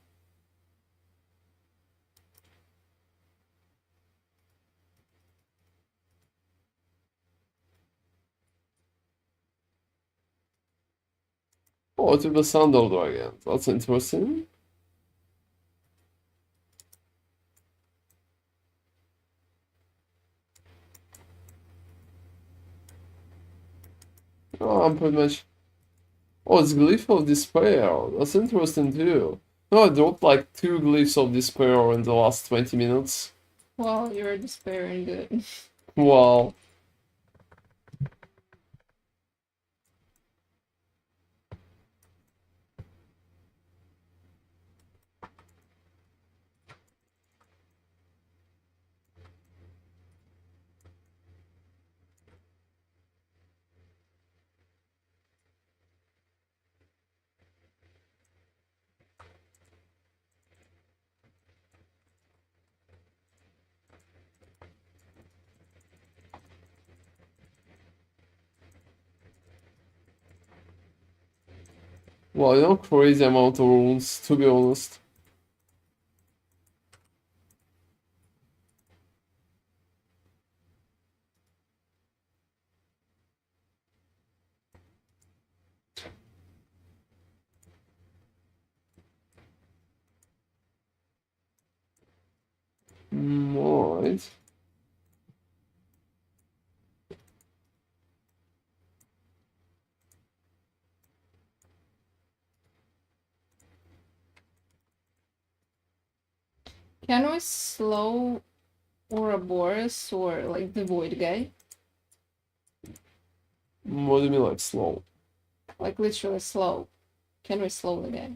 Oh, it took the Sandal Dragon. That's interesting. Oh, I'm pretty much... Oh, it's Glyph of Despair. That's interesting too. No, I dropped like 2 Glyphs of Despair in the last 20 minutes. Well, you're despairing good. Wow. Well, you know, crazy amount of runes, to be honest. Alright. Can we slow Ouroboros or like the Void guy? What do you mean, like, slow? Like literally slow. Can we slow the guy?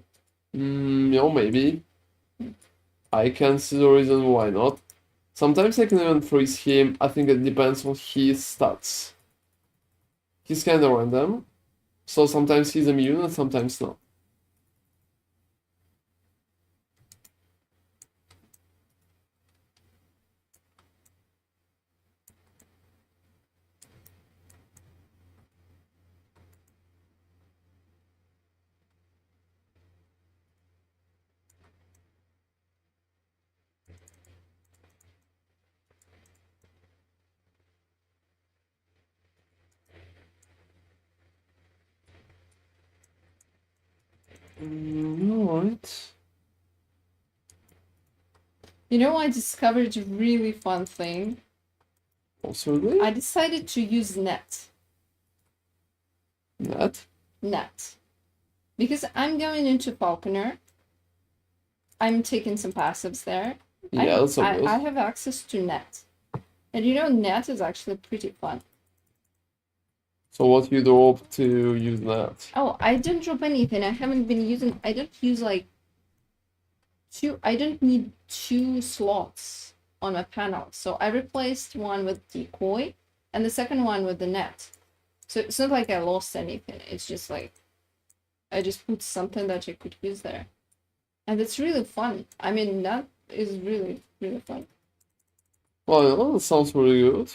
You know, maybe. I can see the reason why not. Sometimes I can even freeze him. I think it depends on his stats. He's kind of random. So sometimes he's immune and sometimes not. Alright. You know, I discovered a really fun thing. Possibly? I decided to use net. Net? Net. Because I'm going into Falconer. I'm taking some passives there. Yeah, that's obvious. I have access to net. And you know, net is actually pretty fun. So what you drop to use net? Oh, I didn't drop anything. I haven't been using... I don't use like... I don't need 2 slots on my panel. So I replaced one with decoy and the second one with the net. So it's not like I lost anything. It's just like... I just put something that I could use there. And it's really fun. I mean, that is really, really fun. Well, that sounds really good.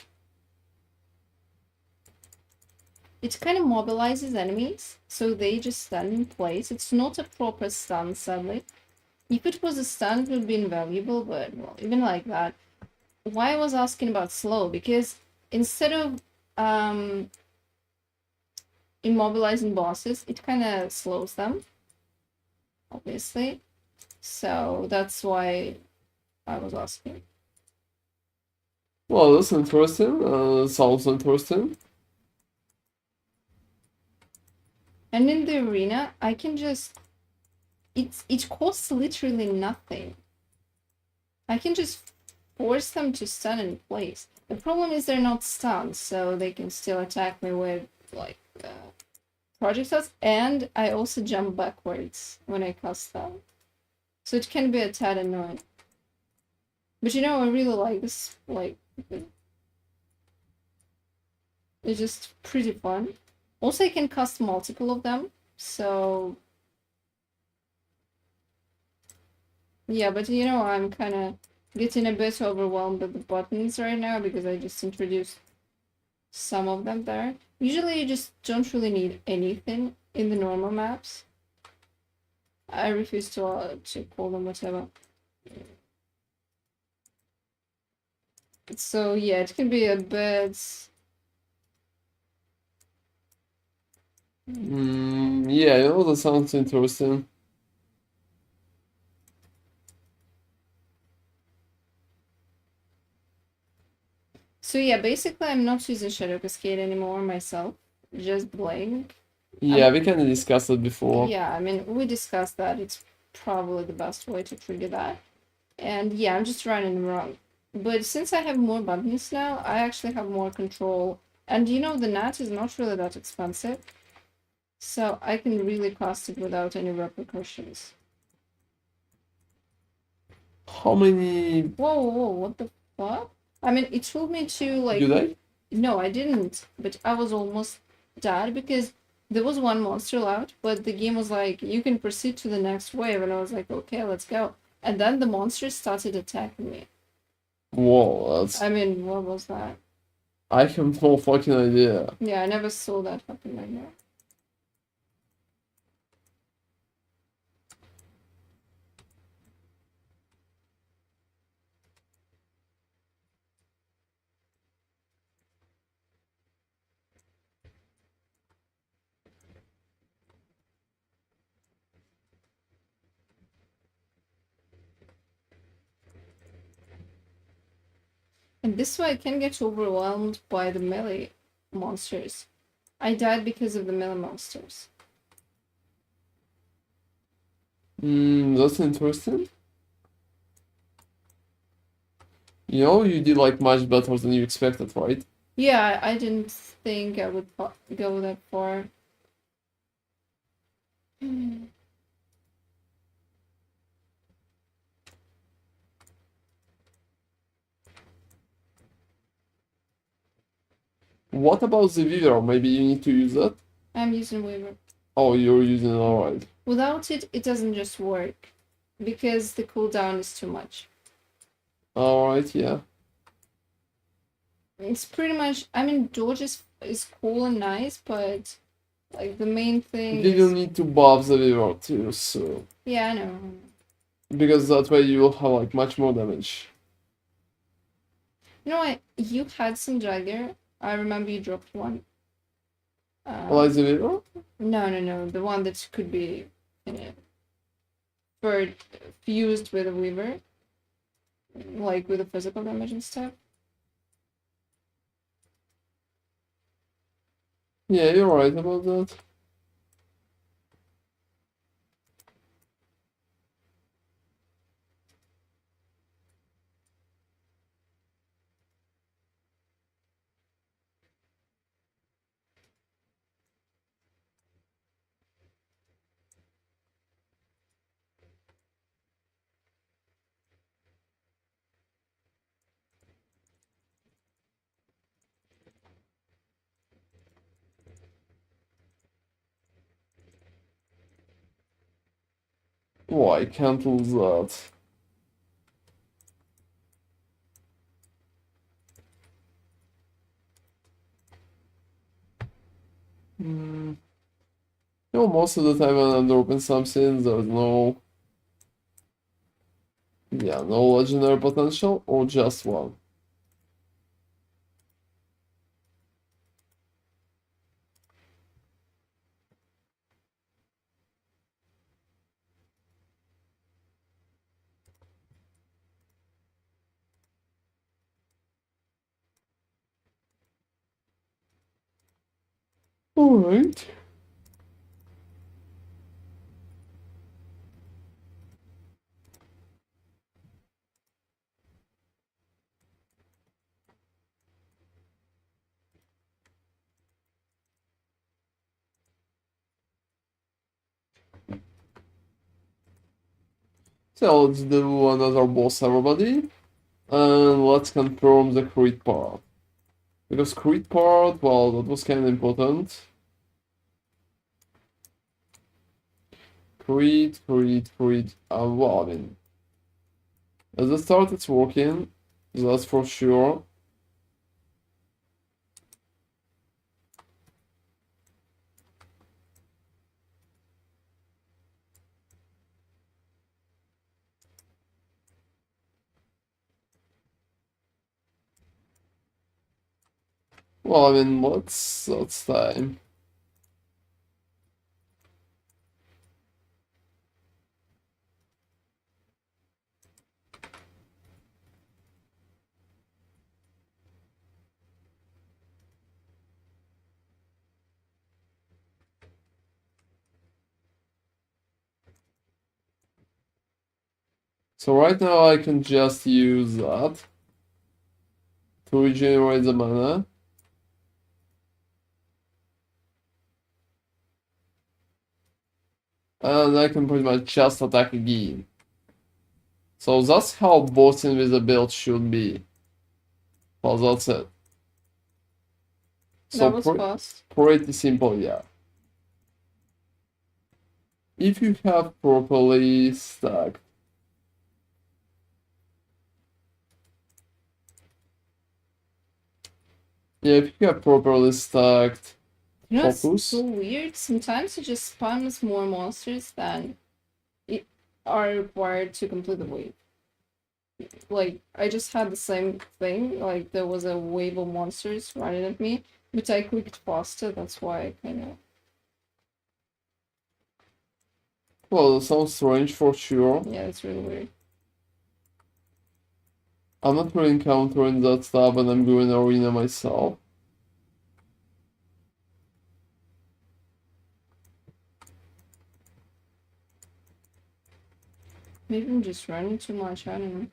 It kind of mobilizes enemies, so they just stand in place. It's not a proper stun, sadly. If it was a stun, it would be invaluable, but well, even like that. Why I was asking about slow? Because instead of immobilizing bosses, it kind of slows them, obviously. So that's why I was asking. Well, that's interesting. Sounds interesting. And in the arena, I can just... It costs literally nothing. I can just force them to stun in place. The problem is they're not stunned, so they can still attack me with, like, projectiles. And I also jump backwards when I cast them. So it can be a tad annoying. But you know, I really like this, like... It's just pretty fun. Also, I can cast multiple of them, so... Yeah, but you know, I'm kind of getting a bit overwhelmed with the buttons right now because I just introduced some of them there. Usually you just don't really need anything in the normal maps. I refuse to call them whatever. So yeah, it can be a bit. Yeah, that sounds interesting. So yeah, basically I'm not using Shadow Cascade anymore myself, just Blink. Yeah, we kind of discussed it before. Yeah, I mean, we discussed that. It's probably the best way to trigger that. And yeah, I'm just running around. But since I have more buttons now, I actually have more control. And you know, the NAT is not really that expensive. So I can really cast it without any repercussions. How many... Whoa, whoa, what the fuck? I mean, it told me to, like... You died? No, I didn't. But I was almost dead because there was one monster left, but the game was like, you can proceed to the next wave. And I was like, okay, let's go. And then the monsters started attacking me. Whoa, that's... I mean, what was that? I have no fucking idea. Yeah, I never saw that happen like that. And this way I can get overwhelmed by the melee monsters. I died because of the melee monsters. That's interesting. You know, you did like much better than you expected, right? Yeah, I didn't think I would go that far. What about the Weaver? Maybe you need to use that? I'm using Weaver. Oh, you're using it, alright. Without it, it doesn't just work. Because the cooldown is too much. Alright, yeah. It's pretty much... I mean, dodge is cool and nice, but... Like, the main thing We will is... need to buff the Weaver too, so... Yeah, I know. Because that way you will have like much more damage. You know what? You had some Jagger. I remember you dropped one. Like the Weaver? No. The one that could be for fused with a Weaver. Like with a physical damage and stuff. Yeah, you're right about that. Oh, I can't lose that. You know, most of the time when I'm dropping something, there's no... Yeah, no legendary potential, or just one. Alright. So let's do another boss, everybody. And let's confirm the crit part. Because crit part, well, that was kind of important. Crit. Well, I mean, at the start it's working, that's for sure. Well, I mean, let's time. So right now I can just use that to regenerate the mana. And I can pretty much just attack again. So that's how both invisibility should be. Well, that's it. So That was fast. pretty simple, yeah. If you have properly stacked. Yeah, if you have properly stacked You know, it's focus. so weird. Sometimes it just spawns more monsters than are required to complete the wave. Like, I just had the same thing. Like, there was a wave of monsters running at me, but I clicked faster. That's why I kind of. Well, that sounds strange for sure. Yeah, it's really weird. I'm not really encountering that stuff and I'm doing arena myself. Maybe I'm just running too much. I don't know.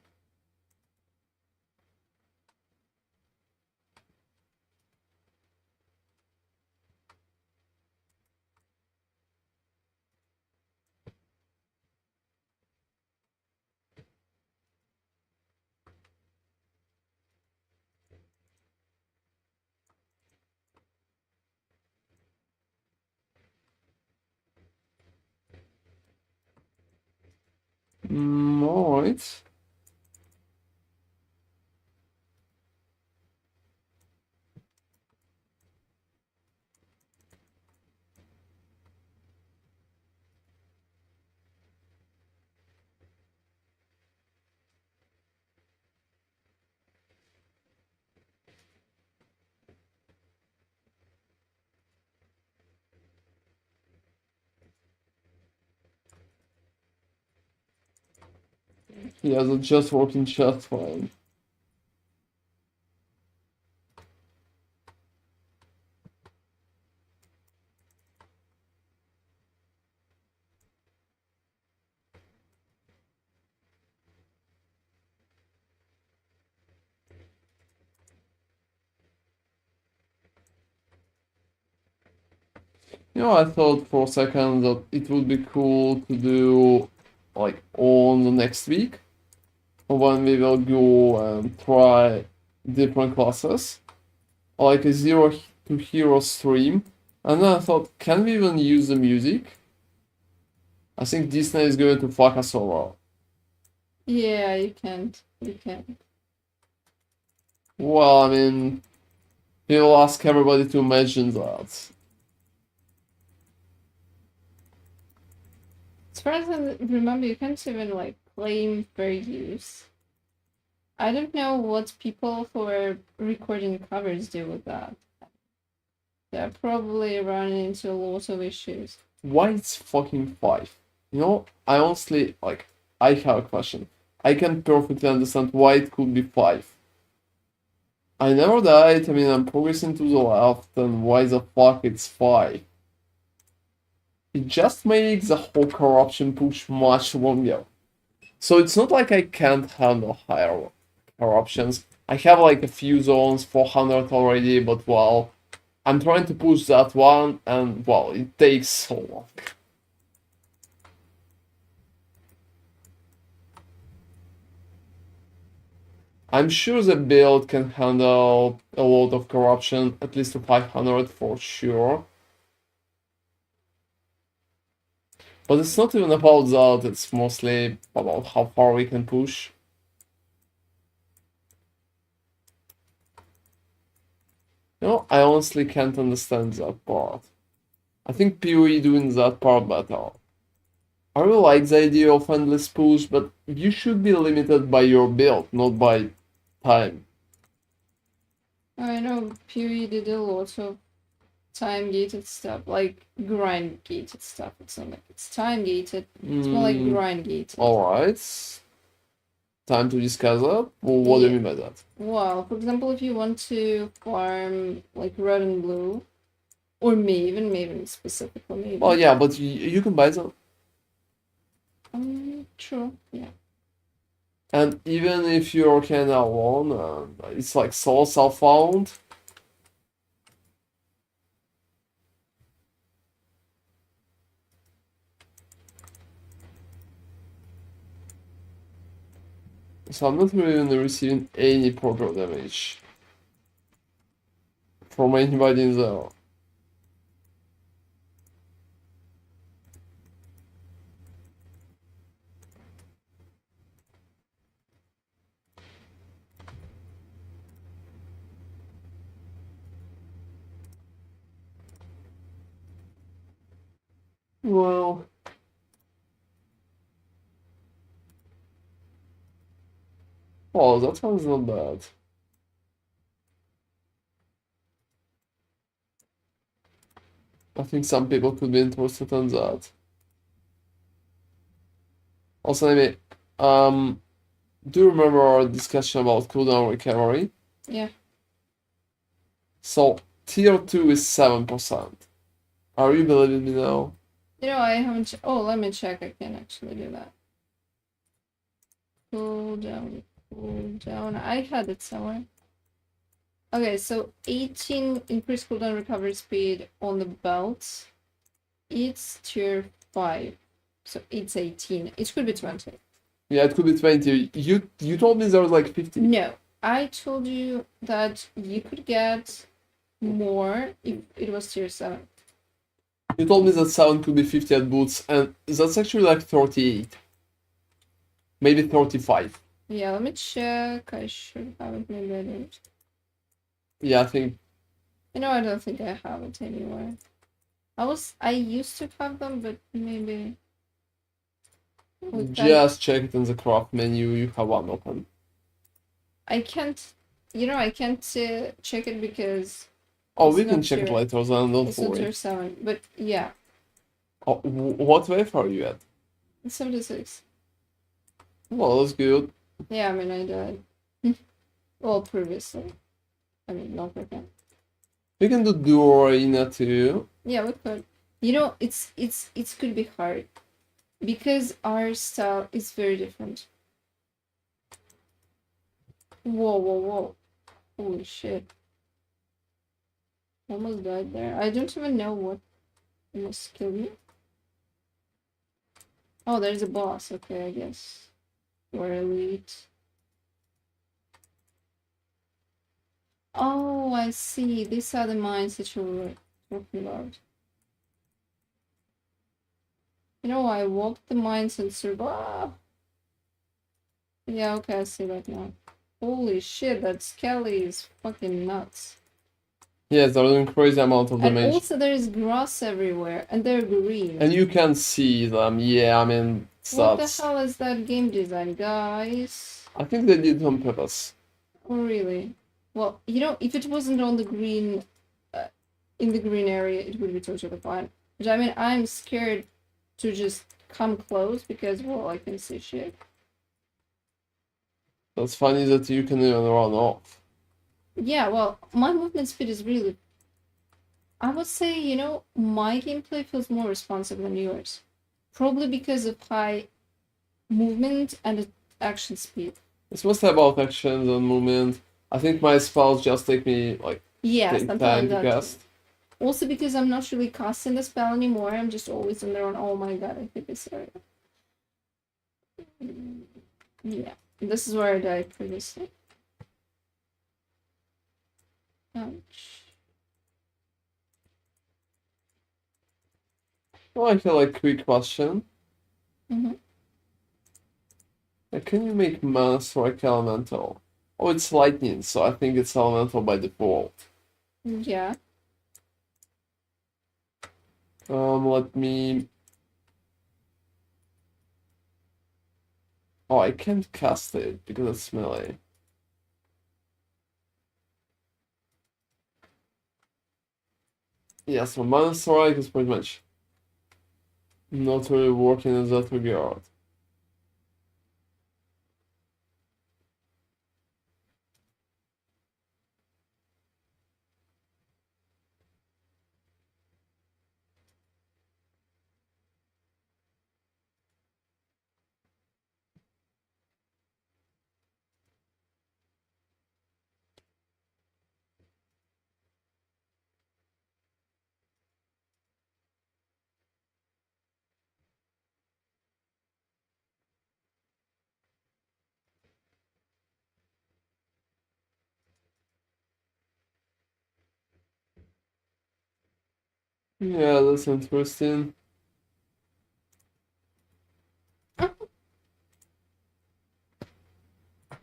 Alright. Yeah, that's just working just fine. You know, I thought for a second that it would be cool to do like on the next week when we will go and try different classes, like a zero to hero stream. And then I thought, can we even use the music? I think Disney is going to fuck us over. Yeah, you can't. You can't. Well, I mean, we'll ask everybody to imagine that. As far as I remember, you can't even like claim fair use. I don't know what people who are recording covers do with that. They're probably running into a lot of issues. Why it's fucking 5? You know, I honestly, like, I have a question. I can perfectly understand why it could be 5. I never died, I mean, I'm progressing to the left, and why the fuck it's 5? It just makes the whole corruption push much longer. So it's not like I can't handle higher corruptions. I have like a few zones, 400 already, but well, I'm trying to push that one, and well, it takes so long. I'm sure the build can handle a lot of corruption, at least to 500 for sure. But it's not even about that, it's mostly about how far we can push. You know, I honestly can't understand that part. I think PoE doing that part better. I really like the idea of endless push, but you should be limited by your build, not by time. I know PoE did a lot of time-gated stuff, like grind-gated stuff. It's not like it's time-gated. It's more like grind-gated. Alright. Time to discuss that. Well, what do you Yeah. mean by that? Well, for example, if you want to farm like red and blue, or Maven specifically, Maven. Well, yeah, but you can buy them. True, yeah. And even if you're kind of alone, it's like so self-found. So I'm not really receiving any proper damage from anybody in there. Well, oh, that sounds not bad. I think some people could be interested in that. Also, anyway, do you remember our discussion about cooldown recovery? Yeah. So, tier 2 is 7%. Are you believing me now? You know, I haven't. Oh, let me check. I can actually do that. Cooldown. I had it somewhere. Okay, so 18 increased cooldown recovery speed on the belt. It's tier 5. So it's 18. It could be 20. Yeah, it could be 20. You told me there was like 50. No, I told you that you could get more if it was tier 7. You told me that 7 could be 50 at boots, and that's actually like 38. Maybe 35. Yeah, let me check. I should have it. Maybe I don't. Yeah, I think. You know, I don't think I have it anywhere. I used to have them, but maybe. Just check it in the craft menu. You have one open. I can't. You know, I can't check it because. Oh, it's we can not check it tier- later, then don't It's not worry. tier 7, but yeah, Oh, what wave are you at? it's 76. Well, that's good. Yeah, I mean, I died. Well, previously. I mean, not right now. We can do duo arena too. Yeah, we could. You know, it could be hard because our style is very different. Whoa. Holy shit. Almost died there. I don't even know what almost killed me. Oh, there's a boss. Okay, I guess. We're elite. Oh, I see. These are the mines that you were talking about. You know, I walked the mines and survived. Yeah, okay, I see that now. Holy shit, that Skelly is fucking nuts. Yes, they're doing crazy amount of And damage. also there's grass everywhere, and they're green. And you can see them. Yeah, I mean, What the that's. hell is that game design, guys? I think they did it on purpose. Oh, really? Well, you know, if it wasn't on the green, in the green area, it would be totally fine. But I mean, I'm scared to just come close because, well, I can see shit. That's funny that you can even run off. Yeah, well, my movement speed is really... I would say, you know, my gameplay feels more responsive than yours. Probably because of high movement and action speed. It's mostly about actions and movement. I think my spells just take me like take something time like to that. cast. Also because I'm not really casting the spell anymore, I'm just always in there on, oh my god, I hate this area. Yeah, this is where I died previously. Ouch. Oh, I feel like quick question. Can you make mana strike elemental? Oh, it's lightning, so I think it's elemental by default. Yeah. Let me. Oh, I can't cast it because it's melee. Yeah, so Mana Strike is pretty much not really working in that regard. Yeah, that's interesting.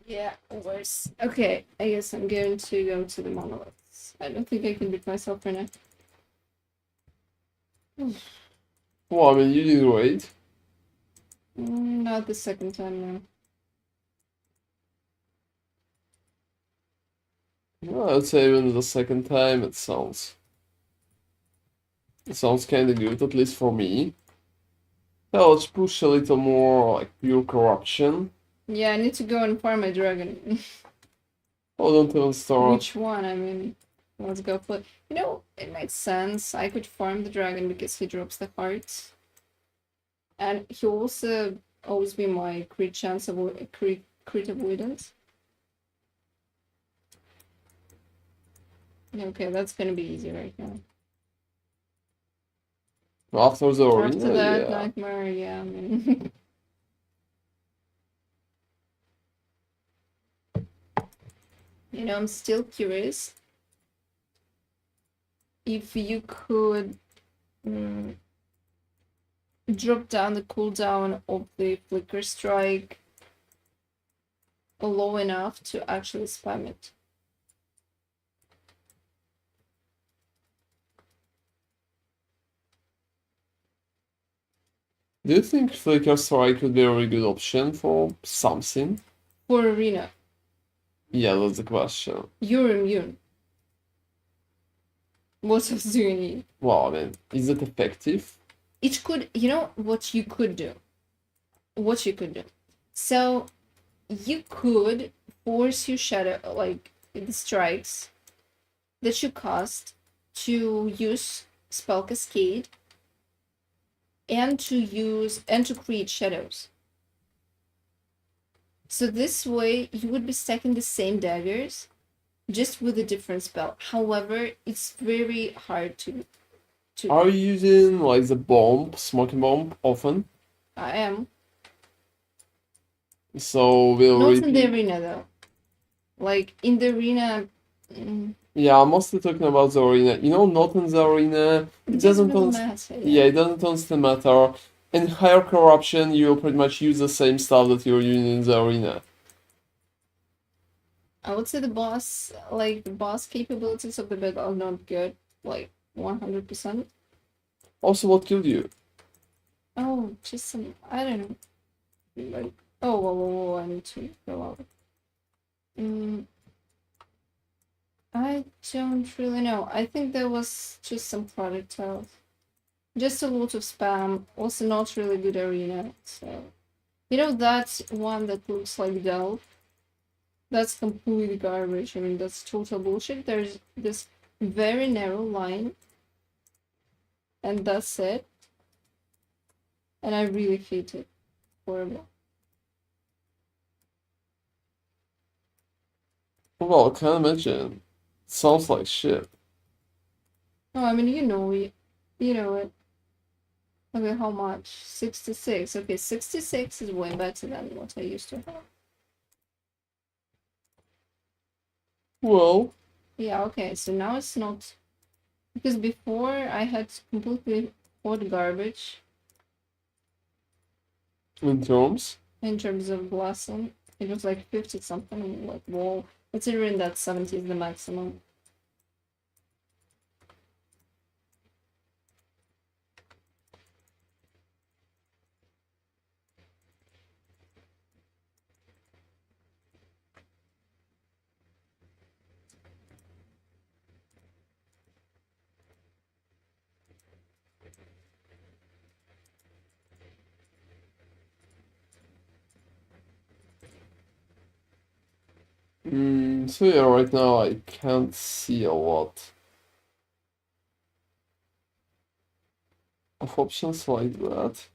Yeah, worse. Okay, I guess I'm going to go to the monoliths. I don't think I can beat myself right now. Well, I mean, you did great. Not the second time now. Well, I'd say even the second time it sounds kind of good, at least for me. Now let's push a little more like pure corruption. Yeah, I need to go and farm my dragon. Oh, don't even start. Which one? I mean, let's go for it. You know, it makes sense. I could farm the dragon because he drops the hearts. And he also owes me my crit chance of crit avoidance. Okay, that's gonna be easy right now. After the arena, After that yeah. nightmare, yeah, I mean. You know, I'm still curious if you could drop down the cooldown of the flicker strike low enough to actually spam it. Do you think Flicker Strike would be a really good option for something? For arena, Yeah, that's the question. you're immune. What else do you need? Well, I mean, is it effective? It could, you know what you could do? What you could do. So, you could force your shadow, like, the strikes that you cast to use Spell Cascade and to create shadows. So this way you would be stacking the same daggers, just with a different spell. However, it's very hard to Are you using like the bomb, smoking bomb, often? I am. So we'll Not repeat. in the arena though. Like in the arena, Yeah, I'm mostly talking about the arena. You know, not in the arena. It doesn't really honest- matter. Yeah, it doesn't honestly matter. In higher corruption, you'll pretty much use the same stuff that you're using in the arena. I would say the boss capabilities of the build are not good, like 100%. Also, what killed you? Oh, just some, I don't know. Like, oh, whoa, I need to go out. I don't really know. I think there was just some product health. Just a lot of spam. Also not really good arena, so... You know that one that looks like Delve? That's completely garbage. I mean, that's total bullshit. There's this very narrow line, and that's it. And I really hate it. Horrible. Well, I can't imagine. Sounds like shit. No, I mean, you know it. You know it. Okay, how much? 66. Okay, 66 is way better than what I used to have. Well, Yeah, okay, so now it's not... Because before I had completely hot garbage in terms. in terms of blessing. It was like 50 something, like, whoa. Considering that 70 is the maximum. So yeah, right now I can't see a lot of options like that.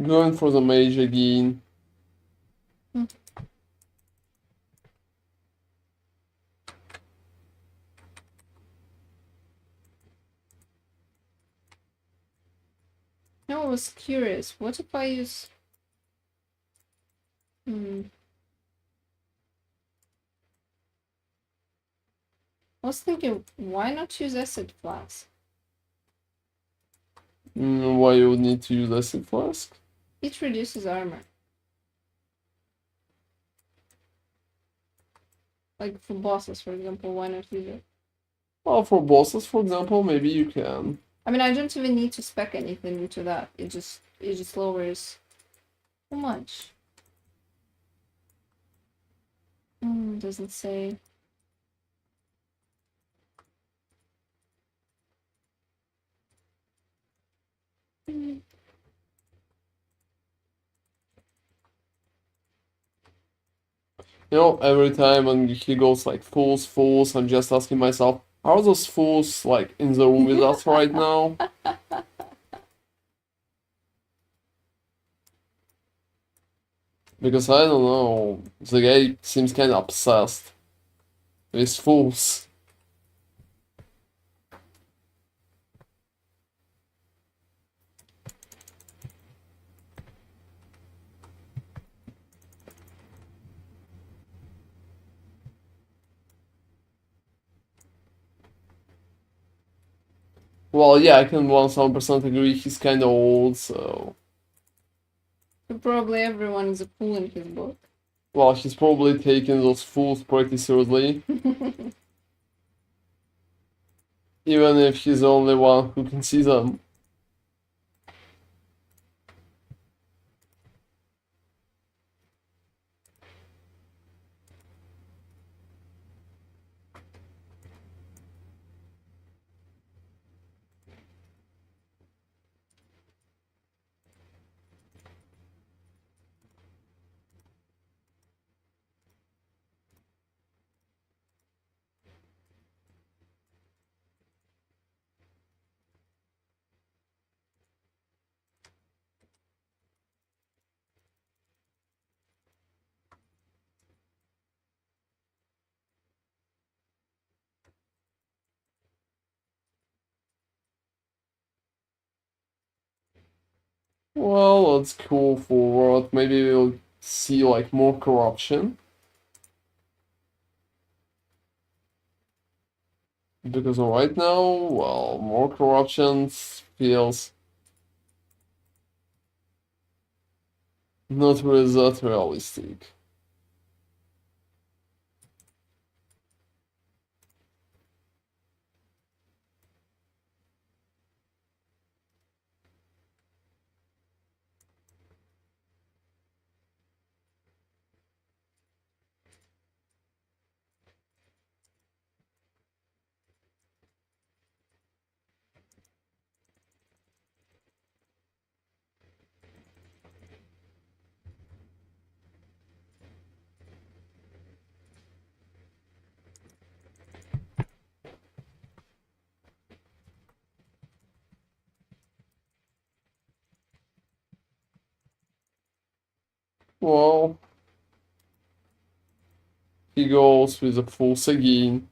Going for the mage again. No, I was curious. What if I use... I was thinking, why not use acid flask? Why you would need to use acid flask? It reduces armor. Like for bosses, for example, why not use it? Well, for bosses, for example, maybe you can. I mean, I don't even need to spec anything into that. It just lowers... How much? Doesn't say. You know, every time when he goes like fools, I'm just asking myself, are those fools like in the room with us right now? Because I don't know, the guy seems kind of obsessed with fools. Well, yeah, I can 1000% agree, he's kind of old, so... So probably everyone is a fool in his book. Well, he's probably taking those fools pretty seriously. Even if he's the only one who can see them. Well, let's go forward. Maybe we'll see like more corruption. Because right now, well, more corruption feels not really that realistic. Well, he goes with a full again.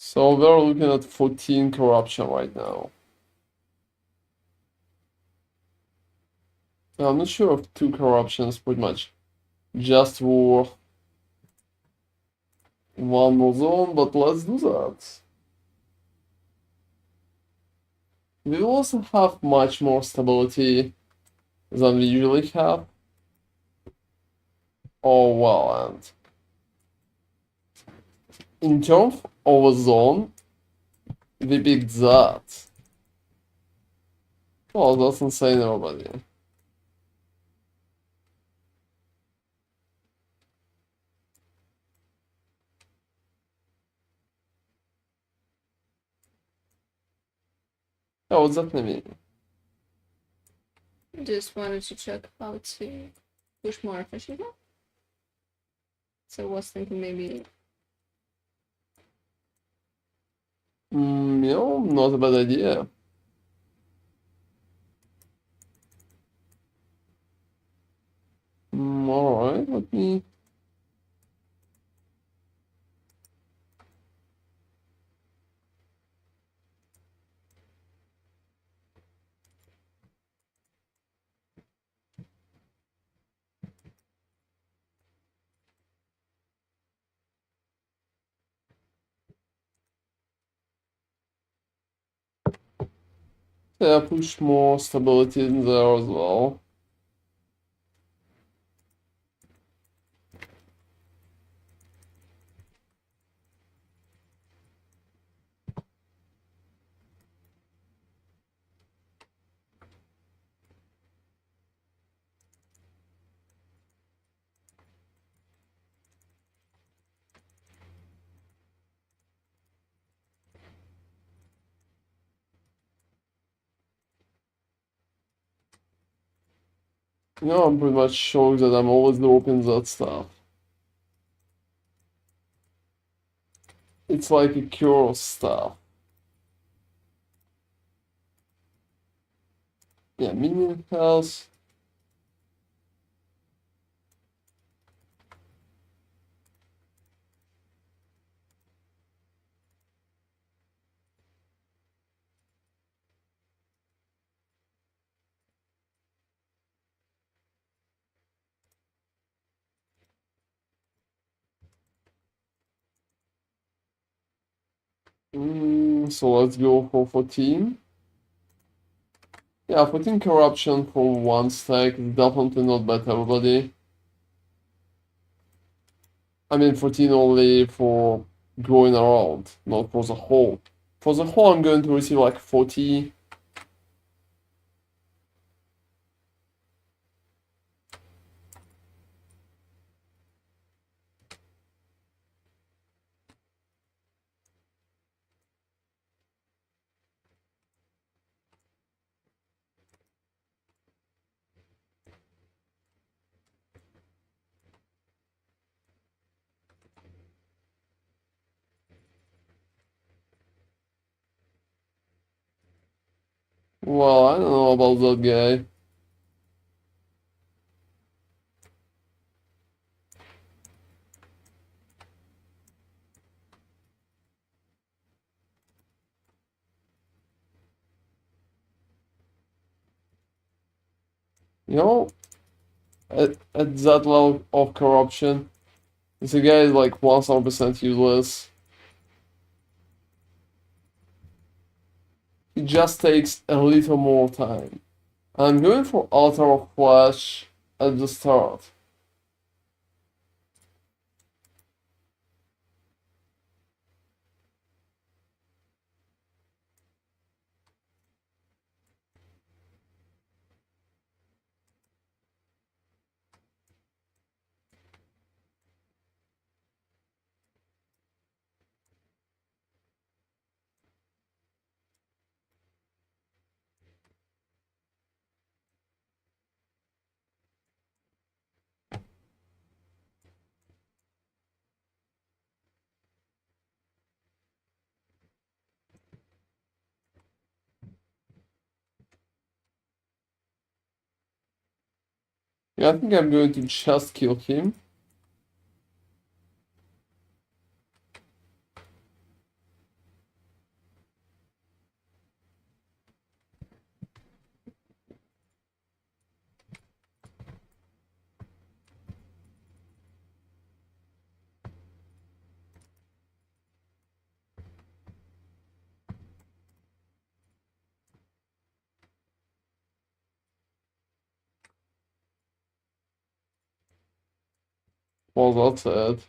So we're looking at 14 corruption right now. I'm not sure if 2 corruptions pretty much just for one more zone, but let's do that. We will also have much more stability than we usually have. Oh well, and in terms of a zone, we picked that. Well, that's insane, everybody. Oh, what's that mean? Just wanted to check how to push more efficiently. So I was thinking maybe Not a bad idea. Alright, let me... Yeah, push more stability in there as well. I'm pretty much sure that I'm always dropping that stuff. It's like a cure stuff. Yeah, minion health. So let's go for 14. Yeah, 14 corruption for one stack is definitely not bad, everybody. I mean, 14 only for going around, not for the whole. For the whole, I'm going to receive like 40. Well, I don't know about that guy. You know, at that level of corruption, this guy is like 1000% useless. It just takes a little more time. I'm going for Altar of Flesh at the start. Yeah, I think I'm going to just kill him. Well, that's it.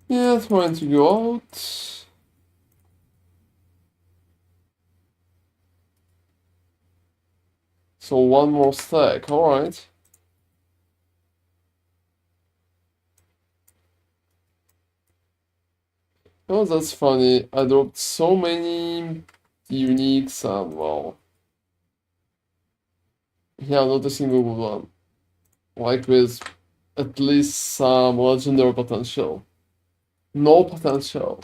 Yeah, trying to go out. So one more stack, alright. Oh, that's funny. I dropped so many uniques and well. Yeah, not a single good one. Like with at least some legendary potential. No potential.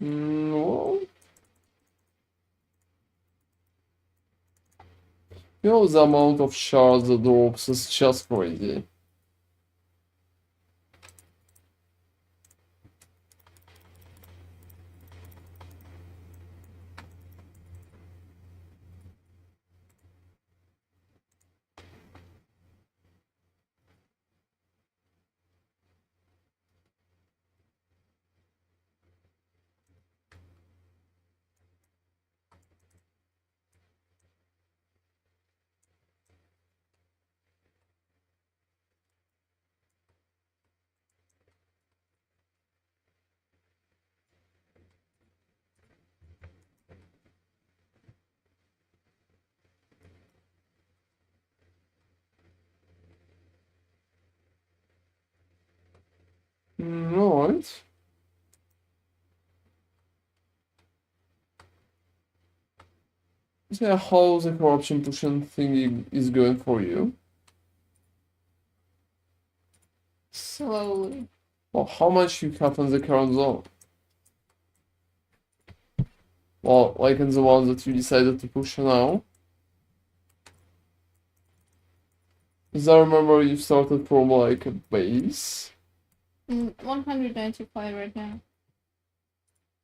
Well, you know, the amount of shards that drops is just crazy. Alright. So how the corruption pushing thing is going for you? Slowly. Well, how much you have in the current zone? Well, like in the ones that you decided to push now. As I remember, you started from like a base. 195 right now.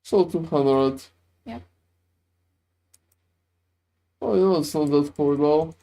So 200. Yep. Oh, yeah, it's not that horrible.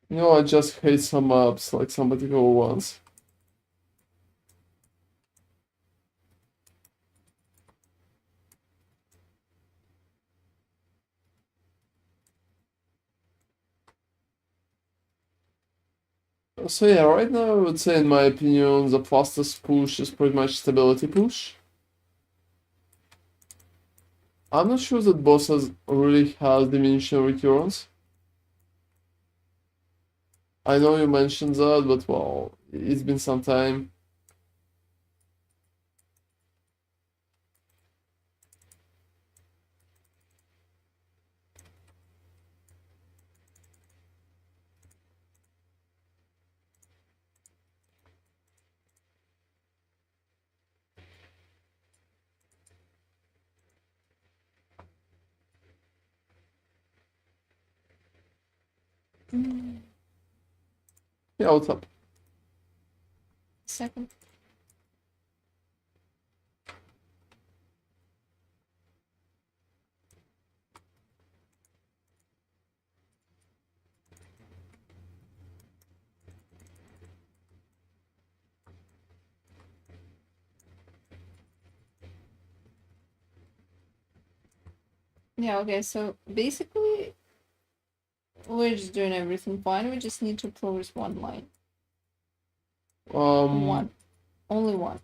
You know, I just hate some maps, like some particular ones. So yeah, right now I would say in my opinion the fastest push is pretty much stability push. I'm not sure that bosses really have diminishing returns. I know you mentioned that, but well, it's been some time. Yeah, what's up? Second. Yeah, okay, so basically we're just doing everything fine. We just need to progress one line. One. Only one.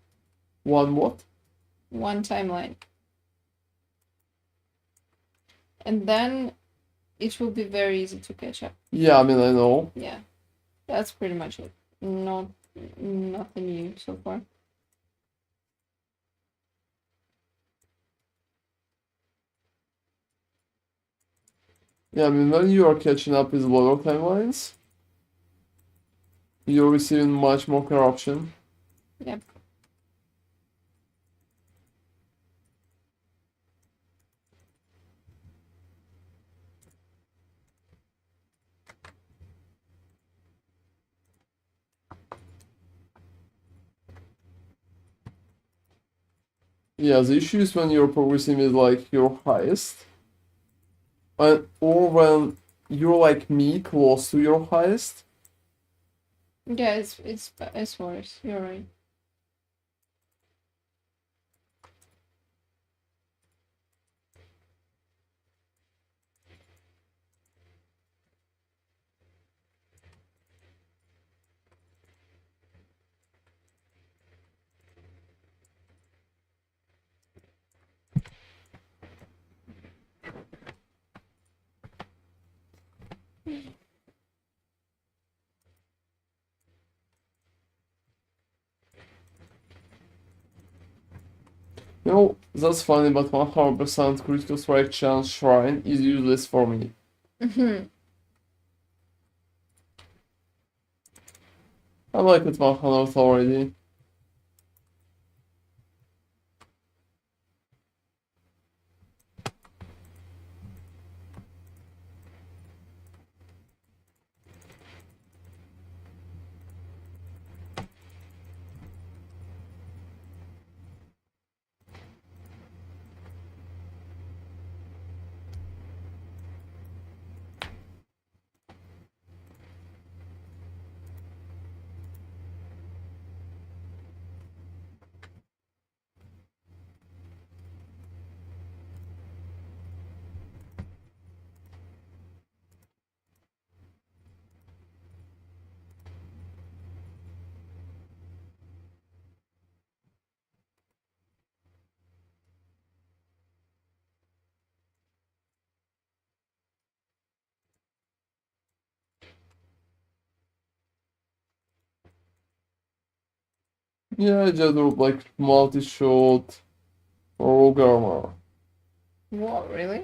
One what? One timeline. And then it will be very easy to catch up. Yeah, I mean, I know. Yeah. That's pretty much it. Nothing new so far. Yeah, I mean, when you are catching up with lower timelines, you're receiving much more corruption. Yep. Yeah, the issue is when you're progressing with like your highest, or when you're like me close to your highest. Yeah, it's worse. You're right. You know, that's funny, but 100% critical strike chance shrine is useless for me. I like it 100 already. Yeah, I just do like multi-shot or rogue armor. What, really?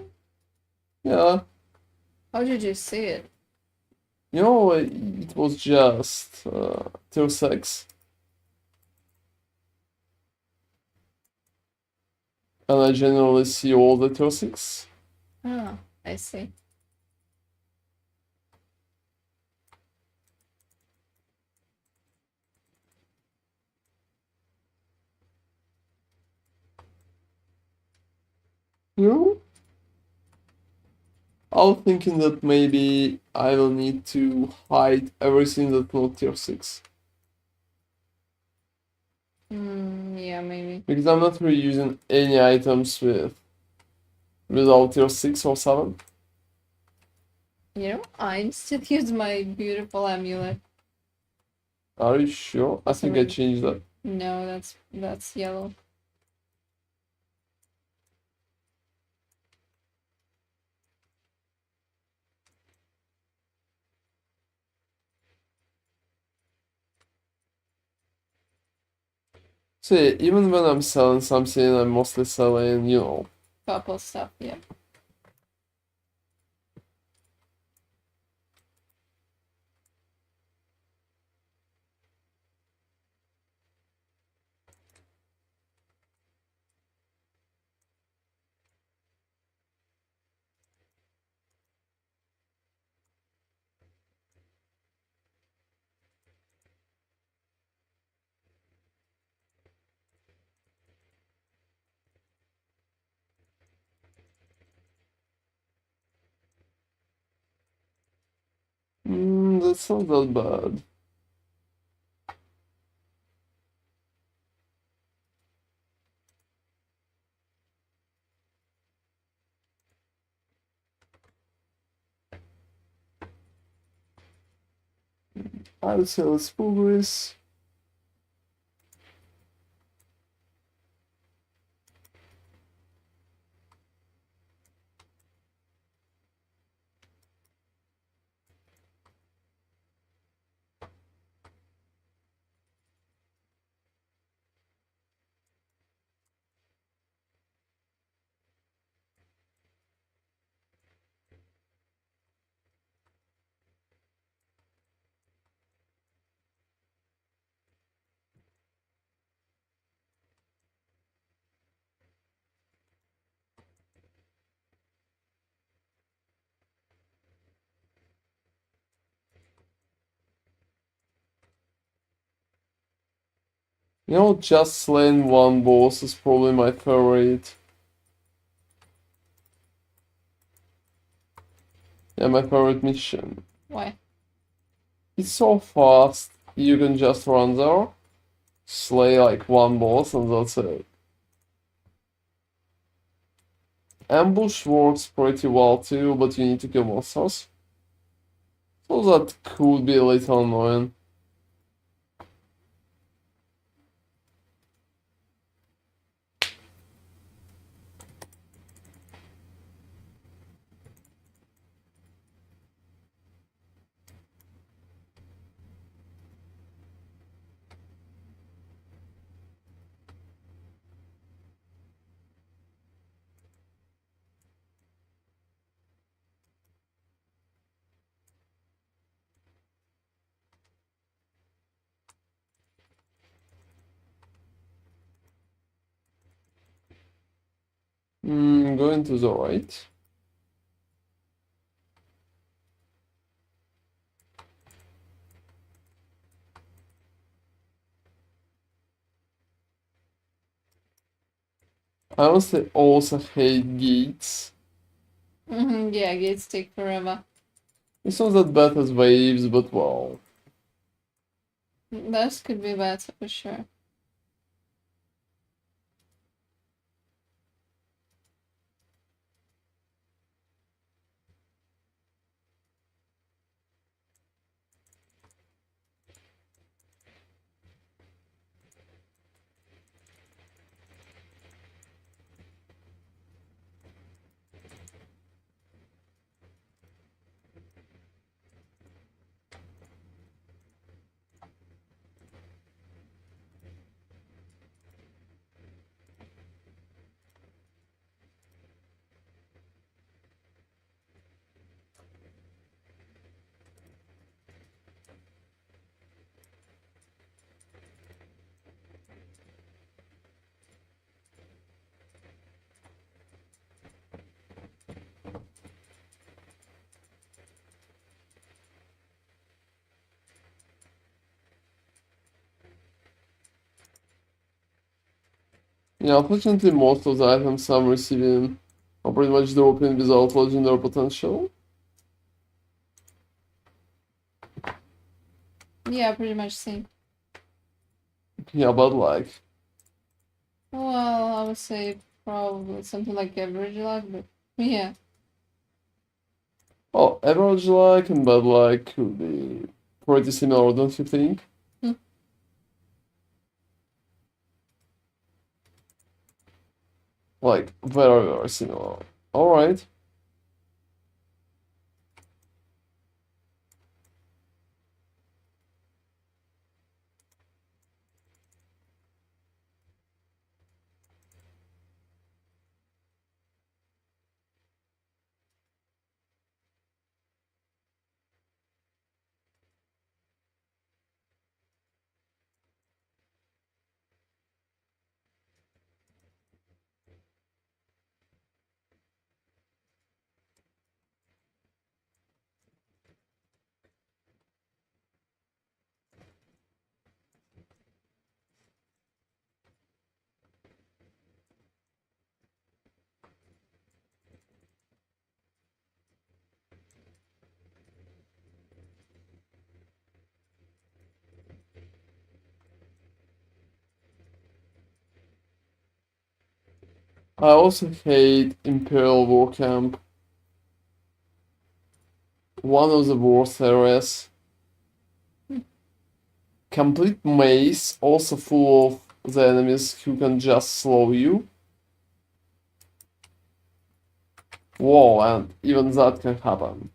Yeah, How did you see it? you know, it was just tier 6. And I generally see all the tier 6. Ah, I see. You know? I was thinking that maybe I will need to hide everything that's not tier 6. Yeah, maybe. Because I'm not really using any items without tier 6 or 7. You know, I still use my beautiful amulet. Are you sure? I think I Sorry. changed that. No, that's yellow. See, even when I'm selling something, I'm mostly selling, you know. Purple stuff, yeah. That's not that bad. I would say let's progress. You know, just slaying one boss is probably my favorite. Yeah, my favorite mission. Why? It's so fast, you can just run there, slay like one boss, and that's it. Ambush works pretty well too, but you need to kill monsters. So that could be a little annoying. Going to the right. I honestly also hate gates. Yeah, gates take forever. It's not that bad as waves, but well. Those could be bad for sure. Yeah, unfortunately most of the items I'm receiving are pretty much dropping without legendary potential. Yeah, pretty much same. Yeah, but like, Well, I would say probably something like average luck, but yeah. oh, average like and bad like could be pretty similar, don't you think? Hmm. Like, very, very similar. Alright. I also hate Imperial War Camp. One of the worst areas. complete maze, also full of the enemies who can just slow you. Whoa, and even that can happen.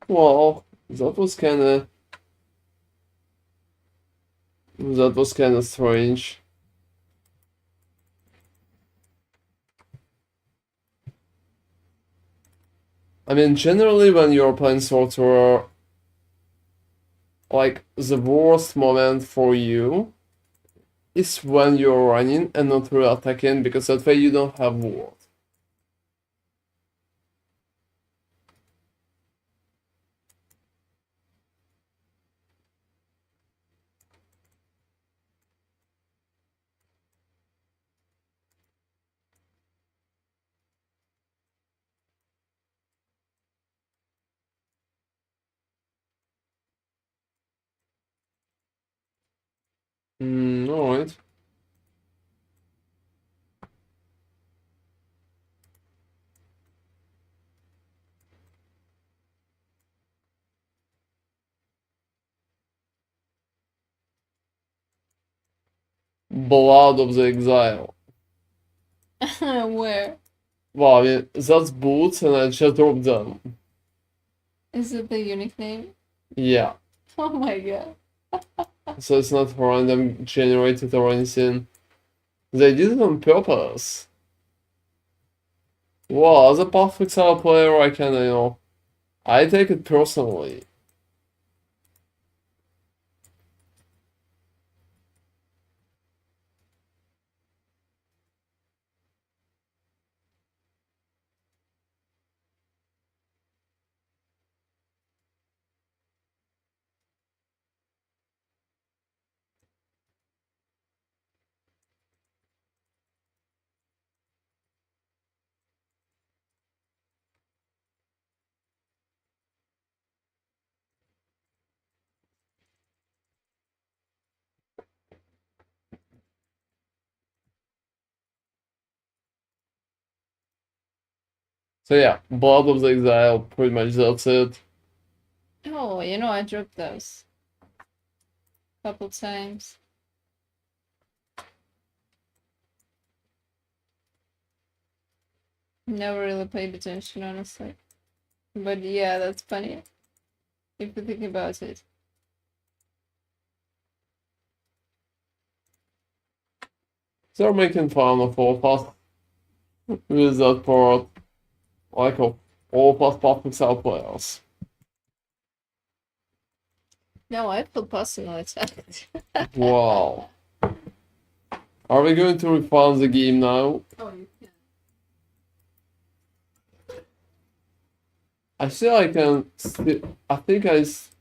Well, that was kinda strange. I mean, generally when you're playing Sorcerer, like, the worst moment for you is when you're running and not really attacking, because that way you don't have ward. Alright. Blood of the Exile. Where? Well, I mean, that's boots and I just dropped them. Is it the unique name? Yeah. Oh my god. So it's not random generated or anything. They did it on purpose. Well, as a perfect style player, I can, I take it personally. So yeah, Blood of the Exile, pretty much that's it. Oh, you know, I dropped those. Couple times. Never really paid attention, honestly. But yeah, that's funny. If you think about it. They're making fun of all of us with that part, like of all of us perfect style players. No, I feel personally attacked. Wow. Are we going to refund the game now? Oh, you can. I still I can I think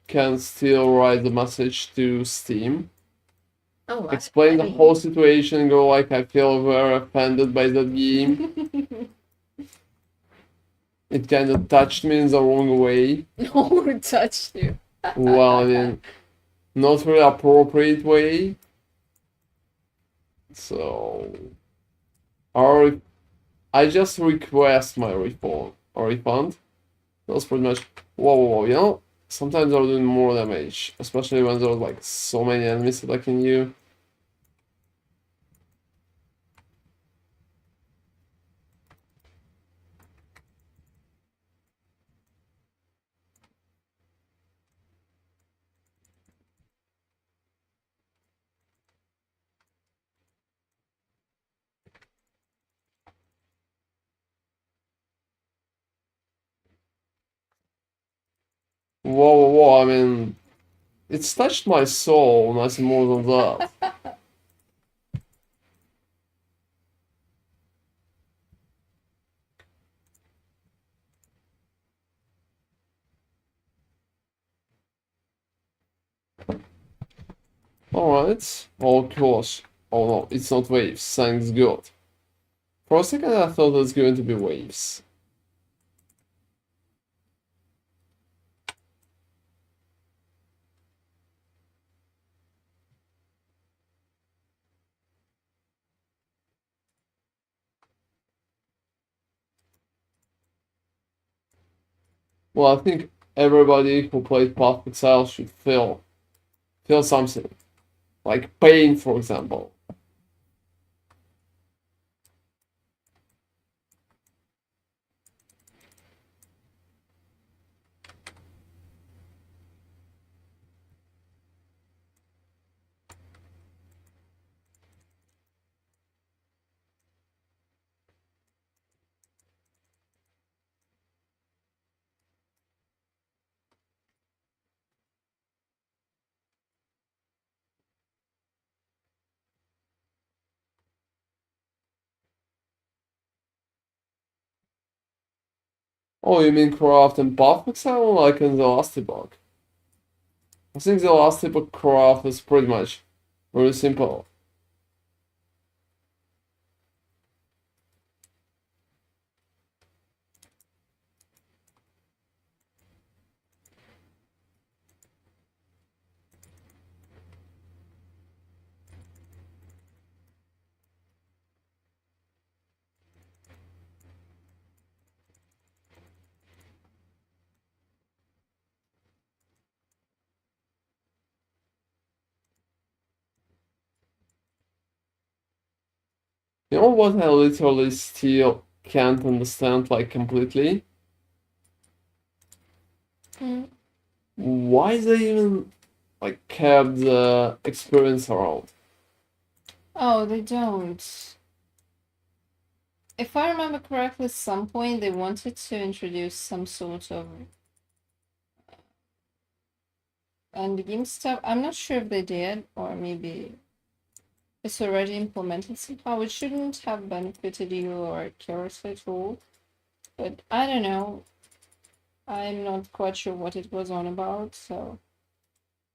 can still write the message to Steam. Oh, Explain the whole situation and go like I feel very offended by that game. It kind of touched me in the wrong way. Who touched you? Well, I mean, not really appropriate way. So, or I just request my refund. That's pretty much. Whoa, whoa, whoa, sometimes they're doing more damage, especially when there's like so many enemies attacking you. Whoa, whoa, whoa, I mean, it's touched my soul, nothing more than that. Alright, of course. Oh no, it's not waves, thanks God. For a second I thought it was going to be waves. Well, I think everybody who played Path of Exile should feel something. Like pain, for example. Oh, you mean craft and Path of Exile like in the last epoch? I think the last epoch craft is pretty much very simple. You know what I literally still can't understand like completely? Mm. Why they even like kept the experience around? Oh, they don't. If I remember correctly, at some point they wanted to introduce some sort of endgame stuff. I'm not sure if they did, or maybe it's already implemented somehow. It shouldn't have benefited you or Kyrus at all. But I don't know. I'm not quite sure what it was on about, so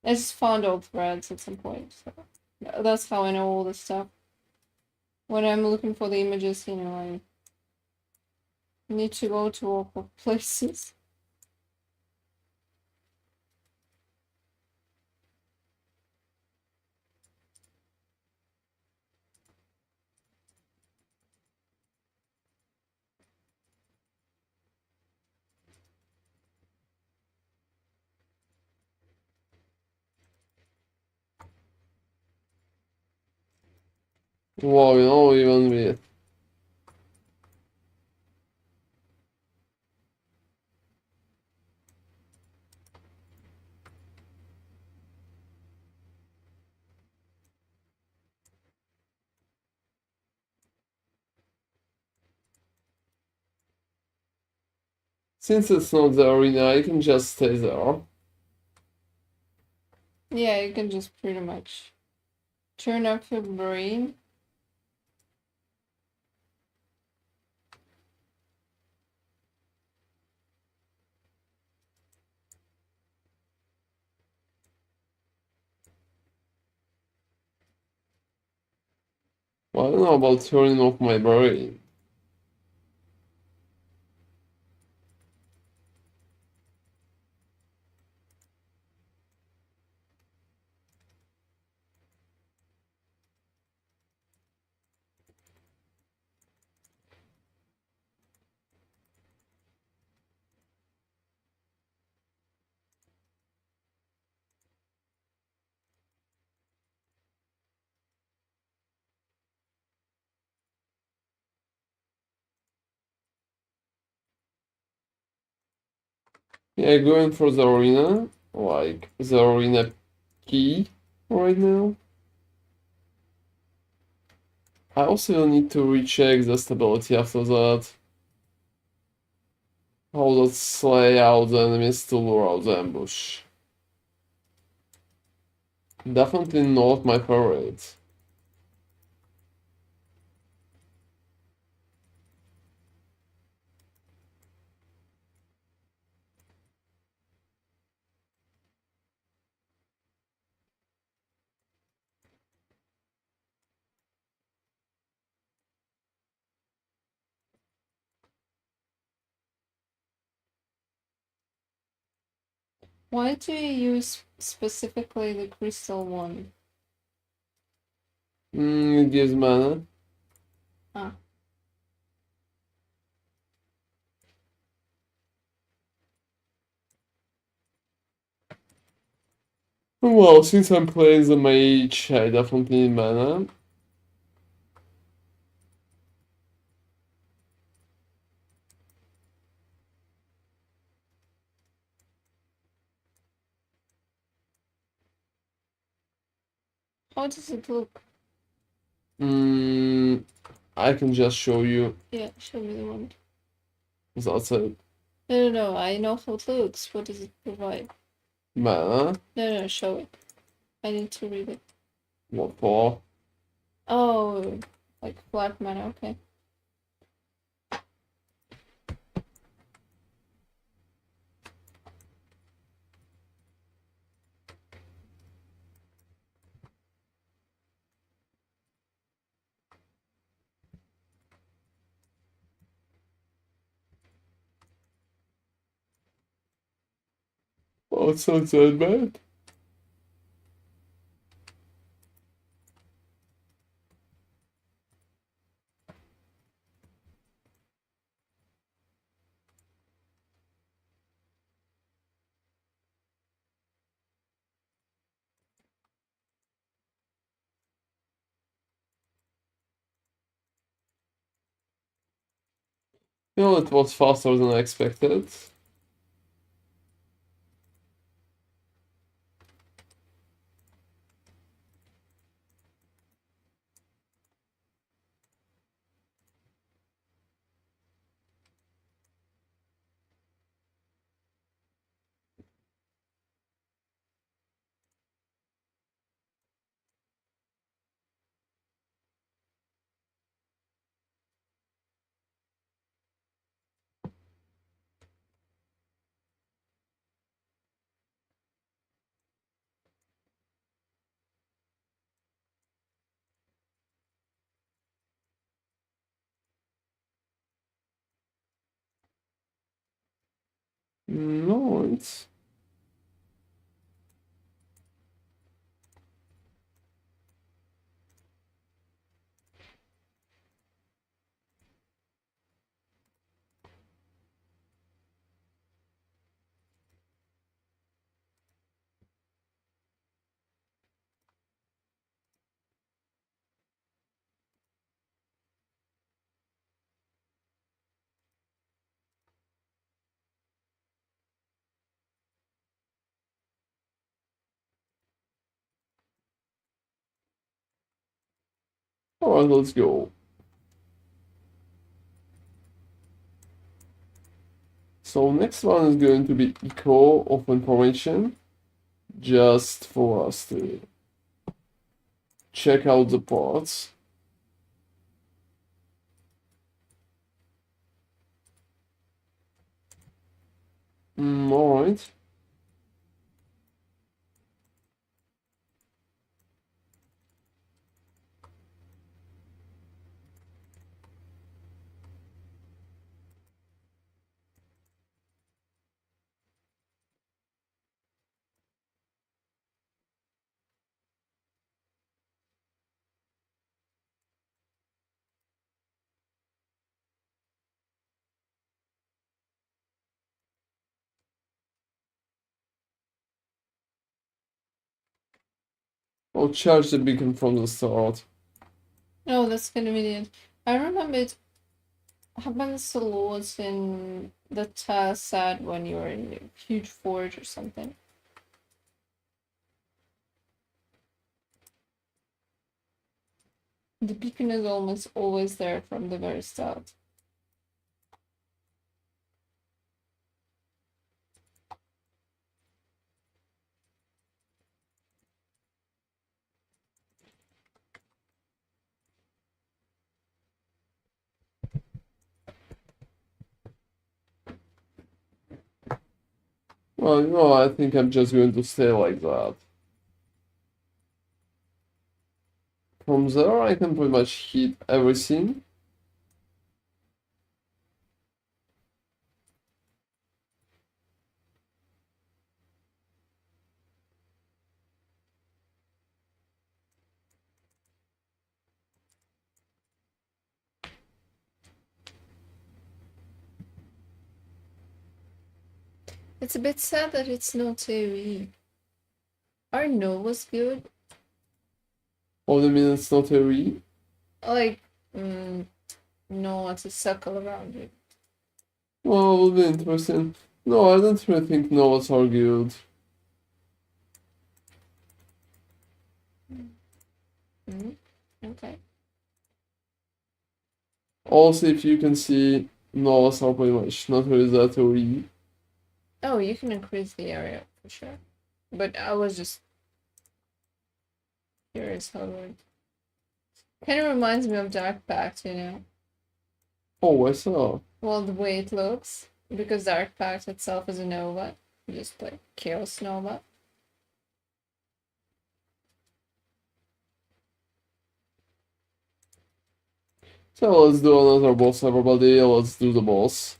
I just found old threads at some point. So that's how I know all this stuff. When I'm looking for the images, I need to go to awkward places. Wow, even with since it's not the arena, I can just stay there. Yeah, you can just pretty much turn off your brain. Well, I don't know about turning off my brain. Yeah, going for the arena, like the arena key right now. I also need to recheck the stability after that. How does slay out the enemies to lure out the ambush? Definitely not my favorite. Why do you use specifically the crystal one? It gives mana. Ah. Well, since I'm playing the mage, I definitely need mana. How does it look? I can just show you. Yeah, show me the one. That's it. No, I know how it looks. What does it provide? Mana. No, show it. I need to read it. What for? Oh, like black mana, okay. Oh, it's not that bad. You know, it was faster than I expected. No, it's... Alright, let's go. So next one is going to be echo of information, just for us to check out the parts. Alright. I'll charge the beacon from the start. Oh, that's convenient. I remember it happens a lot in the task set when you're in a huge forge or something. The beacon is almost always there from the very start. Well, no, I think I'm just going to stay like that. From there, I can pretty much hit everything. It's a bit sad that it's not AoE. Are novas good? Oh, the mean it's not a re? Like, no, it's a circle around it. Well, it would be interesting. No, I don't really think novas are good. Okay. Also, if you can see, novas are pretty much not really that re. Oh, you can increase the area for sure. But I was just curious how it worked. Kind of reminds me of Dark Pact, you know? Oh, I saw. Well, the way it looks. Because Dark Pact itself is a nova. Just like Chaos Nova. So let's do another boss, everybody. Let's do the boss.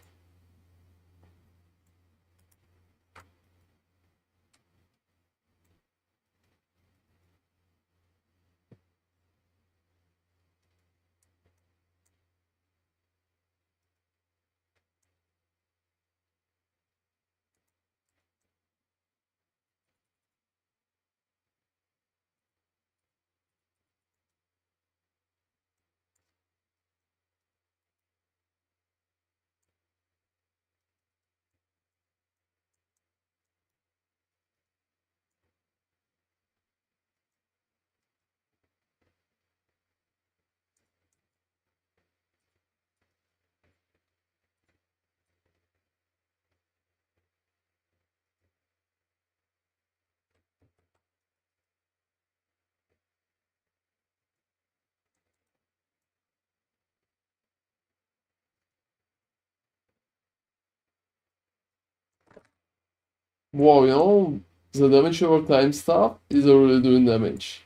Wow, you know, the damage over time stuff is already doing damage.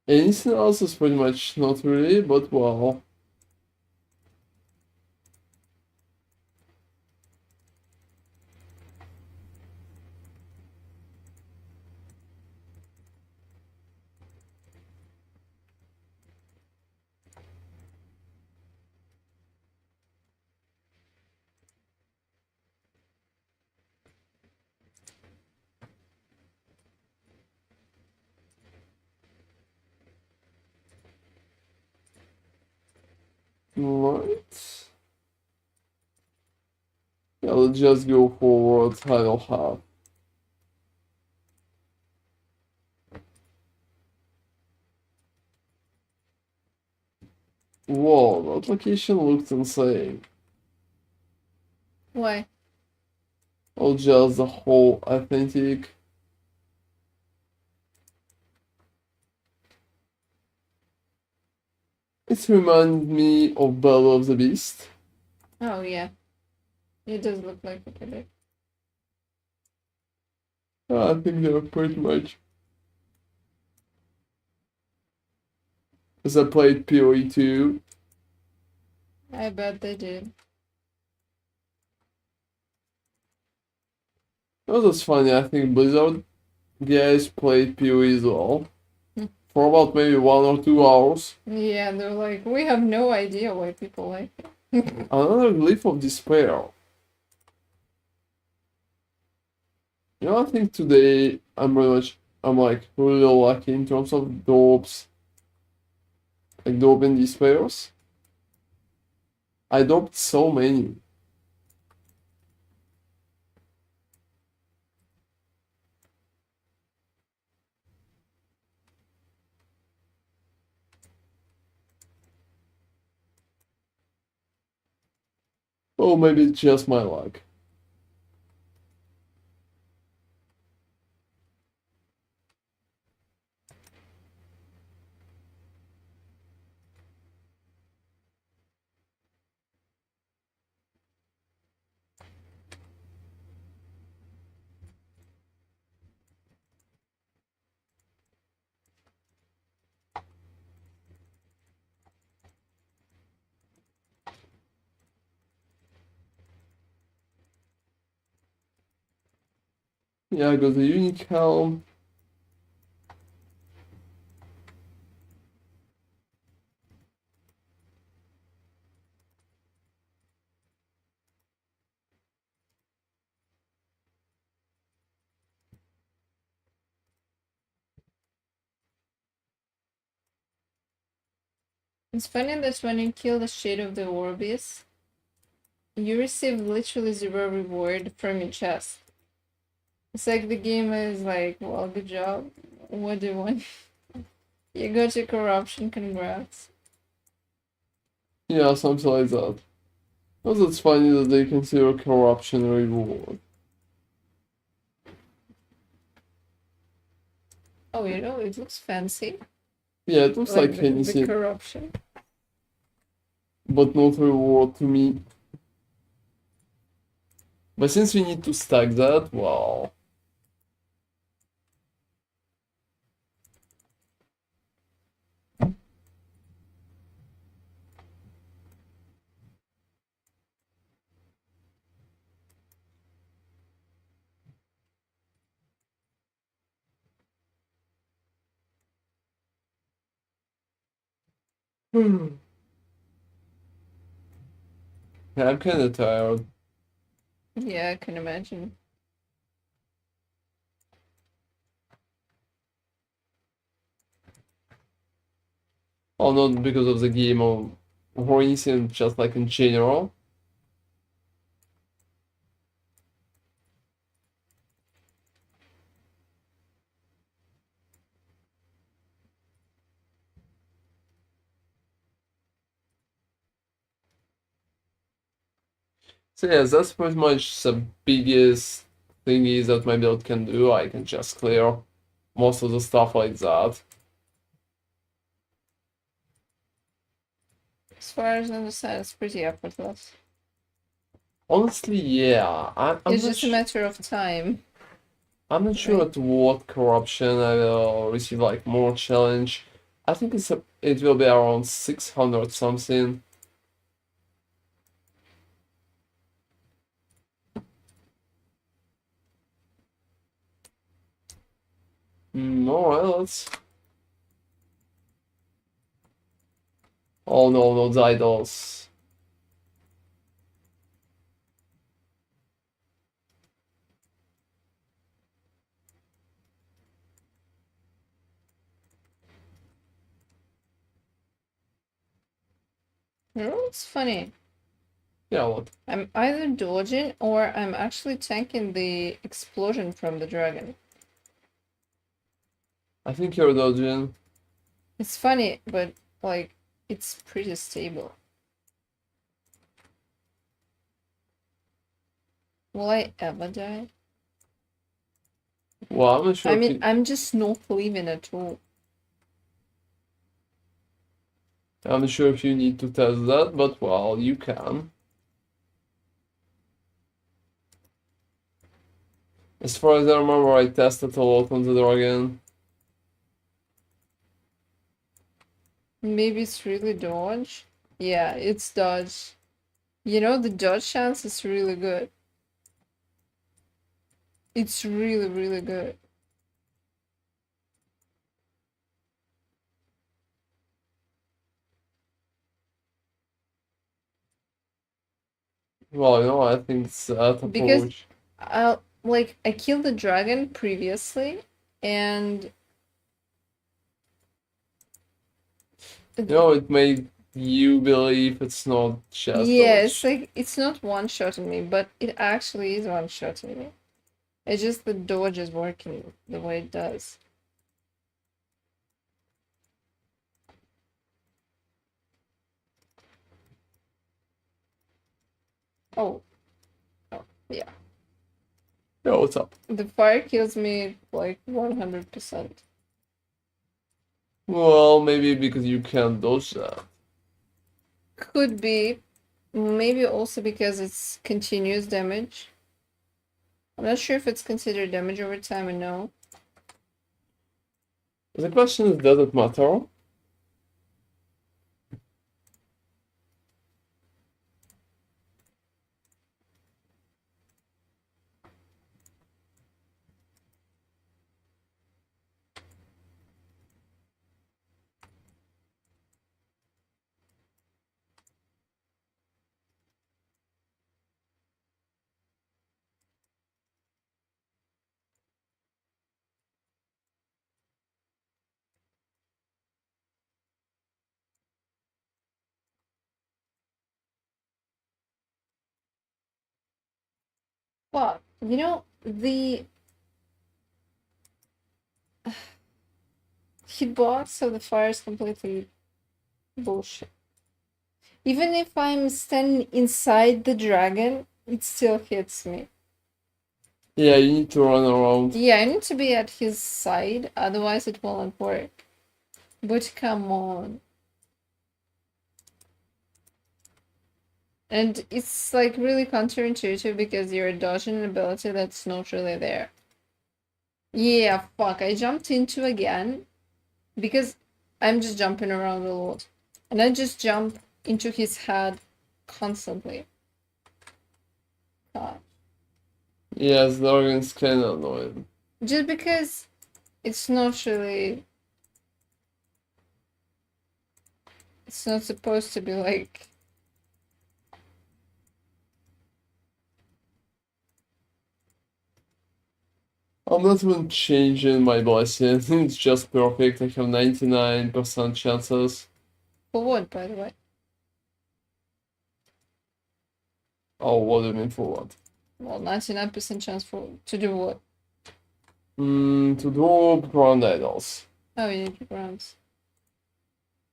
Anything else is pretty much not really, but wow. Right. Yeah, let's just go forward. I will have. Whoa, that location looked insane. Why? Or just the whole authentic. It reminds me of Battle of the Beast. Oh, yeah. It does look like it a bit. I think they're pretty much. As I played PoE 2. I bet they did. That was funny, I think Blizzard guys played PoE as well. For about maybe 1 or 2 hours. Yeah, they're like, we have no idea why people like it. Another glyph of despair. You know, I think today I'm like really lucky in terms of dopes, like dope and despairs. I doped so many. Oh, maybe it's just my luck. Yeah, I got the unique helm. It's funny that when you kill the Shade of the Orbeez, you receive literally 0 reward from your chest. It's like the game is like, well, good job. What do you want? You got your corruption, congrats. Yeah, something like that. Also, it's funny that they consider corruption reward. Oh, you know, it looks fancy. Yeah, it looks like the anything, corruption. but not reward to me. But since we need to stack that, wow. Yeah, I'm kinda tired. Yeah, I can imagine. Oh, not because of the game or anything, just like in general. So yeah, that's pretty much the biggest thingy that my build can do. I can just clear most of the stuff like that. As far as I understand, it's pretty effortless. Honestly, yeah, It's just a matter of time. I'm not sure Right. at what corruption I will receive like more challenge. I think it will be around 600 something. Alright, let's. Oh no, no, the idols. You know, it's funny. Yeah, what? I'm either dodging or I'm actually tanking the explosion from the dragon. I think you're dodging. It's funny, but like, it's pretty stable. Will I ever die? Well, I'm not sure I if mean, you, I'm just not leaving at all. I'm not sure if you need to test that, but well, you can. As far as I remember, I tested a lot on the dragon. Maybe it's really dodge? Yeah, it's dodge. You know, the dodge chance is really good. It's really, really good. Well, I think it's that Because approach. I killed the dragon previously, and It made you believe it's not just yeah, it's dodge. like it's not one-shotting me, but it actually is one-shotting me. It's just the dodge is working the way it does. Oh, oh, yeah. Yeah, what's up? The fire kills me like 100%. Well, maybe because you can't dodge that. Could be. Maybe also because it's continuous damage. I'm not sure if it's considered damage over time, and no. The question is, does it matter? Well, you know, the hitbox of the fire is completely bullshit. Even if I'm standing inside the dragon, it still hits me. Yeah, you need to run around. Yeah, I need to be at his side, otherwise it won't work. But come on. And it's like really counterintuitive because you're dodging an ability that's not really there. Yeah, fuck, I jumped into again because I'm just jumping around a lot. And I just jump into his head constantly. God. Yes, dragons can annoy him. Just because it's not really. It's not supposed to be like. I'm not even changing my blessing. It's just perfect. I have 99% chances. For what, by the way? Oh, what do you mean for what? Well, 99% chance for to do what? To do ground idols. Oh, you need rounds.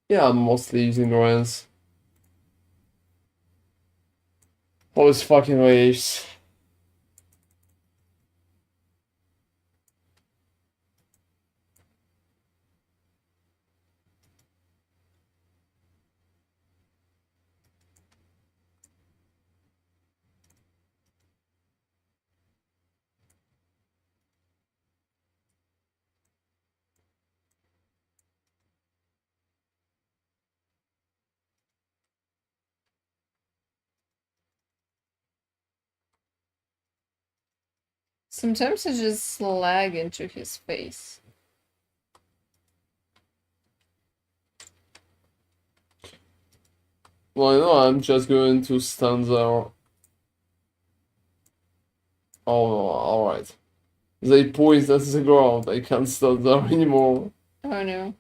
Yeah, I'm mostly using runs. Always fucking waves. Sometimes I just slag into his face. Well, I know I'm just going to stand there. Oh, no, alright. They point at the ground. I can't stand there anymore. Oh no.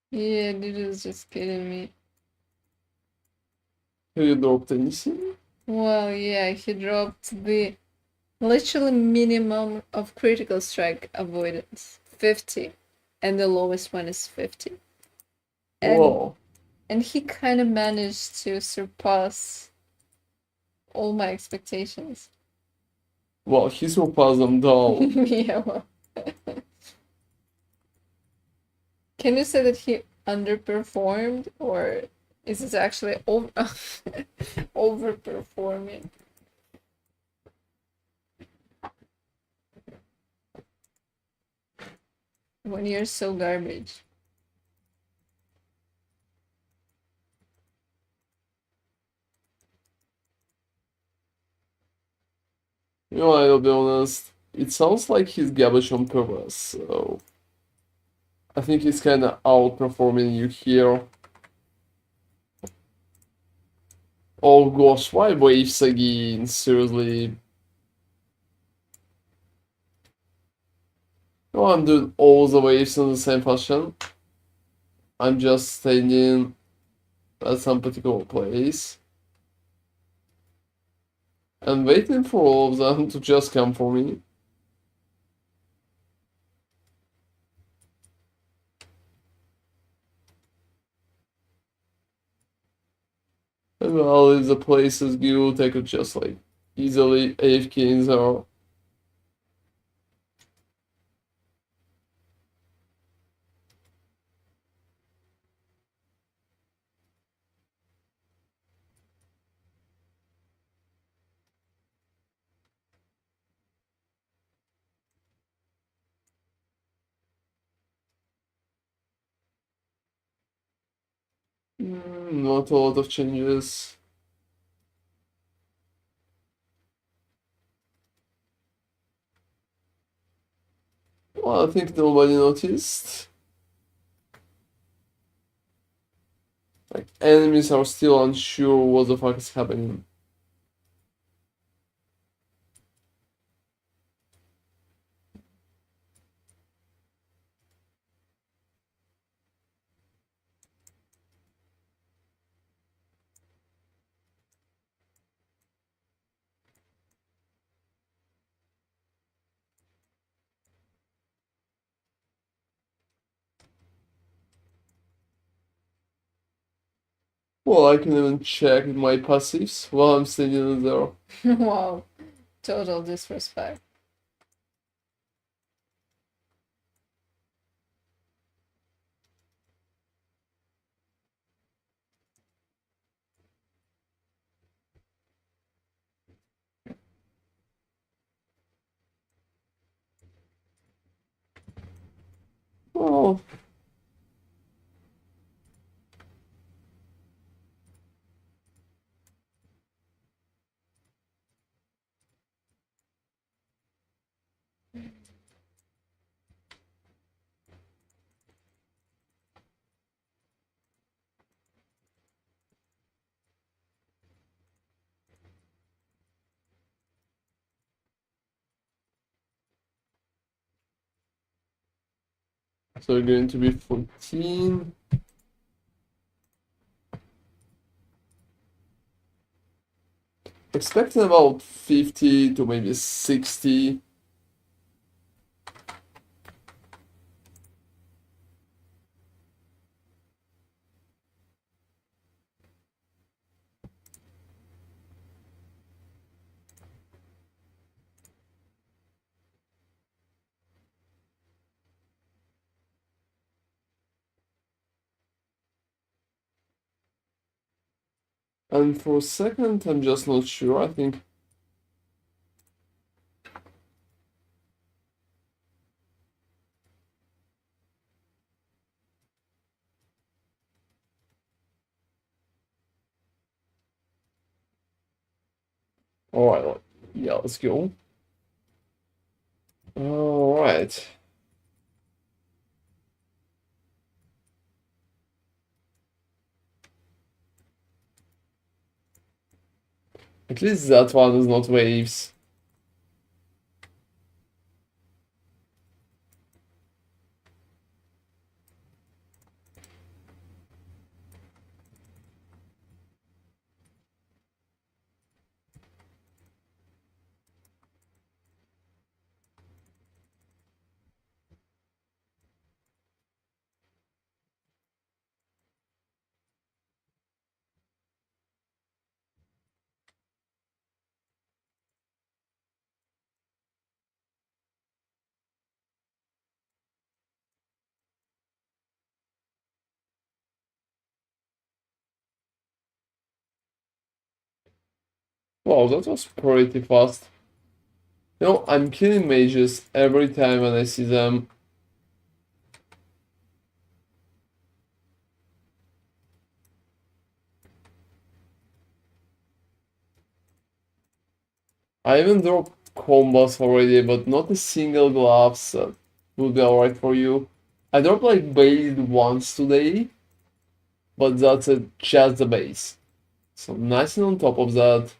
Yeah, dude is just kidding me. Have you dropped anything? Well, yeah, he dropped the literally minimum of critical strike avoidance 50, and the lowest one is 50. Whoa. And he kind of managed to surpass all my expectations. Well, he surpassed them down. Yeah, well. Can you say that he underperformed, or is it actually overperforming? When you're so garbage. You know, I'll be honest. It sounds like he's garbage on purpose, so I think he's kinda outperforming you here. Oh gosh, why waves again? Seriously. No, I'm doing all the waves in the same fashion. I'm just standing at some particular place and waiting for all of them to just come for me. And well, if the place is good, I could just like easily AFK in there. Not a lot of changes. Well, I think nobody noticed. Like, enemies are still unsure what the fuck is happening. Well, I can even check my passives while I'm standing there. Wow, total disrespect. Oh, so we're going to be 14. Expecting about 50 to maybe 60. And for a second, I'm just not sure. I think. Alright, yeah, let's go. Alright. At least that one is not waves. Wow, that was pretty fast. You know, I'm killing mages every time when I see them. I even dropped combos already, but not a single gloves will be alright for you. I dropped like blade once today, but that's just the base. So nice and on top of that,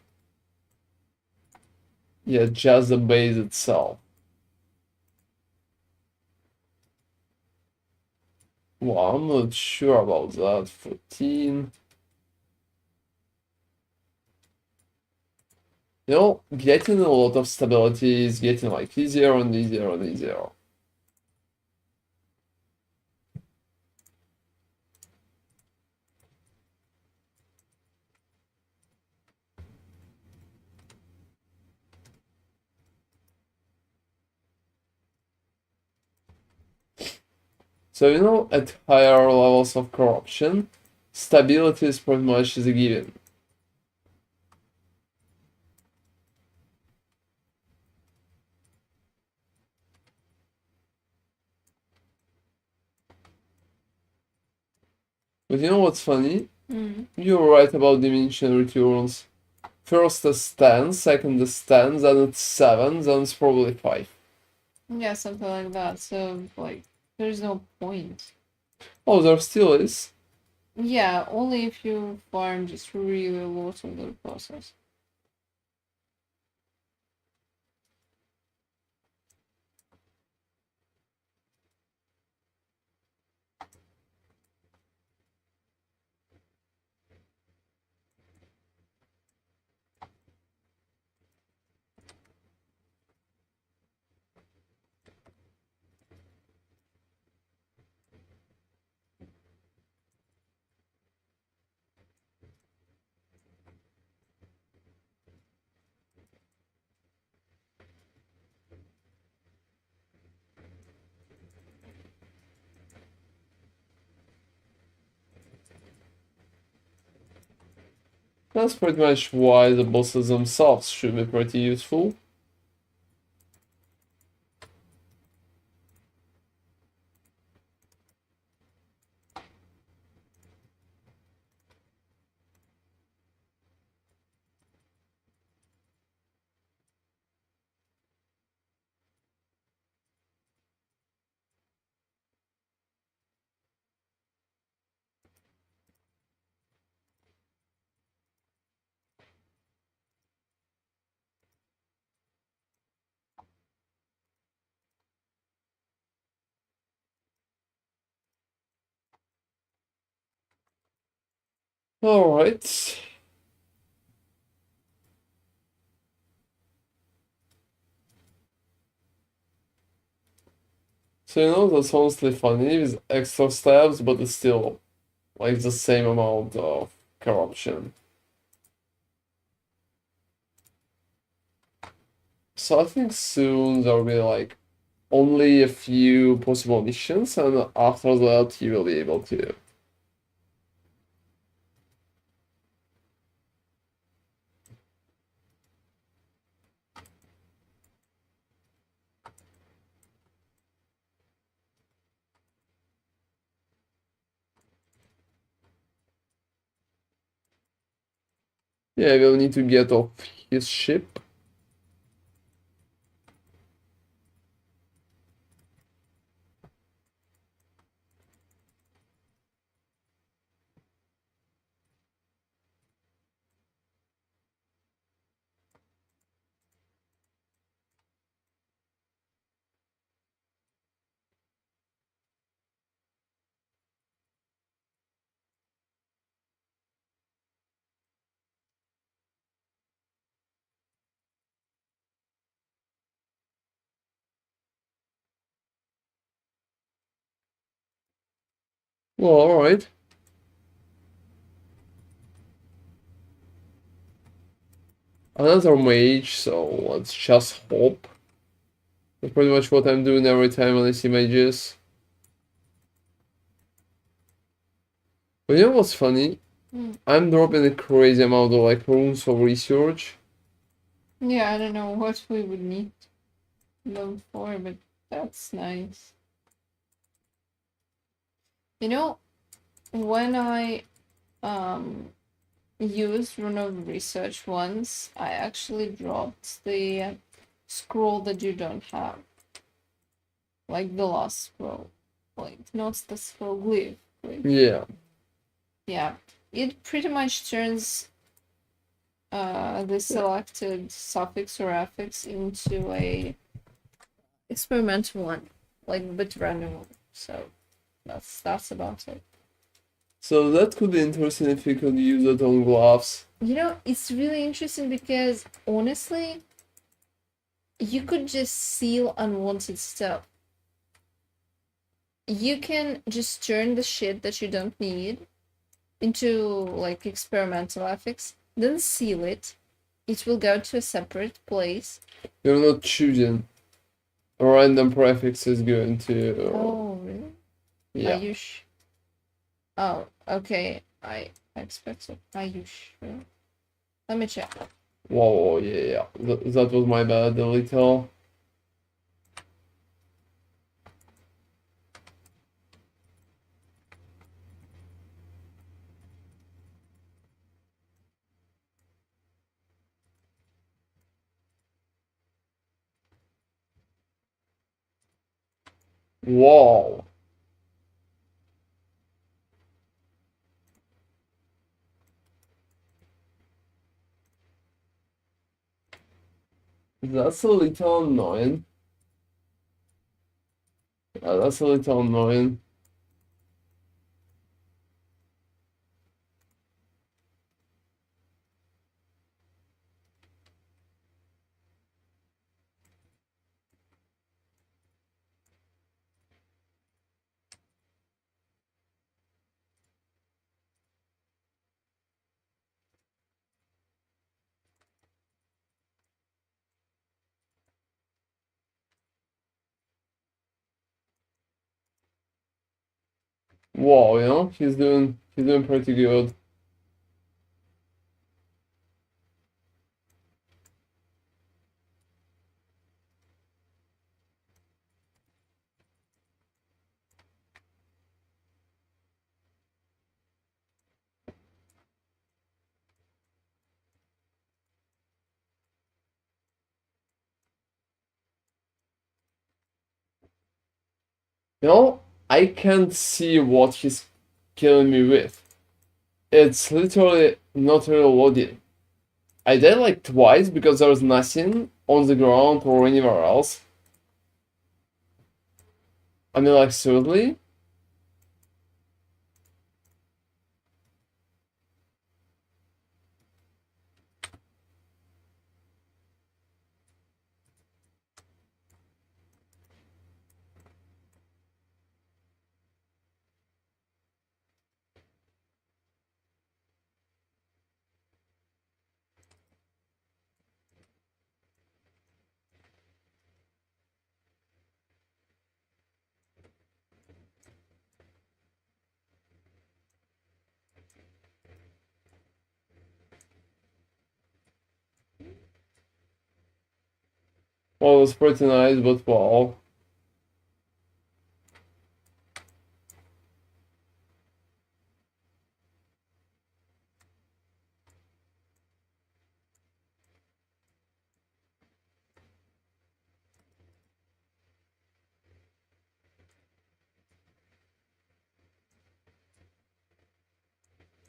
yeah, just the base itself. Well, I'm not sure about that. 14. You know, getting a lot of stability is getting like easier and easier and easier. So, you know, at higher levels of corruption, stability is pretty much a given. But you know what's funny? You're right about diminishing returns. First it's 10, second is 10, then it's 7, then it's probably 5. Yeah, something like that. So, like, there's no point. Oh, there still is. Yeah, only if you farm just really a lot of the process. That's pretty much why the bosses themselves should be pretty useful. Alright. So that's honestly funny with extra steps, but it's still like the same amount of corruption. So I think soon there will be like only a few possible missions, and after that you will be able to. Yeah, we'll need to get off his ship. Well, alright. Another mage, so let's just hope. That's pretty much what I'm doing every time when I see mages. But you know what's funny? I'm dropping a crazy amount of like runes for research. Yeah, I don't know what we would need them for, but that's nice. You know, when I used Rune of Research once, I actually dropped the scroll that you don't have. Like the last scroll. Like, not the scroll glyph. Yeah. Yeah. It pretty much turns the selected suffix or affix into a experimental one. Like a bit random one. So that's about it. So that could be interesting if you could use it on gloves. You know, it's really interesting because honestly, you could just seal unwanted stuff. You can just turn the shit that you don't need into like experimental affix, then seal it. It will go to a separate place. You're not choosing. A random prefix is going to. Oh, really? Yeah. Ayush. Oh, okay. I expected Ayush. Let me check. Whoa, yeah. That was my bad, a little. Wow. That's a little annoying. Yeah, that's a little annoying. Wow, you know, he's doing pretty good. You know, I can't see what he's killing me with. It's literally not reloading. I died like twice because there was nothing on the ground or anywhere else. I mean, like, seriously? Well, it was pretty nice, but wow.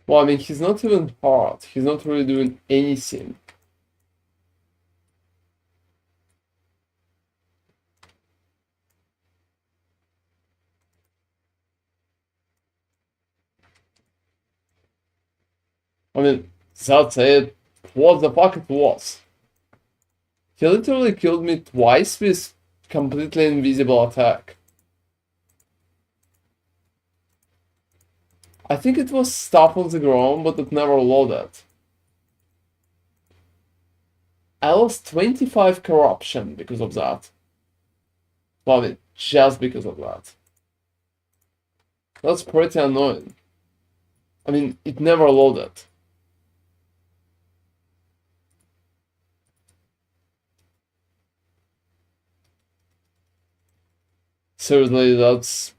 Well, I mean, he's not even hard. He's not really doing anything. I mean, that's it. What the fuck it was? He literally killed me twice with completely invisible attack. I think it was stuff on the ground, but it never loaded. I lost 25 corruption because of that. Well, I mean, just because of that. That's pretty annoying. I mean, it never loaded. Seriously, that's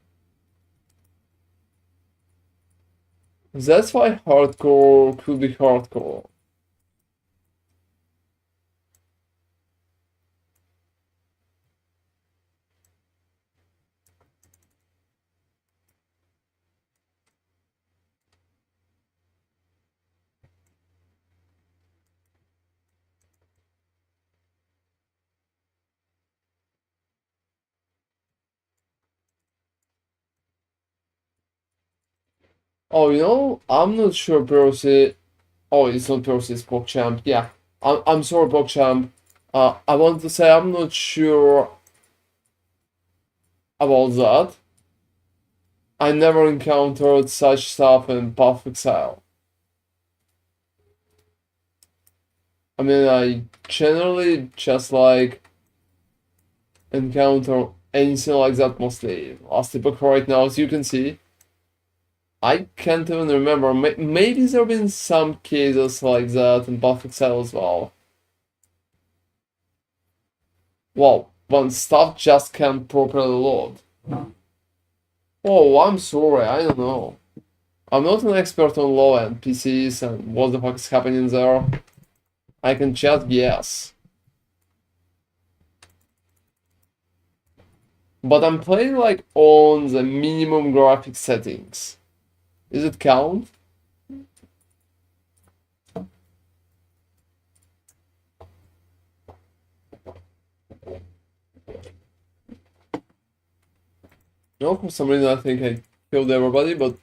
why hardcore could be hardcore. Oh, you know, I'm not sure Percy. Oh, it's not Percy, it's PogChamp. Yeah, I'm sorry, PogChamp. I want to say I'm not sure about that. I never encountered such stuff in Path of Exile. I mean, I generally just like encounter anything like that mostly. Last Epoch right now, as you can see. I can't even remember. Maybe there have been some cases like that in Path of Exile as well. Well, when stuff just can't properly load. Oh, I'm sorry, I don't know. I'm not an expert on low-end PCs and what the fuck is happening there. I can just guess. But I'm playing like on the minimum graphic settings. Is it count? No, for some reason I think I killed everybody, but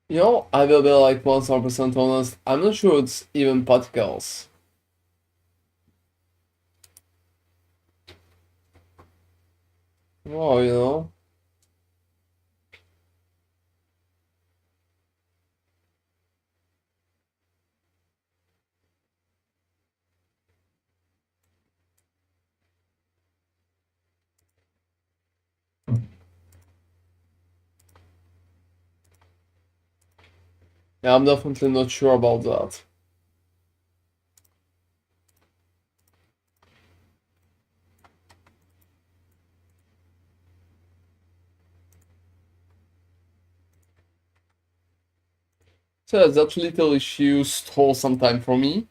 you know, I will be like 100% honest. I'm not sure it's even particles. Well, you know. Yeah, I'm definitely not sure about that. So that little issue stole some time from me.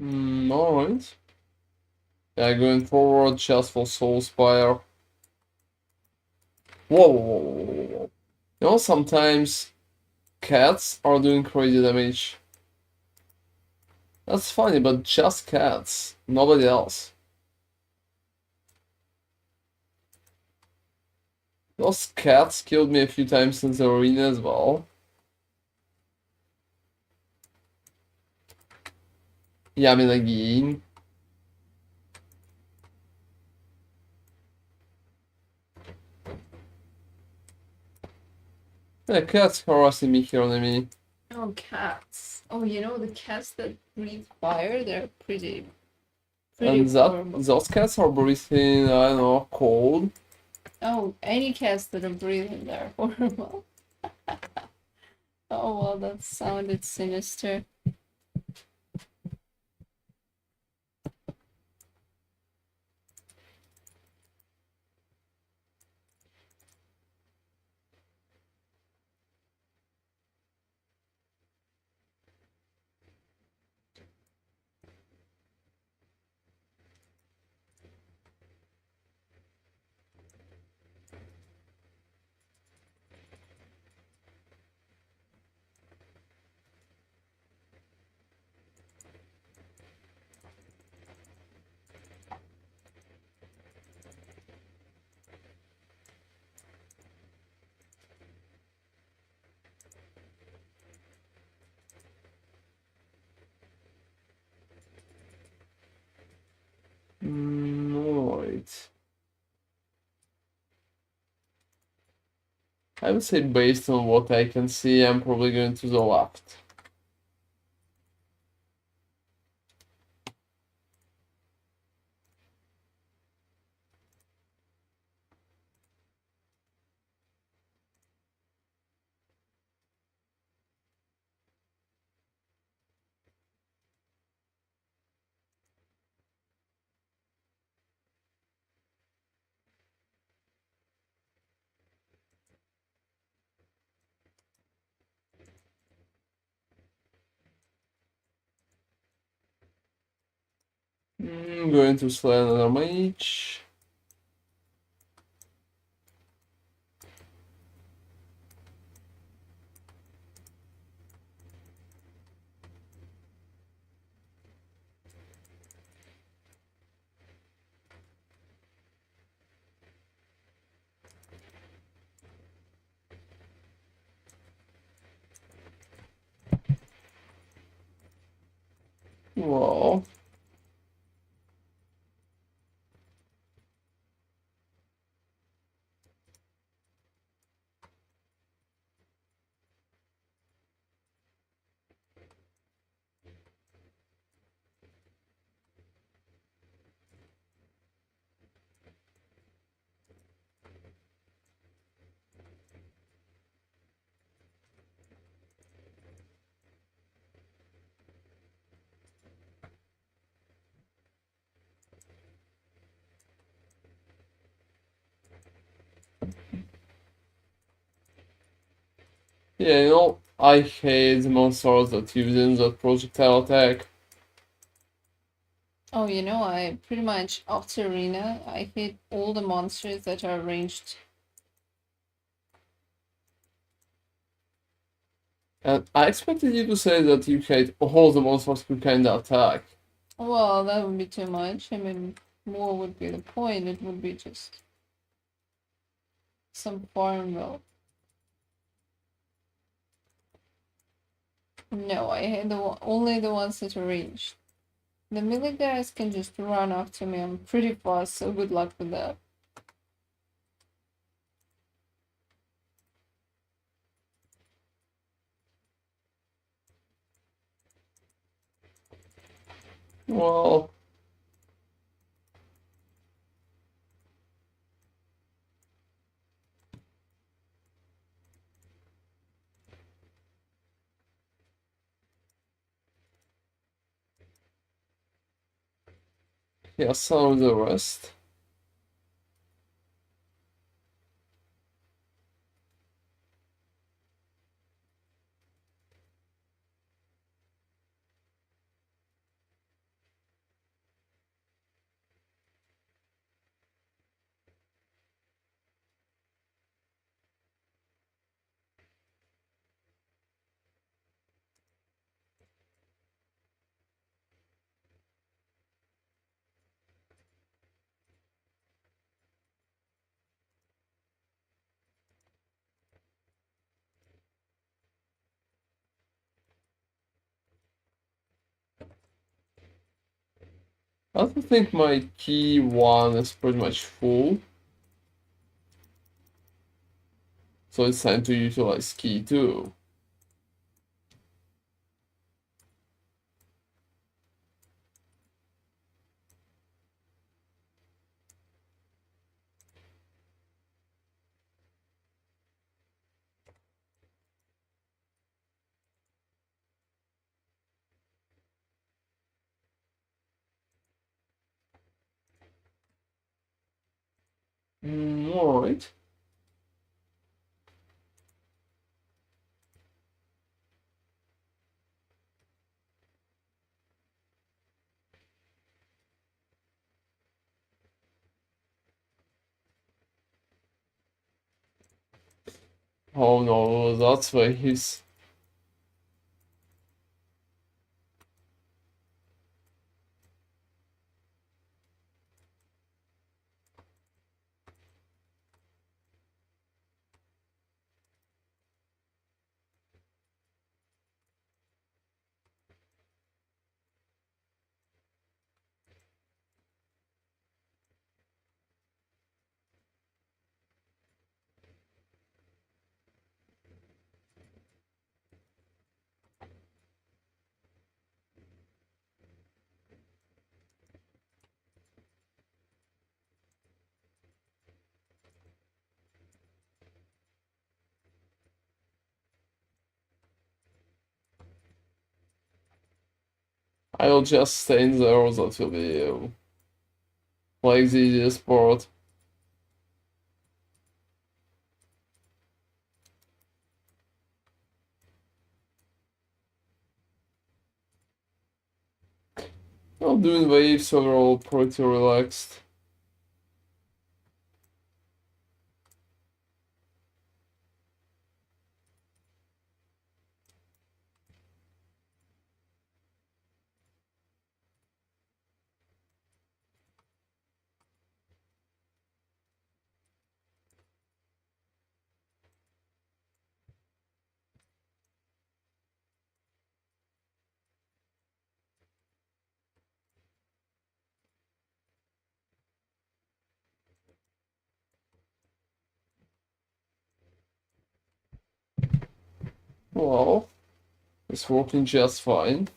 Alright. Yeah, going forward, just for Soul Spire. Whoa, whoa, whoa, whoa, whoa, whoa. You know, sometimes cats are doing crazy damage. That's funny, but just cats, nobody else. Those cats killed me a few times in the arena as well. Yeah, I mean again. Yeah, cats harassing me here on me. Oh, cats. Oh, you know, the cats that breathe fire, they're pretty And horrible. those cats are breathing, I don't know, cold. Oh, any cats that are breathing, they're horrible. Oh, well, that sounded sinister. Alright. I would say based on what I can see, I'm probably going to the left. I'm going to slay another mage. Well, yeah, you know, I hate the monsters that use in that projectile attack. Oh, you know, I pretty much, after Arena, I hate all the monsters that are ranged. And I expected you to say that you hate all the monsters who kinda attack. Well, that would be too much. I mean, more would be the point. It would be just some Farmville. No, I hate only the ones that are ranged. The melee guys can just run after me. I'm pretty fast, so good luck with that. Well, yeah, some of the rest. I also think my key one is pretty much full. So it's time to utilize key 2. Alright. Oh no, that's why he's... I'll just stay in there, that will be like the easiest part. Well, doing waves overall pretty relaxed. Well, it's working just fine.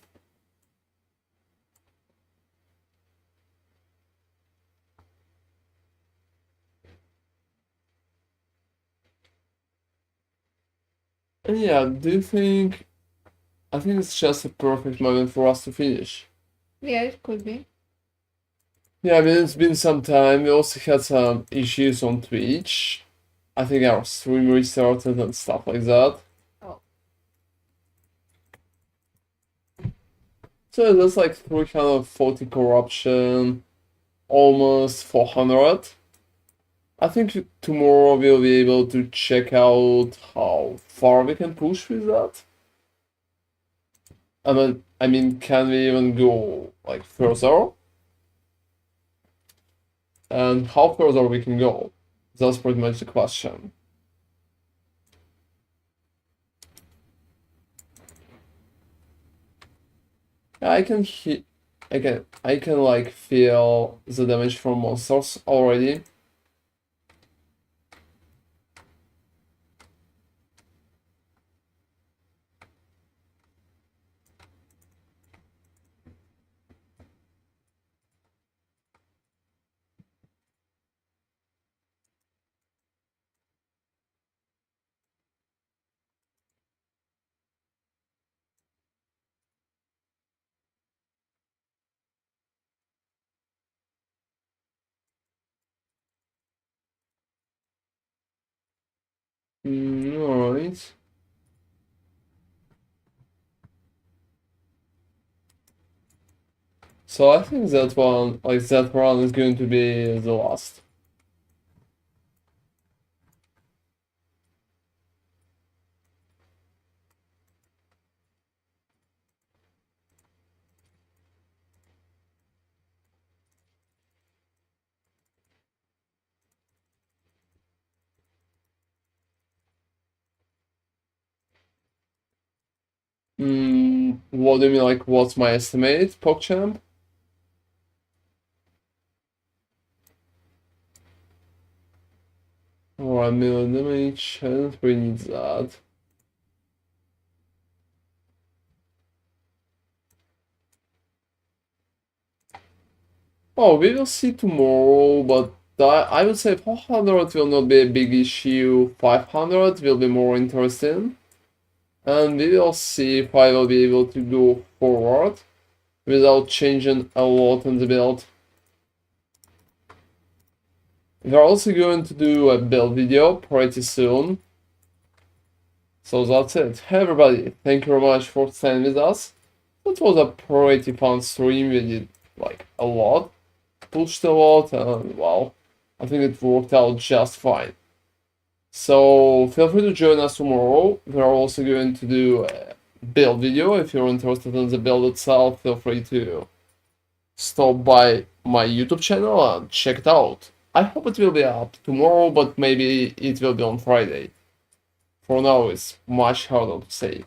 And yeah, do you think... I think it's just a perfect moment for us to finish. Yeah, it could be. Yeah, I mean, it's been some time. We also had some issues on Twitch. I think our stream restarted and stuff like that. Oh. So that's like 340 corruption, almost 400. I think tomorrow we'll be able to check out how far we can push with that. I mean, can we even go like further? And how further we can go? That's pretty much the question. I can hit. I can like feel the damage from monsters already. Alright. So I think that one, like that run is going to be the last. What do you mean, like, what's my estimate, PogChamp? Or a million damage, I don't really need that. Oh, we will see tomorrow, but I would say 400 will not be a big issue, 500 will be more interesting. And we will see if I will be able to go forward without changing a lot in the build. We're also going to do a build video pretty soon. So that's it. Hey everybody, thank you very much for staying with us. That was a pretty fun stream. We did like a lot, pushed a lot, and well, I think it worked out just fine. So feel free to join us tomorrow. We're also going to do a build video. If you're interested in the build itself, feel free to stop by my YouTube channel and check it out. I hope it will be up tomorrow, but maybe it will be on Friday. For now, it's much harder to say.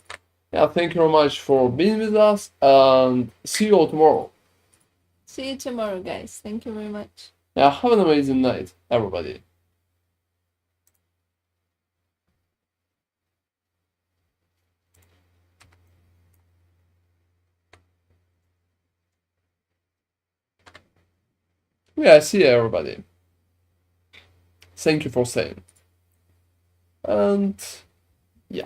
Yeah, thank you very much for being with us, and see you all tomorrow. See you tomorrow, guys. Thank you very much. Yeah, have an amazing night, everybody. Yeah, see you, everybody. Thank you for staying. And